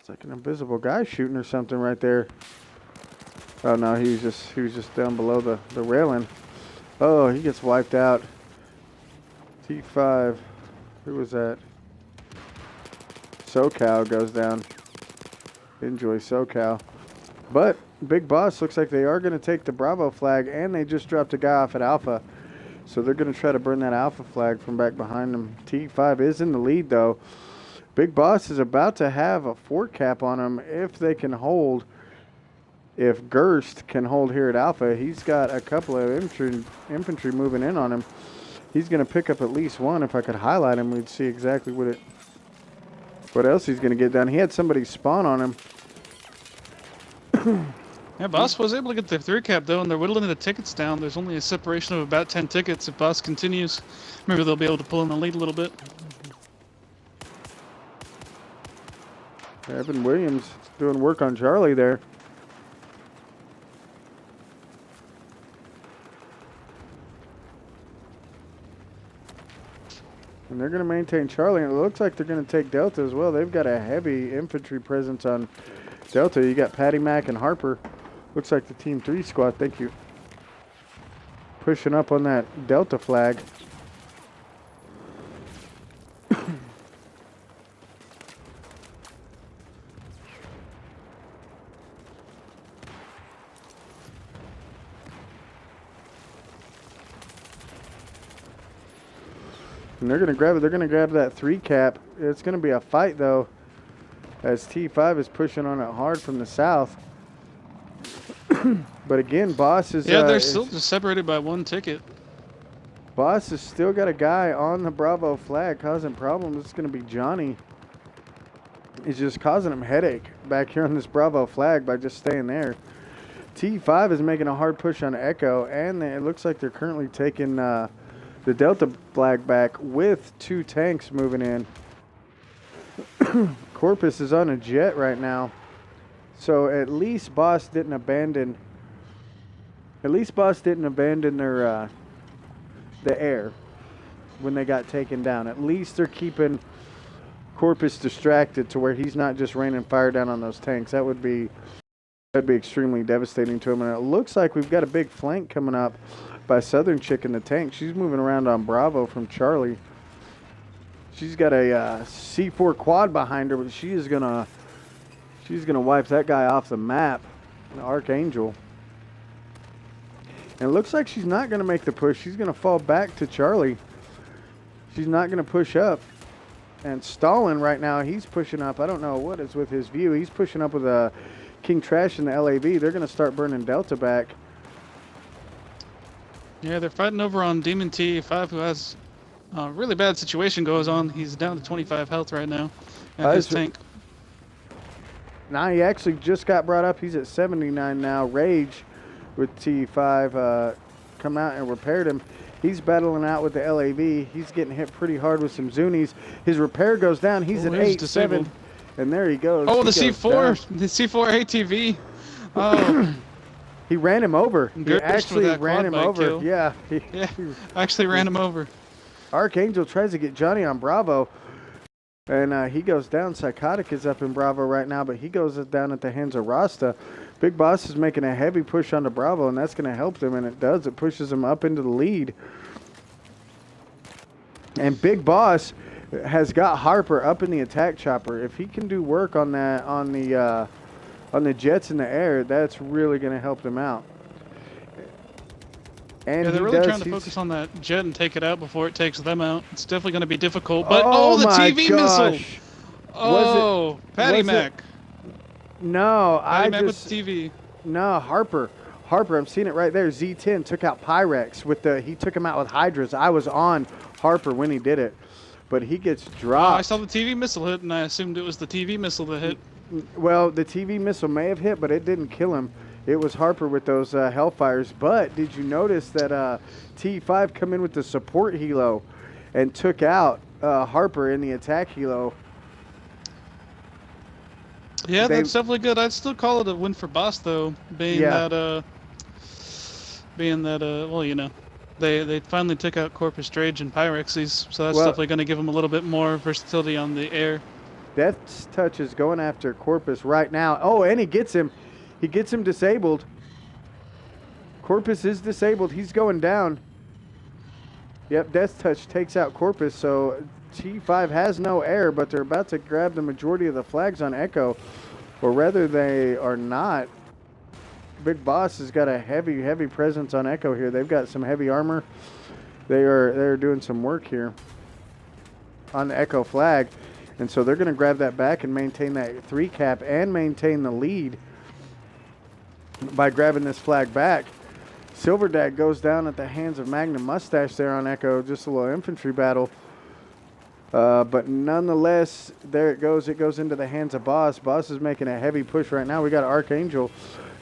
Speaker 3: It's like an invisible guy shooting or something right there. Oh no, he was just down below the railing. Oh, he gets wiped out. T5. Who was that? SoCal goes down. Enjoy SoCal. But Big Boss looks like they are going to take the Bravo flag, and they just dropped a guy off at Alpha. So they're going to try to burn that Alpha flag from back behind them. T5 is in the lead, though. Big Boss is about to have a fort cap on him if they can hold. If Gerst can hold here at Alpha, he's got a couple of infantry moving in on him. He's going to pick up at least one. If I could highlight him, we'd see exactly what else he's going to get done. He had somebody spawn on him.
Speaker 4: Yeah, Boss was able to get the 3 cap though, and they're whittling the tickets down. There's only a separation of about 10 tickets. If Boss continues, maybe they'll be able to pull in the lead a little bit.
Speaker 3: Evan Williams doing work on Charlie there. And they're going to maintain Charlie, and it looks like they're going to take Delta as well. They've got a heavy infantry presence on Delta. You got Patty Mack and Harper. Looks like the Team 3 squad. Thank you. Pushing up on that Delta flag. And they're going to grab it. They're going to grab that 3 cap. It's going to be a fight, though, as T5 is pushing on it hard from the south. But again, Boss is...
Speaker 4: Yeah, they're still just separated by 1 ticket.
Speaker 3: Boss has still got a guy on the Bravo flag causing problems. It's going to be Johnny. He's just causing him headache back here on this Bravo flag by just staying there. T5 is making a hard push on Echo, and it looks like they're currently taking the Delta flag back with 2 tanks moving in. Corpus is on a jet right now. So at least Boss didn't abandon At least Boss didn't abandon their the air when they got taken down. At least they're keeping Corpus distracted to where he's not just raining fire down on those tanks. That'd be extremely devastating to him. And it looks like we've got a big flank coming up by Southern Chick in the tank. She's moving around on Bravo from Charlie. She's got a C4 quad behind her, but she's gonna wipe that guy off the map. An Archangel. And it looks like she's not gonna make the push. She's gonna fall back to Charlie. She's not gonna push up. And Stalin right now, he's pushing up. I don't know what is with his view. He's pushing up with a King Trash in the LAV. They're gonna start burning Delta back.
Speaker 4: Yeah, they're fighting over on Demon TE5, who has a really bad situation goes on. He's down to 25 health right now. And his tank.
Speaker 3: Now he actually just got brought up. He's at 79 now. Rage with TE5 come out and repaired him. He's battling out with the LAV. He's getting hit pretty hard with some Zunies. His repair goes down. He's at 8-7. And there he goes.
Speaker 4: Oh,
Speaker 3: the
Speaker 4: C4. The C4 ATV. Oh.
Speaker 3: He ran him over. He
Speaker 4: Gerst
Speaker 3: actually ran him over.
Speaker 4: kill.
Speaker 3: Yeah.
Speaker 4: Yeah, actually ran him over.
Speaker 3: Archangel tries to get Johnny on Bravo. And he goes down. Psychotic is up in Bravo right now, but he goes down at the hands of Rasta. Big Boss is making a heavy push onto Bravo, and that's going to help them, and it does. It pushes them up into the lead. And Big Boss has got Harper up in the attack chopper. If he can do work on that, on the jets in the air, that's really going to help them out. And
Speaker 4: yeah, they're really trying to focus on that jet and take it out before it takes them out. It's definitely going to be difficult. But oh, the TV missile! Oh, Patty Mac.
Speaker 3: No,
Speaker 4: Patty Mac with the TV.
Speaker 3: No, Harper, I'm seeing it right there. Z10 took out Pyrex with he took him out with Hydras. I was on Harper when he did it, but he gets dropped.
Speaker 4: I saw the TV missile hit, and I assumed it was the TV missile that hit.
Speaker 3: Well, the TV missile may have hit, but it didn't kill him. It was Harper with those Hellfires. But did you notice that TE5 come in with the support helo and took out Harper in the attack helo?
Speaker 4: Yeah, that's definitely good. I'd still call it a win for Boss, though, being that well, you know, they finally took out Corpus Drage and Pyrexes, so that's definitely going to give them a little bit more versatility on the air.
Speaker 3: Death's Touch is going after Corpus right now. Oh, and he gets him. He gets him disabled. Corpus is disabled. He's going down. Yep, Death's Touch takes out Corpus, so T5 has no air, but they're about to grab the majority of the flags on Echo. Or rather, they are not. Big Boss has got a heavy presence on Echo here. They've got some heavy armor. They're doing some work here on the Echo flag. And so they're going to grab that back and maintain that 3 cap and maintain the lead by grabbing this flag back. Silverdag goes down at the hands of Magnum Mustache there on Echo. Just a little infantry battle. But nonetheless, there it goes. It goes into the hands of Boss. Boss is making a heavy push right now. We got Archangel,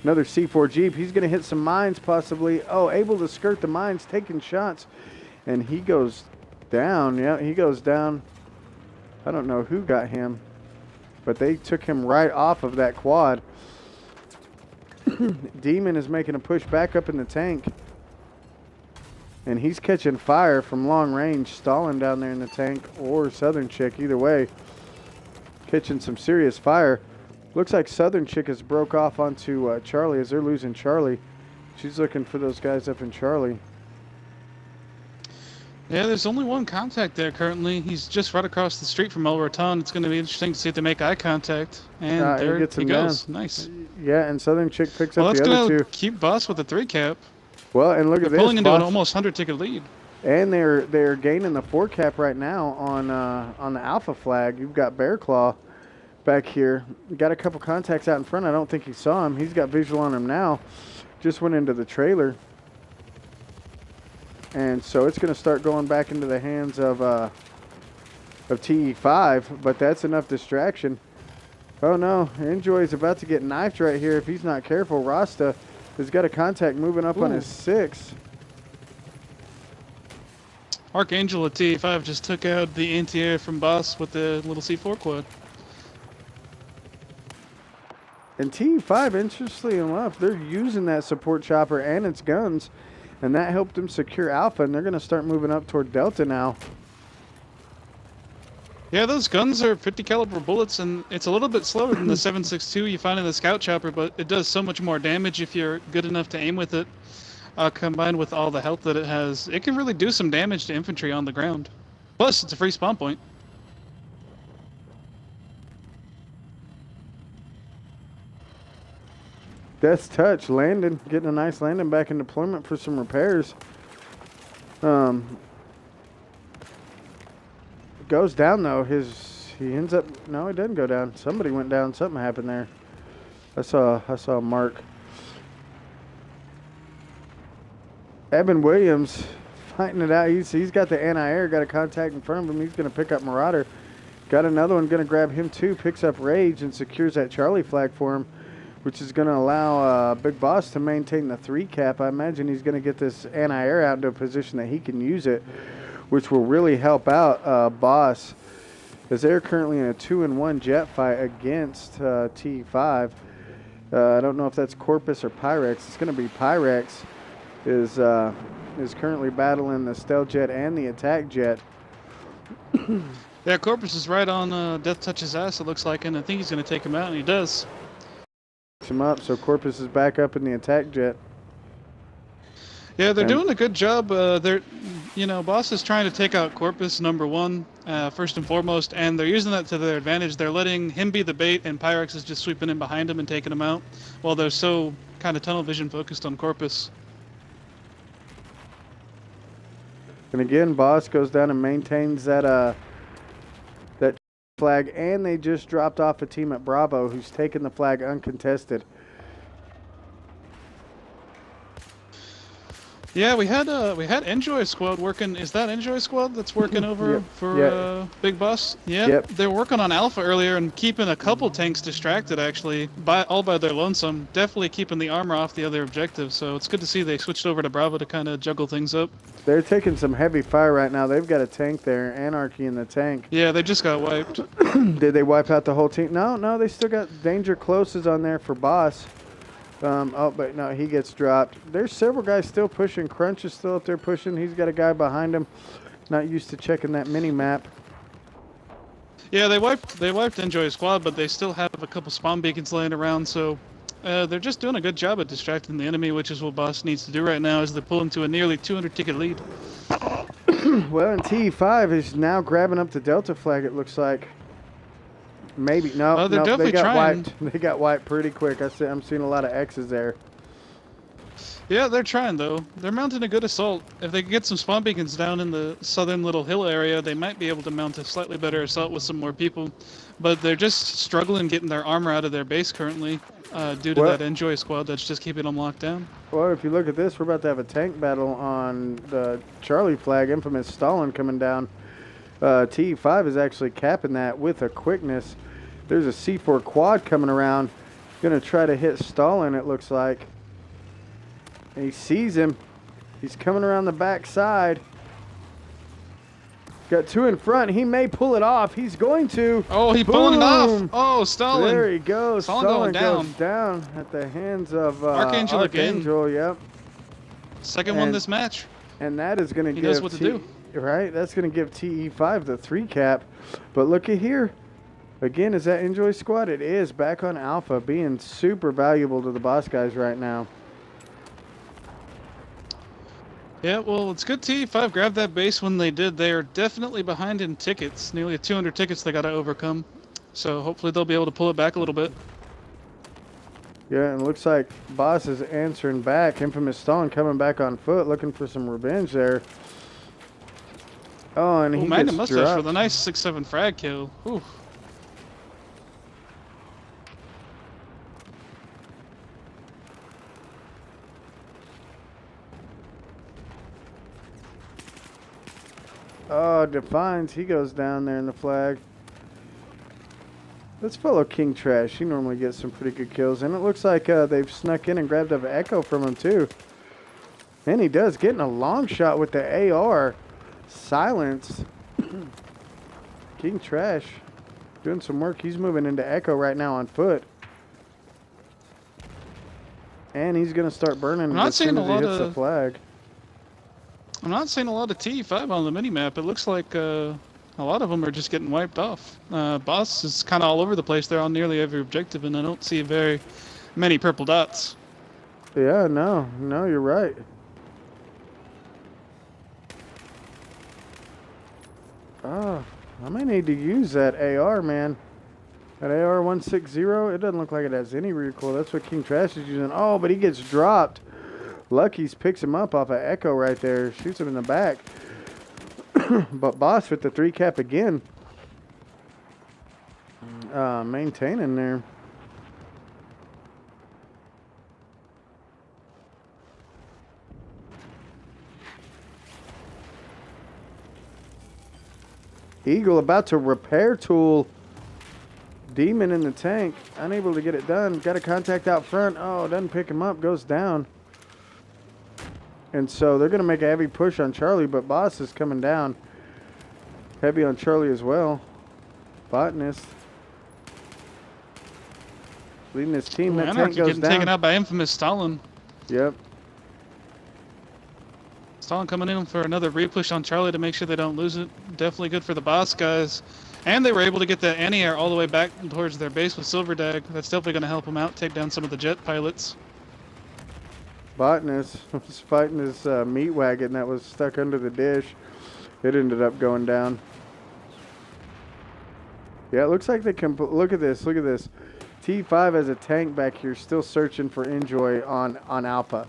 Speaker 3: another C4 Jeep. He's going to hit some mines possibly. Oh, able to skirt the mines, taking shots. And he goes down. Yeah, he goes down. I don't know who got him, but they took him right off of that quad. Demon is making a push back up in the tank. And he's catching fire from long range. Stalin down there in the tank, or Southern Chick, either way. Catching some serious fire. Looks like Southern Chick has broke off onto Charlie as they're losing Charlie. She's looking for those guys up in Charlie.
Speaker 4: Yeah, there's only one contact there currently. He's just right across the street from El Raton. It's going to be interesting to see if they make eye contact. And there he goes. Nice.
Speaker 3: Yeah, and Southern Chick picks up the other two.
Speaker 4: Well, that's going to keep Boss with the 3 cap.
Speaker 3: Well, and look at this.
Speaker 4: Pulling into an almost 100-ticket lead.
Speaker 3: And they're gaining the 4 cap right now on the Alpha flag. You've got Bear Claw back here. Got a couple contacts out in front. I don't think he saw him. He's got visual on him now. Just went into the trailer. And so it's going to start going back into the hands of TE5, but that's enough distraction. Oh no, Enjoy is about to get knifed right here if he's not careful. Rasta has got a contact moving up on his 6.
Speaker 4: Archangel at TE5 just took out the anti-air from Boss with the little C4 quad.
Speaker 3: And TE5, interestingly enough, they're using that support chopper and its guns, and that helped them secure Alpha, and they're going to start moving up toward Delta now.
Speaker 4: Yeah, those guns are 50 caliber bullets, and it's a little bit slower than the 7.62 you find in the scout chopper, but it does so much more damage if you're good enough to aim with it. Combined with all the health that it has, it can really do some damage to infantry on the ground. Plus, it's a free spawn point.
Speaker 3: Death's Touch, landing, getting a nice landing back in deployment for some repairs. Goes down though. He ends up, no, he doesn't go down. Somebody went down. Something happened there. I saw Mark. Evan Williams fighting it out. He's got the anti-air, got a contact in front of him. He's going to pick up Marauder. Got another one, going to grab him too. Picks up Rage and secures that Charlie flag for him, which is going to allow Big Boss to maintain the 3 cap. I imagine he's going to get this anti-air out into a position that he can use it, which will really help out Boss, as they're currently in a 2-1 jet fight against TE5. I don't know if that's Corpus or Pyrex. It's going to be Pyrex is currently battling the stealth jet and the attack jet.
Speaker 4: Yeah, Corpus is right on Death Touch's ass, it looks like, and I think he's going to take him out, and he does.
Speaker 3: Him up, so Corpus is back up in the attack jet.
Speaker 4: Yeah, they're doing a good job. Boss is trying to take out Corpus #1 first and foremost, and they're using that to their advantage. They're letting him be the bait, and Pyrex is just sweeping in behind him and taking him out, while they're so kind of tunnel vision focused on Corpus.
Speaker 3: And again, Boss goes down and maintains that flag, and they just dropped off a team at Bravo who's taken the flag uncontested. Yeah,
Speaker 4: we had Enjoy Squad working. Is that Enjoy Squad that's working over for Big Boss? Yeah,
Speaker 3: yep.
Speaker 4: They were working on Alpha earlier and keeping a couple tanks distracted, actually, all by their lonesome. Definitely keeping the armor off the other objectives. So it's good to see they switched over to Bravo to kind of juggle things up.
Speaker 3: They're taking some heavy fire right now. They've got a tank there, Anarchy in the tank.
Speaker 4: Yeah, they just got wiped.
Speaker 3: Did they wipe out the whole team? No, they still got Danger Closes on there for Boss. But no, he gets dropped. There's several guys still pushing. Crunch is still up there pushing. He's got a guy behind him. Not used to checking that mini map.
Speaker 4: Yeah, they wiped Enjoy Squad, but they still have a couple spawn beacons laying around. So they're just doing a good job at distracting the enemy, which is what Boss needs to do right now, as they pull him to a nearly 200 ticket lead.
Speaker 3: Well, and TE5 is now grabbing up the Delta flag. It looks like. Maybe no.
Speaker 4: They're definitely
Speaker 3: they got
Speaker 4: trying.
Speaker 3: wiped. They got wiped pretty quick. I'm seeing a lot of X's there.
Speaker 4: Yeah, they're trying though. They're mounting a good assault. If they can get some spawn beacons down in the southern little hill area, they might be able to mount a slightly better assault with some more people. But they're just struggling getting their armor out of their base currently, due to that Enjoy Squad that's just keeping them locked down.
Speaker 3: Well, if you look at this, we're about to have a tank battle on the Charlie flag. Infamous Stalin coming down. TE5 is actually capping that with a quickness. There's a C4 quad coming around. Going to try to hit Stalin, it looks like. And he sees him. He's coming around the back side. Got 2 in front. He may pull it off. He's going to.
Speaker 4: Oh, he's pulling it off. Oh, Stalin.
Speaker 3: There he goes.
Speaker 4: Stalin
Speaker 3: goes down at the hands of
Speaker 4: Archangel again.
Speaker 3: Yep.
Speaker 4: Second one this match.
Speaker 3: And that is going to give.
Speaker 4: He knows what to do.
Speaker 3: Right? That's going to give TE5 the 3 cap. But look at here. Again, is that Enjoy Squad? It is. Back on Alpha, being super valuable to the Boss guys right now.
Speaker 4: Yeah, well, it's good TE5 grabbed that base when they did. They are definitely behind in tickets. Nearly 200 tickets they got to overcome. So hopefully they'll be able to pull it back a little bit.
Speaker 3: Yeah, and it looks like Boss is answering back. Infamous Stalin coming back on foot, looking for some revenge there. Oh, and he
Speaker 4: Magnum
Speaker 3: gets
Speaker 4: Mustache
Speaker 3: dropped.
Speaker 4: with a nice 6-7 frag kill. Whew.
Speaker 3: Oh, Defines, he goes down there in the flag. Let's follow King Trash. He normally gets some pretty good kills. And it looks like they've snuck in and grabbed an Echo from him, too. And he does, getting a long shot with the AR. Silenced. King Trash doing some work. He's moving into Echo right now on foot. And he's going to start burning
Speaker 4: I'm not
Speaker 3: as soon
Speaker 4: seeing
Speaker 3: as
Speaker 4: a
Speaker 3: he
Speaker 4: lot
Speaker 3: hits the
Speaker 4: of.
Speaker 3: flag.
Speaker 4: I'm not seeing a lot of TE5 on the minimap. It looks like a lot of them are just getting wiped off. Boss is kind of all over the place. They're on nearly every objective, and I don't see very many purple dots.
Speaker 3: Yeah, no, you're right. Oh, I may need to use that AR, man. That AR 160, it doesn't look like it has any recoil. That's what King Trash is using. Oh, but he gets dropped. Lucky's picks him up off of Echo right there. Shoots him in the back. But Boss with the 3 cap again. Maintaining there. Eagle about to repair tool. Demon in the tank. Unable to get it done. Got a contact out front. Oh, doesn't pick him up. Goes down. And so they're going to make a heavy push on Charlie, but Boss is coming down. Heavy on Charlie as well. Botanist. Leading his team. That tank goes
Speaker 4: getting
Speaker 3: down.
Speaker 4: taken out by infamous Stalin.
Speaker 3: Yep.
Speaker 4: Stalin coming in for another repush on Charlie to make sure they don't lose it. Definitely good for the Boss guys. And they were able to get the anti-air all the way back towards their base with Silver Dag. That's definitely going to help them out, take down some of the jet pilots.
Speaker 3: Botanist was fighting his meat wagon that was stuck under the dish. It ended up going down. Yeah, it looks like they can. Look at this. Look at this. T5 has a tank back here, still searching for Enjoy on Alpha,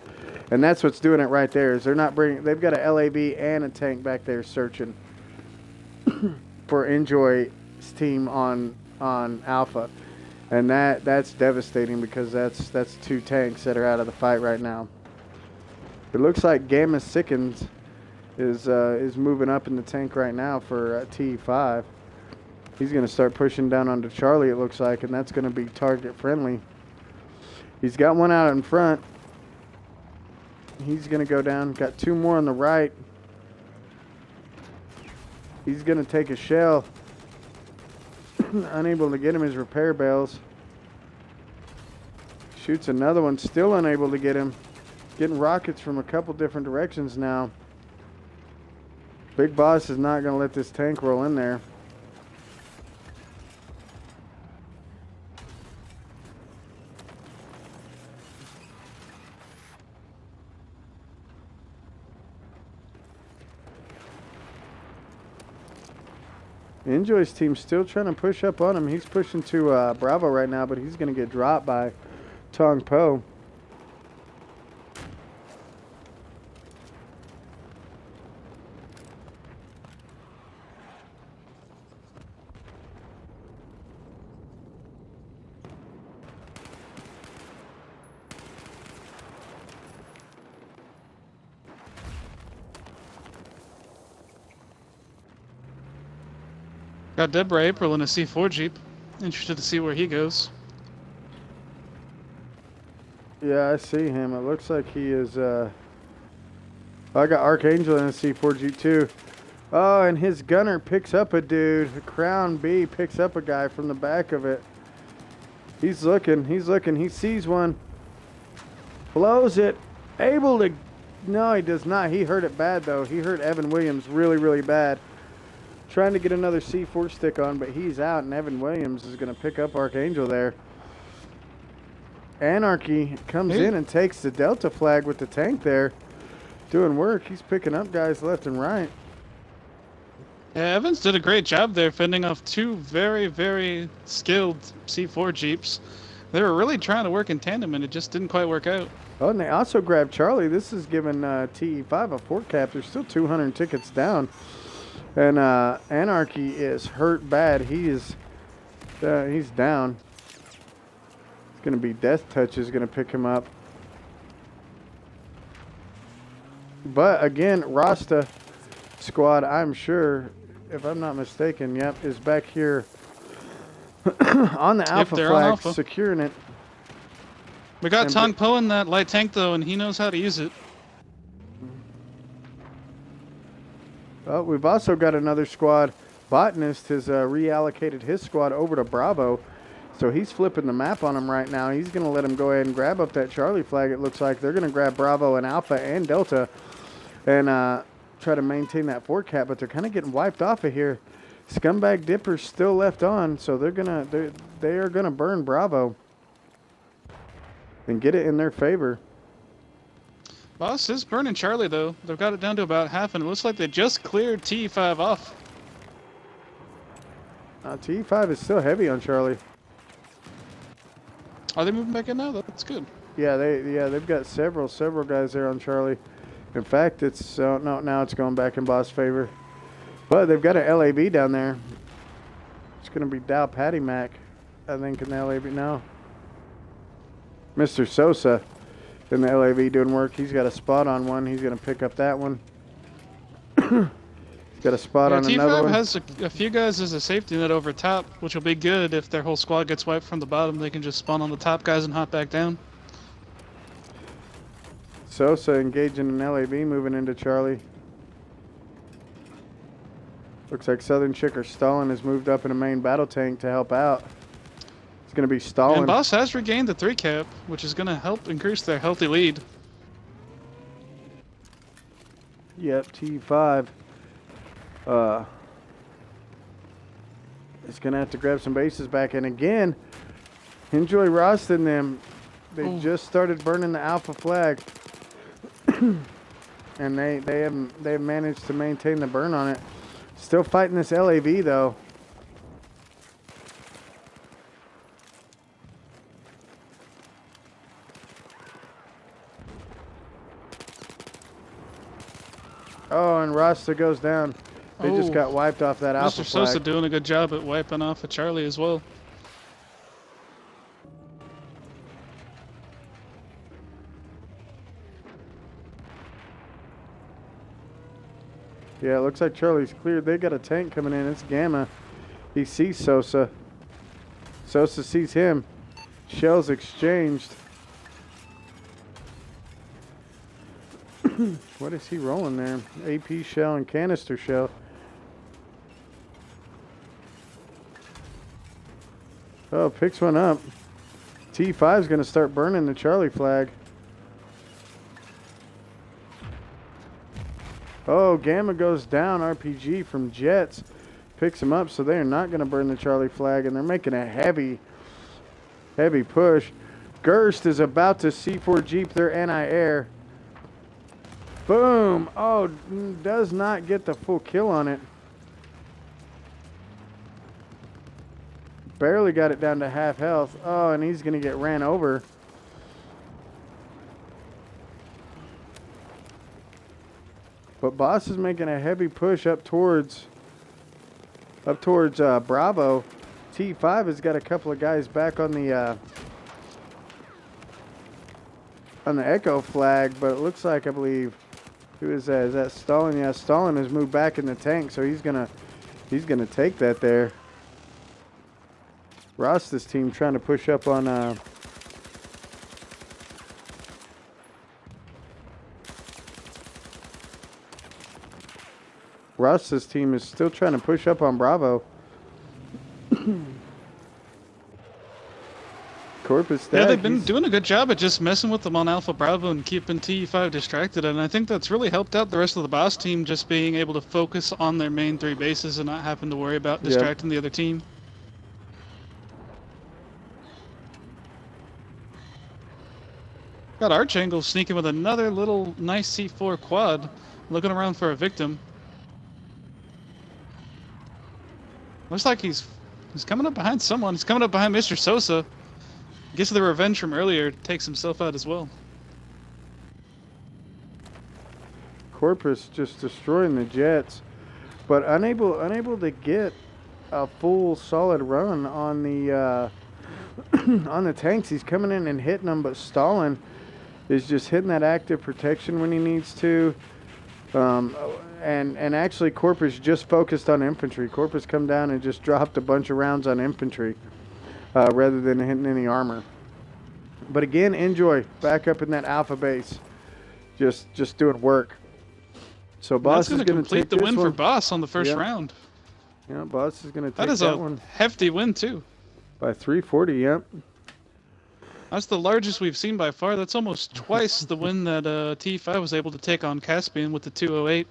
Speaker 3: and that's what's doing it right there. Is they're not bringing? They've got a LAV and a tank back there searching for Enjoy's team on Alpha, and that's devastating because that's 2 tanks that are out of the fight right now. It looks like Gamma Sickens is moving up in the tank right now for TE5. He's going to start pushing down onto Charlie, it looks like, and that's going to be target friendly. He's got one out in front. He's going to go down. Got 2 more on the right. He's going to take a shell. Unable to get him his repair bales. Shoots another one. Still unable to get him. Getting rockets from a couple different directions now. Big Boss is not going to let this tank roll in there. Enjoy's team still trying to push up on him. He's pushing to Bravo right now, but he's going to get dropped by Tong Po.
Speaker 4: Got Deborah April in a C4 Jeep. Interested to see where he goes.
Speaker 3: Yeah, I see him. It looks like he is. I got Archangel in a C4 Jeep too. Oh, and his gunner picks up a dude. Crown B picks up a guy from the back of it. He's looking. He's looking. He sees one. Blows it. Able to. No, he does not. He hurt it bad though. He hurt Evan Williams really, really bad. Trying to get another C4 stick on, but he's out, and Evan Williams is going to pick up Archangel there. Anarchy comes in and takes the Delta flag with the tank there. Doing work. He's picking up guys left and right.
Speaker 4: Yeah, Evans did a great job there, fending off 2 very, very skilled C4 Jeeps. They were really trying to work in tandem, and it just didn't quite work out.
Speaker 3: Oh, and they also grabbed Charlie. This is giving TE5 a 4 cap. There's still 200 tickets down. And Anarchy is hurt bad. He's down. It's going to be Death Touch is going to pick him up. But again, Rasta squad, I'm sure, if I'm not mistaken, yep, is back here on the Alpha
Speaker 4: they're
Speaker 3: flag,
Speaker 4: on Alpha.
Speaker 3: securing it.
Speaker 4: We got Tong Po in that light tank, though, and he knows how to use it.
Speaker 3: Oh, we've also got another squad. Botanist has reallocated his squad over to Bravo. So he's flipping the map on him right now. He's going to let him go ahead and grab up that Charlie flag. It looks like they're going to grab Bravo and Alpha and Delta and try to maintain that 4 cap, but they're kind of getting wiped off of here. Scumbag Dipper's still left on, so they are gonna burn Bravo and get it in their favor.
Speaker 4: Boss is burning Charlie though. They've got it down to about half, and it looks like they just cleared TE5 off.
Speaker 3: TE5 is still heavy on Charlie.
Speaker 4: Are they moving back in now? That's good.
Speaker 3: Yeah, they've got several guys there on Charlie. In fact, it's no, now it's going back in Boss' favor. But they've got an LAB down there. It's going to be Dow Patty Mac, I think, in the LAB now. Mr. Sosa in the LAB doing work. He's got a spot on one. He's going to pick up that one. He's got a spot on another one.
Speaker 4: T5 has a few guys as a safety net over top, which will be good if their whole squad gets wiped from the bottom. They can just spawn on the top guys and hop back down.
Speaker 3: Sosa engaging an LAB, moving into Charlie. Looks like Southern Chick or Stalin has moved up in a main battle tank to help out. It's going to be Stalin.
Speaker 4: And Boss has regained the 3 cap, which is going to help increase their healthy lead.
Speaker 3: Yep, T5. It's going to have to grab some bases back. And again, Enjoy Rost and them. They just started burning the Alpha flag. And they've managed to maintain the burn on it. Still fighting this LAV though. Oh, and Rasta goes down. They just got wiped off that Alpha
Speaker 4: Mr.
Speaker 3: flag.
Speaker 4: Sosa doing a good job at wiping off of Charlie as well.
Speaker 3: Yeah, it looks like Charlie's cleared. They got a tank coming in. It's Gamma. He sees Sosa. Sosa sees him. Shells exchanged. What is he rolling there? AP shell and canister shell. Oh, picks one up. T5 is going to start burning the Charlie flag. Oh, Gamma goes down. RPG from Jets picks him up, so they are not going to burn the Charlie flag, and they're making a heavy push. Gerst is about to C4 Jeep their anti-air. Boom! Oh, does not get the full kill on it. Barely got it down to half health. Oh, and he's going to get ran over. But Boss is making a heavy push up towards Bravo. T5 has got a couple of guys back on the Echo flag, but it looks like, I believe, who is that? Is that Stalin? Yeah, Stalin has moved back in the tank, so he's gonna take that there. Rosta's team trying to push up on Rosta's team is still trying to push up on Bravo. Corpus
Speaker 4: Yeah, they've been doing a good job at just messing with them on Alpha Bravo and keeping TE5 distracted, and I think that's really helped out the rest of the Boss team, just being able to focus on their main 3 bases and not having to worry about distracting the other team. Got Archangle sneaking with another little nice C4 quad, looking around for a victim. Looks like he's coming up behind someone. He's coming up behind Mr. Sosa. Gets the revenge from earlier, takes himself out as well.
Speaker 3: Corpus just destroying the Jets, but unable to get a full solid run on the on the tanks. He's coming in and hitting them, but Stalin is just hitting that active protection when he needs to. And actually Corpus just focused on infantry. Corpus come down and just dropped a bunch of rounds on infantry rather than hitting any armor. But again, Enjoy back up in that Alpha base, just doing work. So Boss is going to
Speaker 4: complete the win for Boss on the first round.
Speaker 3: Yeah, Boss is going to take
Speaker 4: that is
Speaker 3: that
Speaker 4: a
Speaker 3: one.
Speaker 4: hefty win too.
Speaker 3: By 340, yep.
Speaker 4: That's the largest we've seen by far. That's almost twice the win that TE5 was able to take on Caspian with the 208.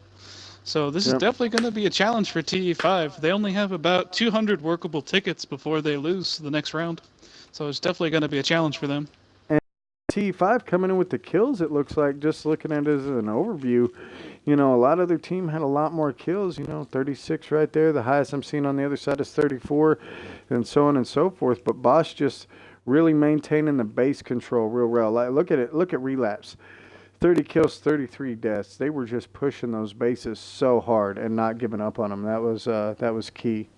Speaker 4: So this is
Speaker 3: Yep.
Speaker 4: definitely going to be a challenge for TE5. They only have about 200 workable tickets before they lose the next round. So it's definitely going to be a challenge for them.
Speaker 3: TE5 coming in with the kills, it looks like, just looking at it as an overview. You know, a lot of their team had a lot more kills, 36 right there. The highest I'm seeing on the other side is 34, and so on and so forth. But Bosch just really maintaining the base control real well. Like, look at it. Look at Relapse. 30 kills, 33 deaths. They were just pushing those bases so hard and not giving up on them. That was key.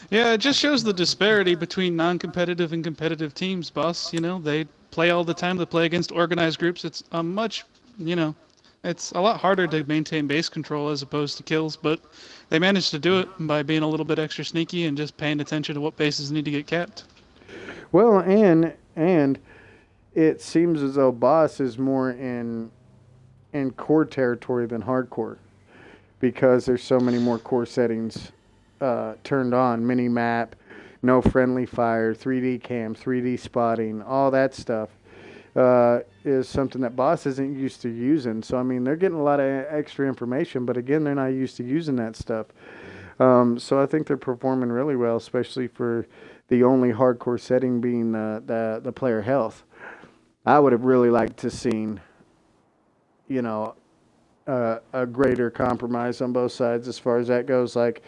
Speaker 4: Yeah, it just shows the disparity between non-competitive and competitive teams, boss. They play all the time. They play against organized groups. It's a much, it's a lot harder to maintain base control as opposed to kills, but they managed to do it by being a little bit extra sneaky and just paying attention to what bases need to get capped.
Speaker 3: Well, and it seems as though Boss is more in core territory than hardcore because there's so many more core settings turned on. Mini map, no friendly fire, 3D cam, 3D spotting, all that stuff is something that Boss isn't used to using. So, I mean, they're getting a lot of extra information, but again, they're not used to using that stuff. So I think they're performing really well, especially for the only hardcore setting being the player health. I would have really liked to seen, a greater compromise on both sides as far as that goes, like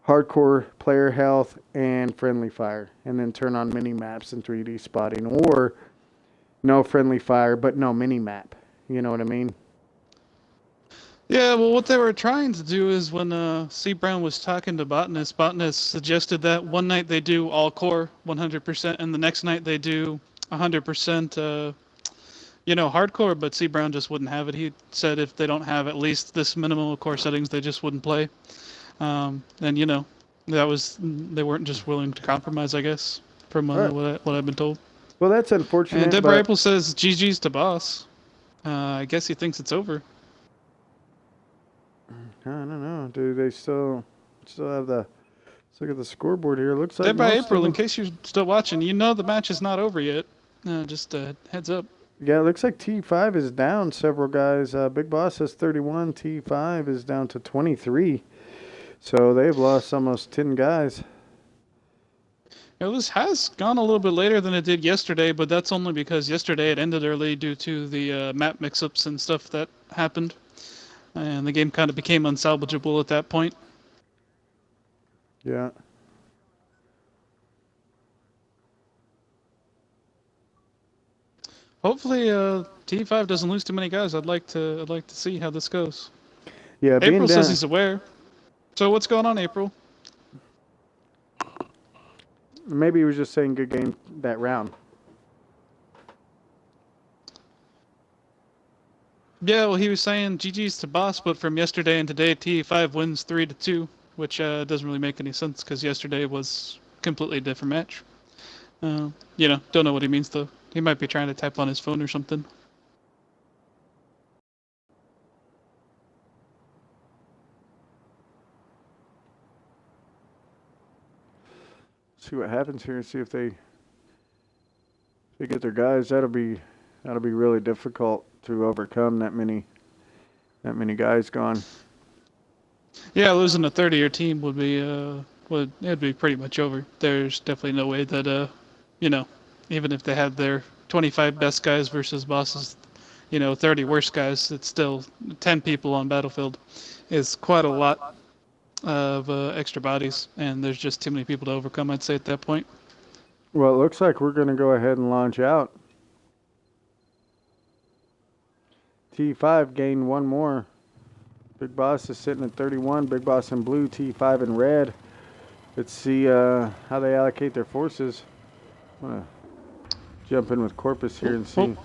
Speaker 3: hardcore player health and friendly fire, and then turn on mini maps and 3D spotting, or no friendly fire but no mini map. You know what I mean?
Speaker 4: Yeah, well, what they were trying to do is when C. Brown was talking to Botanist suggested that one night they do all core 100%, and the next night they do 100%, hardcore, but C. Brown just wouldn't have it. He said if they don't have at least this minimal core settings, they just wouldn't play. And, they weren't just willing to compromise, I guess, from what I've been told.
Speaker 3: Well, that's unfortunate.
Speaker 4: And Deborah April says GG's to Boss. I guess he thinks it's over.
Speaker 3: I don't know. Do they still have the? Let's look at the scoreboard here. Looks like
Speaker 4: Deborah April, in case you're still watching, the match is not over yet. Just heads up.
Speaker 3: Yeah, it looks like T5 is down several guys. Big Boss has 31. T5 is down to 23. So they've lost almost 10 guys.
Speaker 4: This has gone a little bit later than it did yesterday, but that's only because yesterday it ended early due to the map mix-ups and stuff that happened. And the game kind of became unsalvageable at that point.
Speaker 3: Yeah.
Speaker 4: Hopefully, T5 doesn't lose too many guys. I'd like to see how this goes.
Speaker 3: Yeah.
Speaker 4: April says he's aware. So what's going on, April?
Speaker 3: Maybe he was just saying good game that round.
Speaker 4: Yeah, well, he was saying GG's to Boss, but from yesterday and today, TE5 wins 3-2, which doesn't really make any sense because yesterday was a completely different match. Don't know what he means though. He might be trying to type on his phone or something.
Speaker 3: See what happens here. See if they get their guys. That'll be really difficult to overcome. That many guys gone. Yeah,
Speaker 4: losing a 30-year team would be it'd be pretty much over. There's definitely no way that even if they had their 25 best guys versus Boss's 30 worst guys, it's still 10 people on battlefield is quite a lot of extra bodies, and there's just too many people to overcome, I'd say, at that point.
Speaker 3: Well, it looks like we're going to go ahead and launch out. T5 gained one more. Big Boss is sitting at 31. Big Boss in blue, T5 in red. Let's see how they allocate their forces. I'm going to jump in with Corpus here and see.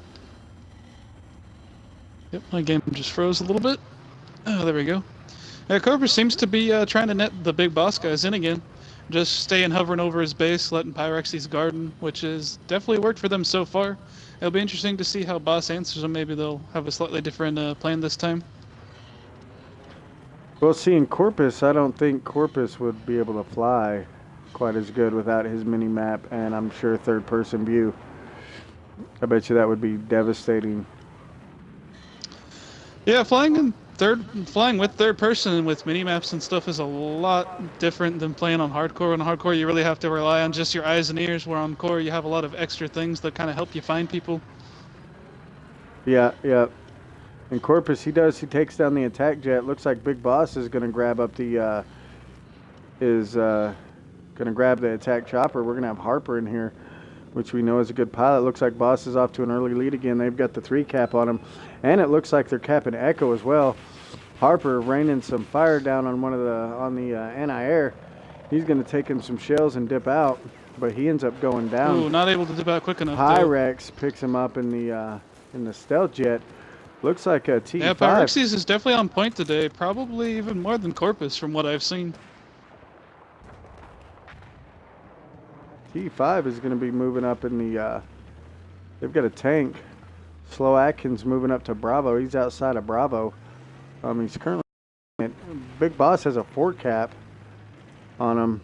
Speaker 4: Yep, my game just froze a little bit. Oh, there we go. Corpus seems to be trying to net the Big Boss guys in again. Just staying hovering over his base, letting Pyrexy's garden, which has definitely worked for them so far. It'll be interesting to see how Boss answers them. Maybe they'll have a slightly different plan this time.
Speaker 3: Well, seeing Corpus, I don't think Corpus would be able to fly quite as good without his mini map, and I'm sure third person view. I bet you that would be devastating.
Speaker 4: Yeah, flying with third person with mini maps and stuff is a lot different than playing on hardcore. On hardcore, you really have to rely on just your eyes and ears. Where on core, you have a lot of extra things that kind of help you find people.
Speaker 3: Yeah, yeah. And Corpus, he takes down the attack jet. Looks like Big Boss is going to grab up the, going to grab the attack chopper. We're going to have Harper in here, which we know is a good pilot. Looks like Boss is off to an early lead again. They've got the 3 cap on him. And it looks like they're capping Echo as well. Harper raining some fire down on the anti-air. He's going to take him some shells and dip out, but he ends up going down.
Speaker 4: Ooh, not able to dip out quick enough.
Speaker 3: Pyrex picks him up in the stealth jet. Looks like a TE5.
Speaker 4: Yeah, Pyrexes is definitely on point today. Probably even more than Corpus from what I've seen.
Speaker 3: TE5 is going to be moving up in the. They've got a tank. Slow Atkins moving up to Bravo. He's outside of Bravo. He's currently. Big Boss has a 4 cap on him.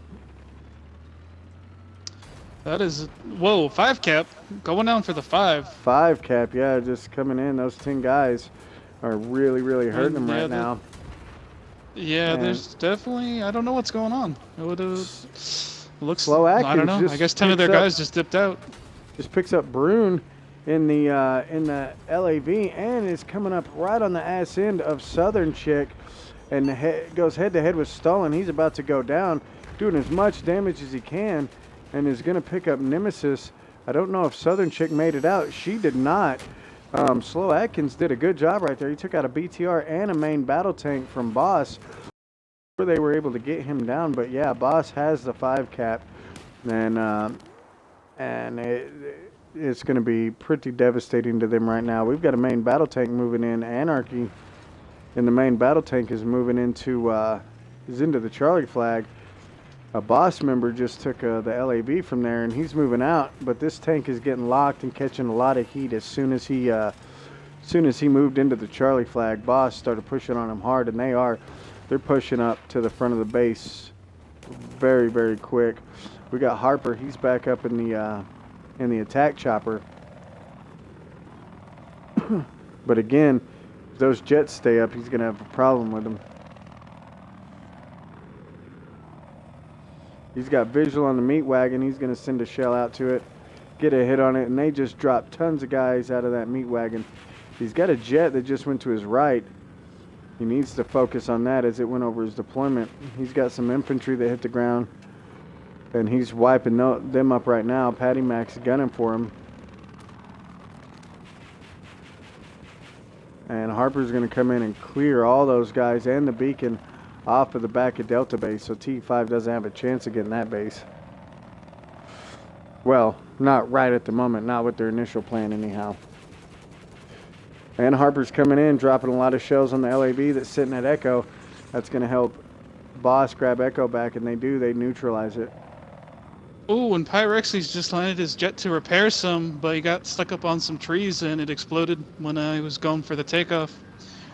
Speaker 4: That is, whoa, 5 cap, going down for the 5.
Speaker 3: 5 cap, yeah, just coming in. Those 10 guys are really, really hurting him right now.
Speaker 4: Yeah, and there's definitely, I don't know what's going on. It would looks,
Speaker 3: Slow Atkins,
Speaker 4: I don't know, I guess 10 of their guys just dipped out. Just
Speaker 3: picks up Brune in the LAV and is coming up right on the ass end of Southern Chick and goes head to head with Stalin. He's about to go down, doing as much damage as he can, and is going to pick up Nemesis. I don't know if Southern Chick made it out. She did not. Slow Atkins did a good job right there. He took out a BTR and a main battle tank from Boss. They were able to get him down, but yeah, Boss has the 5 cap, and it's going to be pretty devastating to them right now. We've got a main battle tank moving in, Anarchy, and the main battle tank is moving into the Charlie flag. A Boss member just took the LAV from there, and he's moving out. But this tank is getting locked and catching a lot of heat as soon as he moved into the Charlie flag. Boss started pushing on him hard, and they're pushing up to the front of the base very, very quick. We got Harper. He's back up in the attack chopper. But again, if those jets stay up, he's going to have a problem with them. He's got visual on the meat wagon. He's going to send a shell out to it, get a hit on it, and they just dropped tons of guys out of that meat wagon. He's got a jet that just went to his right. He needs to focus on that as it went over his deployment. He's got some infantry that hit the ground, and he's wiping them up right now. Patty Mac's gunning for him. And Harper's going to come in and clear all those guys and the beacon off of the back of Delta base, so T5 doesn't have a chance of getting that base. Well, not right at the moment, not with their initial plan anyhow. And Harper's coming in, dropping a lot of shells on the LAV that's sitting at Echo. That's going to help Boss grab Echo back, and they neutralize it.
Speaker 4: Oh, and Pyrexes just landed his jet to repair some, but he got stuck up on some trees and it exploded when he was going for the takeoff.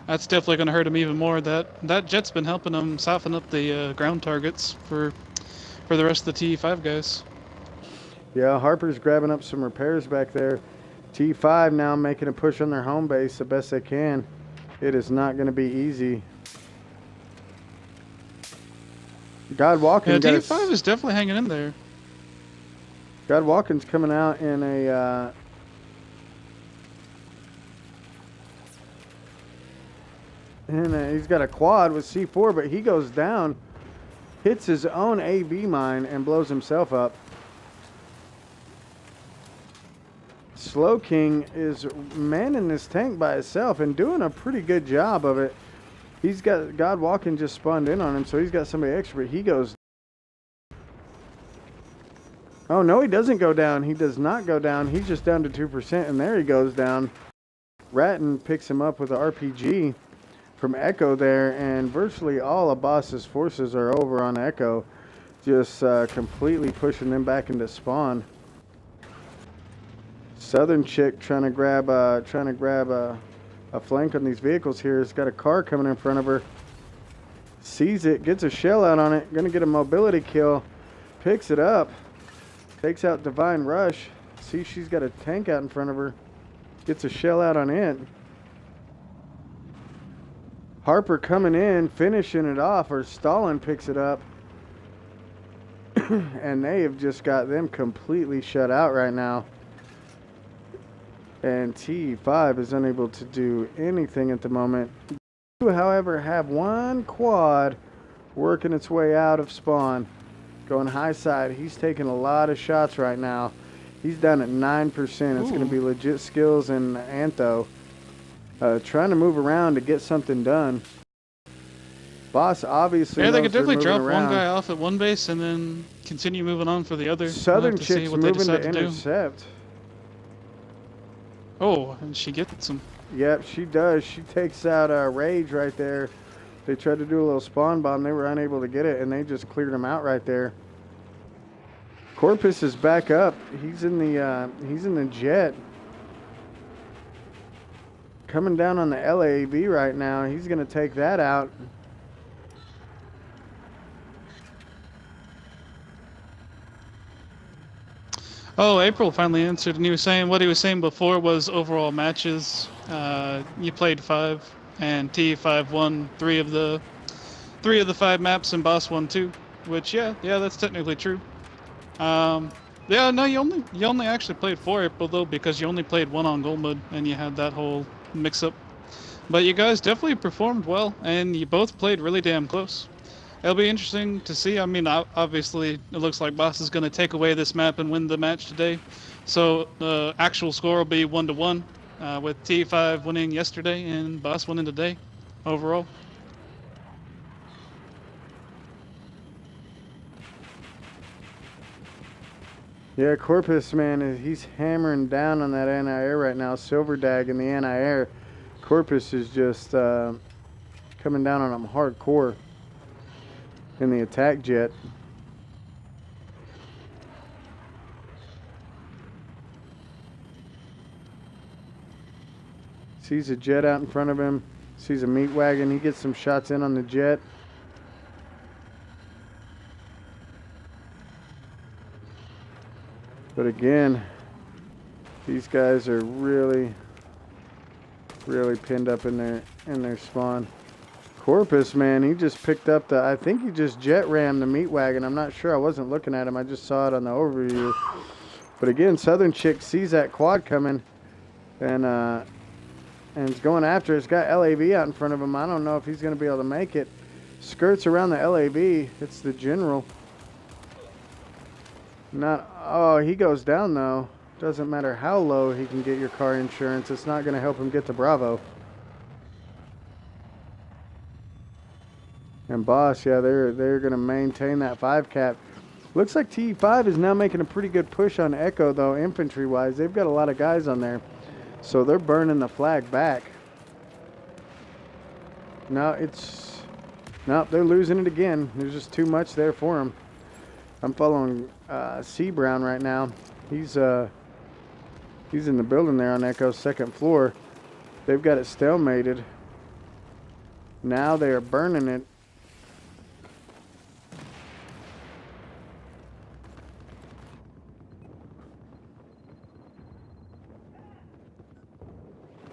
Speaker 4: That's definitely going to hurt him even more. That jet's been helping him soften up the ground targets for the rest of the TE5 guys.
Speaker 3: Yeah, Harper's grabbing up some repairs back there. T5 now making a push on their home base the best they can. It is not going to be easy. God Walken.
Speaker 4: Yeah, T5 is definitely hanging in there.
Speaker 3: God Walken's coming out in a he's got a quad with C4, but he goes down, hits his own AB mine, and blows himself up. Slow King is manning this tank by himself and doing a pretty good job of it. He's got God Walken just spawned in on him, so he's got somebody extra. He goes. Oh no, he doesn't go down. He does not go down. He's just down to 2%, and there he goes down. Ratton picks him up with an RPG from Echo there, and virtually all of Boss's forces are over on Echo, just completely pushing them back into spawn. Southern Chick trying to grab a flank on these vehicles here. Has got a car coming in front of her. Sees it, gets a shell out on it, gonna get a mobility kill, picks it up, takes out Divine Rush. See, she's got a tank out in front of her, gets a shell out on it. Harper coming in, finishing it off, or Stalin picks it up. And they have just got them completely shut out right now. And TE5 is unable to do anything at the moment. Do, however, have one quad working its way out of spawn. Going high side. He's taking a lot of shots right now. He's down at 9%. It's going to be legit skills and Antho. Trying to move around to get something done. Boss obviously
Speaker 4: yeah, they could
Speaker 3: knows they're
Speaker 4: definitely drop
Speaker 3: moving around.
Speaker 4: one guy off at one base and then continue moving on for the other.
Speaker 3: Southern
Speaker 4: We'll have to see
Speaker 3: chick's
Speaker 4: what they
Speaker 3: moving
Speaker 4: decide
Speaker 3: to
Speaker 4: do.
Speaker 3: intercept.
Speaker 4: Oh, and she gets him.
Speaker 3: Yep, she does. She takes out Rage right there. They tried to do a little spawn bomb. They were unable to get it, and they just cleared him out right there. Corpus is back up. He's in the jet. Coming down on the LAV right now. He's going to take that out.
Speaker 4: Oh, April finally answered, and he was saying what he was saying before was overall matches. You played 5, and TE5 won 3 of the 5 maps, and Boss won 2. Which yeah, that's technically true. Yeah, no, you only actually played 4, April, though, because you only played 1 on gold mode, and you had that whole mix-up. But you guys definitely performed well, and you both played really damn close. It'll be interesting to see. I mean, obviously, it looks like Boss is going to take away this map and win the match today. So the actual score will be 1-1, with T5 winning yesterday and Boss winning today, overall.
Speaker 3: Yeah, Corpus, man, he's hammering down on that anti-air right now. Silver Dag in the anti-air. Corpus is just coming down on him hardcore in the attack jet. Sees a jet out in front of him. Sees a meat wagon. He gets some shots in on the jet. But again, these guys are really pinned up in their spawn. Corpus, man, he just picked up I think he just jet rammed the meat wagon. I'm not sure. I wasn't looking at him. I just saw it on the overview. But again, Southern Chick sees that quad coming and is going after it. It's got LAV out in front of him. I don't know if he's going to be able to make it. Skirts around the LAV. It's the general. Oh, he goes down though. Doesn't matter how low he can get your car insurance. It's not going to help him get to Bravo. And Boss, yeah, they're going to maintain that 5 cap. Looks like TE5 is now making a pretty good push on Echo though, infantry-wise. They've got a lot of guys on there. So they're burning the flag back. No, they're losing it again. There's just too much there for them. I'm following C Brown right now. He's in the building there on Echo's 2nd floor. They've got it stalemated. Now they are burning it.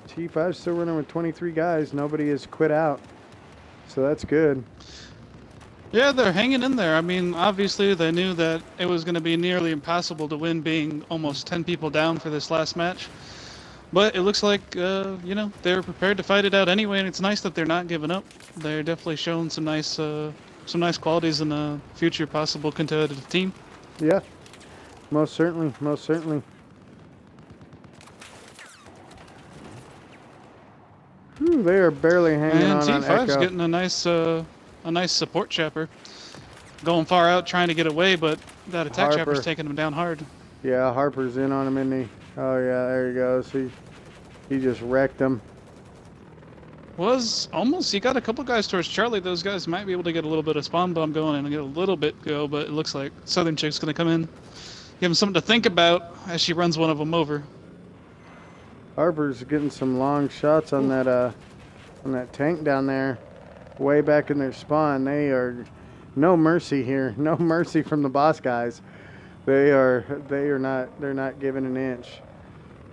Speaker 3: T5 still running with 23 guys. Nobody has quit out. So that's good.
Speaker 4: Yeah, they're hanging in there. I mean, obviously they knew that it was going to be nearly impossible to win, being almost 10 people down for this last match. But it looks like, you know, they were prepared to fight it out anyway, and it's nice that they're not giving up. They're definitely showing some nice qualities in a future possible competitive team.
Speaker 3: Yeah, most certainly, most certainly. Whew, they are barely hanging
Speaker 4: and
Speaker 3: on
Speaker 4: T5's
Speaker 3: Echo.
Speaker 4: getting a nice support chopper. Going far out, trying to get away, but that attack chopper's taking him down hard.
Speaker 3: Yeah, Harper's in on him, isn't he? Oh yeah, there he goes. He just wrecked him.
Speaker 4: Was almost, he got a couple guys towards Charlie. Those guys might be able to get a little bit of spawn bomb going and get a little bit go, but it looks like Southern Chick's gonna come in, give him something to think about as she runs one of them over.
Speaker 3: Harper's getting some long shots on that tank down there. way back in their spawn. They are no mercy here. No mercy from the boss guys. They're not giving an inch.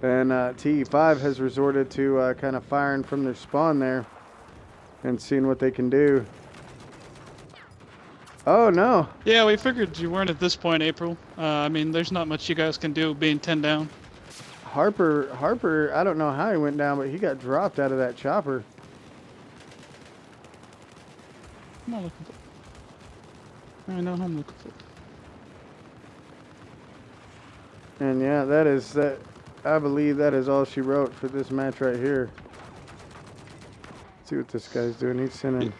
Speaker 3: And TE5 has resorted to kind of firing from their spawn there and seeing what they can do. Oh no.
Speaker 4: Yeah, we figured you weren't at this point, April. I mean, there's not much you guys can do being 10 down.
Speaker 3: Harper, I don't know how he went down, but he got dropped out of that chopper.
Speaker 4: I'm not looking for. I know who I'm looking for.
Speaker 3: And yeah, that is that. I believe that is all she wrote for this match right here. Let's see what this guy's doing. He's sending.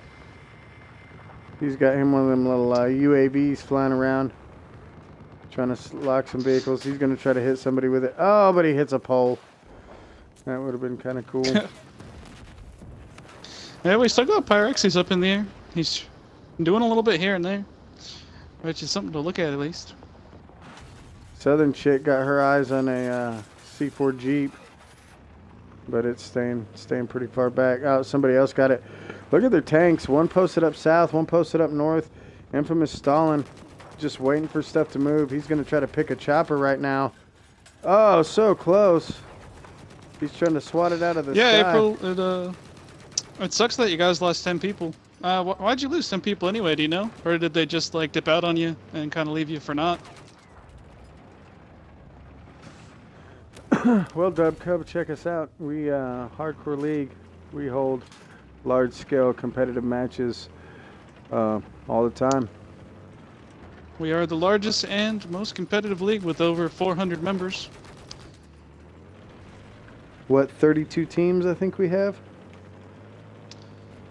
Speaker 3: He's got him one of them little UAVs flying around, trying to lock some vehicles. He's going to try to hit somebody with it. Oh, but he hits a pole. That would have been kind of cool.
Speaker 4: Yeah, we still got Pyrexies up in the air. He's doing a little bit here and there, which is something to look at least.
Speaker 3: Southern chick got her eyes on a C4 Jeep, but it's staying pretty far back. Oh, somebody else got it. Look at their tanks. One posted up south, one posted up north. Infamous Stalin, just waiting for stuff to move. He's going to try to pick a chopper right now. Oh, so close. He's trying to swat it out of the sky.
Speaker 4: Yeah, April, it sucks that you guys lost 10 people. Why'd you lose 10 people anyway, do you know? Or did they just, like, dip out on you and kind of leave you for naught?
Speaker 3: Well, Dub Cub, check us out. We, Hardcore League, we hold large-scale competitive matches all the time.
Speaker 4: We are the largest and most competitive league with over 400 members.
Speaker 3: What, 32 teams I think we have?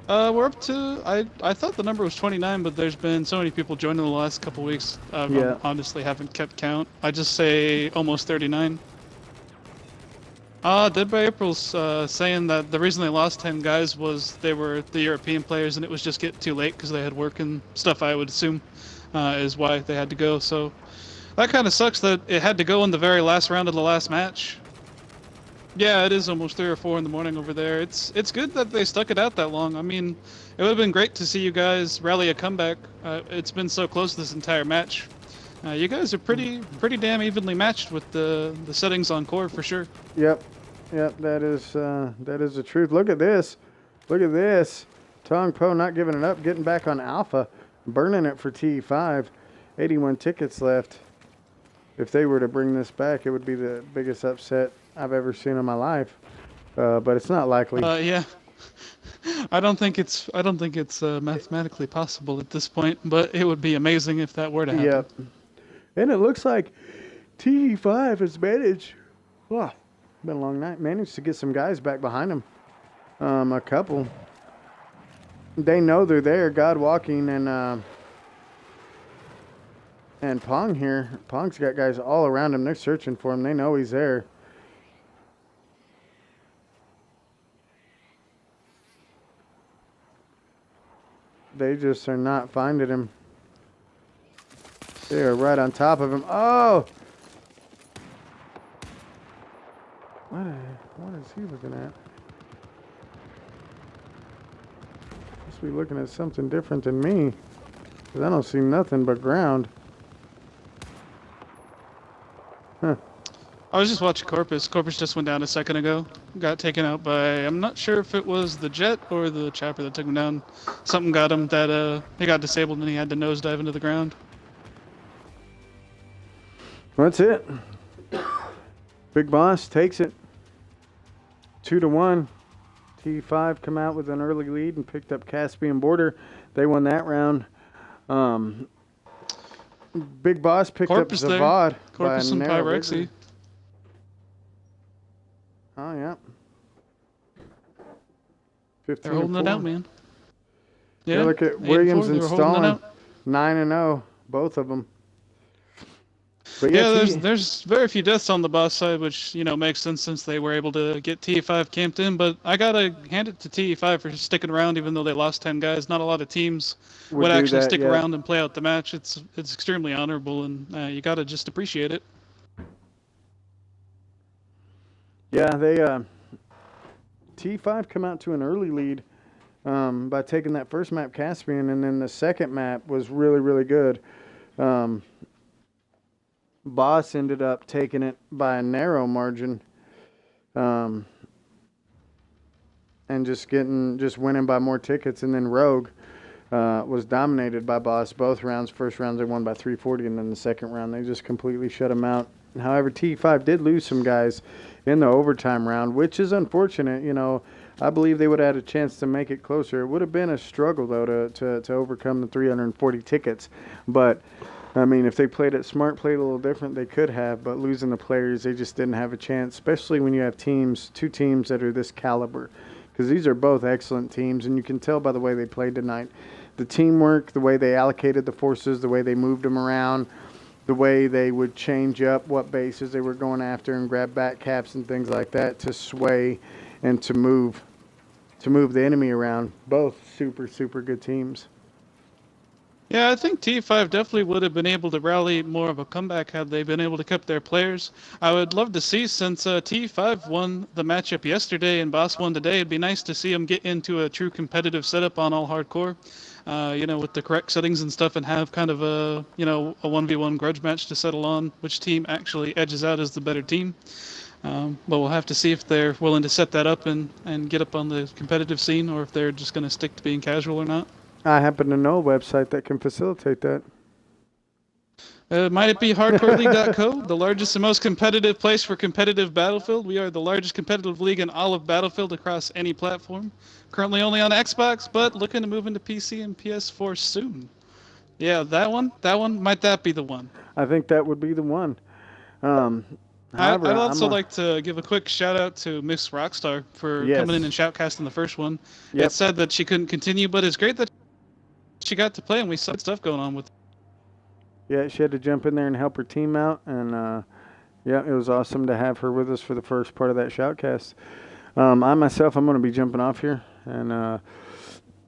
Speaker 4: We're up to, I thought the number was 29, but there's been so many people joining the last couple weeks.
Speaker 3: Yeah.
Speaker 4: I honestly haven't kept count. I just say almost 39. Dead by April's saying that the reason they lost 10 guys was they were the European players and it was just getting too late because they had work and stuff, I would assume, is why they had to go. So that kind of sucks that it had to go in the very last round of the last match. Yeah, it is almost 3 or 4 in the morning over there. It's good that they stuck it out that long. I mean, it would have been great to see you guys rally a comeback. It's been so close this entire match. You guys are pretty damn evenly matched with the settings on core for sure.
Speaker 3: Yep, that is the truth. Look at this. Look at this. Tong Po not giving it up, getting back on Alpha, burning it for TE5. 81 tickets left. If they were to bring this back, it would be the biggest upset I've ever seen in my life. But it's not likely.
Speaker 4: Yeah. I don't think it's mathematically possible at this point, but it would be amazing if that were to happen.
Speaker 3: Yep. And it looks like TE5 has managed. Wow, been a long night. Managed to get some guys back behind them. A couple. They know they're there. God Walking and Pong here. Pong's got guys all around him. They're searching for him. They know he's there. They just are not finding him. They are right on top of him. Oh! What is he looking at? Must be looking at something different than me. Because I don't see nothing but ground. Huh.
Speaker 4: I was just watching Corpus. Corpus just went down a second ago. Got taken out by, I'm not sure if it was the jet or the chopper that took him down. Something got him that he got disabled and he had to nosedive into the ground.
Speaker 3: That's it. Big Boss takes it. 2-1. T5 come out with an early lead and picked up Caspian Border. They won that round. Big Boss picked
Speaker 4: Corpus
Speaker 3: up Zavad.
Speaker 4: Corpus and Pyrexy.
Speaker 3: Oh, yeah. 15
Speaker 4: They're holding it out, man.
Speaker 3: Yeah, look at Williams and Stalin.
Speaker 4: 9-0.
Speaker 3: 9-0, both of them. But
Speaker 4: yeah, there's very few deaths on the boss side, which, you know, makes sense since they were able to get TE5 camped in. But I gotta hand it to TE5 for sticking around, even though they lost 10 guys. Not a lot of teams would actually stick around and play out the match. It's extremely honorable, and you gotta just appreciate it.
Speaker 3: Yeah, they T5 come out to an early lead. by taking that first map, Caspian, and then the second map was really, really good. Boss ended up taking it by a narrow margin, and just winning by more tickets. And then Rogue was dominated by Boss both rounds. First rounds they won by 340, and then the second round they just completely shut him out. However, TE5 did lose some guys in the overtime round, which is unfortunate. You know, I believe they would have had a chance to make it closer. It would have been a struggle, though, to overcome the 340 tickets. But, I mean, if they played it smart, played a little different, they could have. But losing the players, they just didn't have a chance, especially when you have two teams that are this caliber. Because these are both excellent teams, and you can tell by the way they played tonight. The teamwork, the way they allocated the forces, the way they moved them around, the way they would change up what bases they were going after and grab back caps and things like that to sway and to move the enemy around. Both super, super good teams.
Speaker 4: Yeah, I think TE5 definitely would have been able to rally more of a comeback had they been able to keep their players. I would love to see, since TE5 won the matchup yesterday and Boss won today, it'd be nice to see them get into a true competitive setup on all hardcore. You know, with the correct settings and stuff, and have kind of a 1v1 grudge match to settle on which team actually edges out as the better team. But we'll have to see if they're willing to set that up and get up on the competitive scene, or if they're just going to stick to being casual or not.
Speaker 3: I happen to know a website that can facilitate that.
Speaker 4: Might it be hardcoreleague.co, the largest and most competitive place for competitive Battlefield? We are the largest competitive league in all of Battlefield across any platform. Currently only on Xbox, but looking to move into PC and PS4 soon. Yeah, that one, might that be the one?
Speaker 3: I think that would be the one.
Speaker 4: I'd also like to give a quick shout out to Miss Rockstar for coming in and shoutcasting the first one.
Speaker 3: Yep.
Speaker 4: It said that she couldn't continue, but it's great that she got to play and we saw stuff going on with it.
Speaker 3: Yeah, she had to jump in there and help her team out, and yeah, it was awesome to have her with us for the first part of that shoutcast. I'm going to be jumping off here, and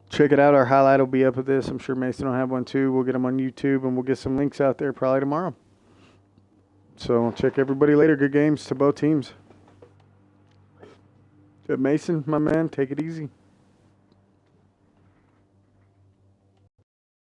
Speaker 3: check it out. Our highlight will be up with this. I'm sure Mason will have one too. We'll get them on YouTube, and we'll get some links out there probably tomorrow. So check everybody later. Good games to both teams. Mason, my man, take it easy.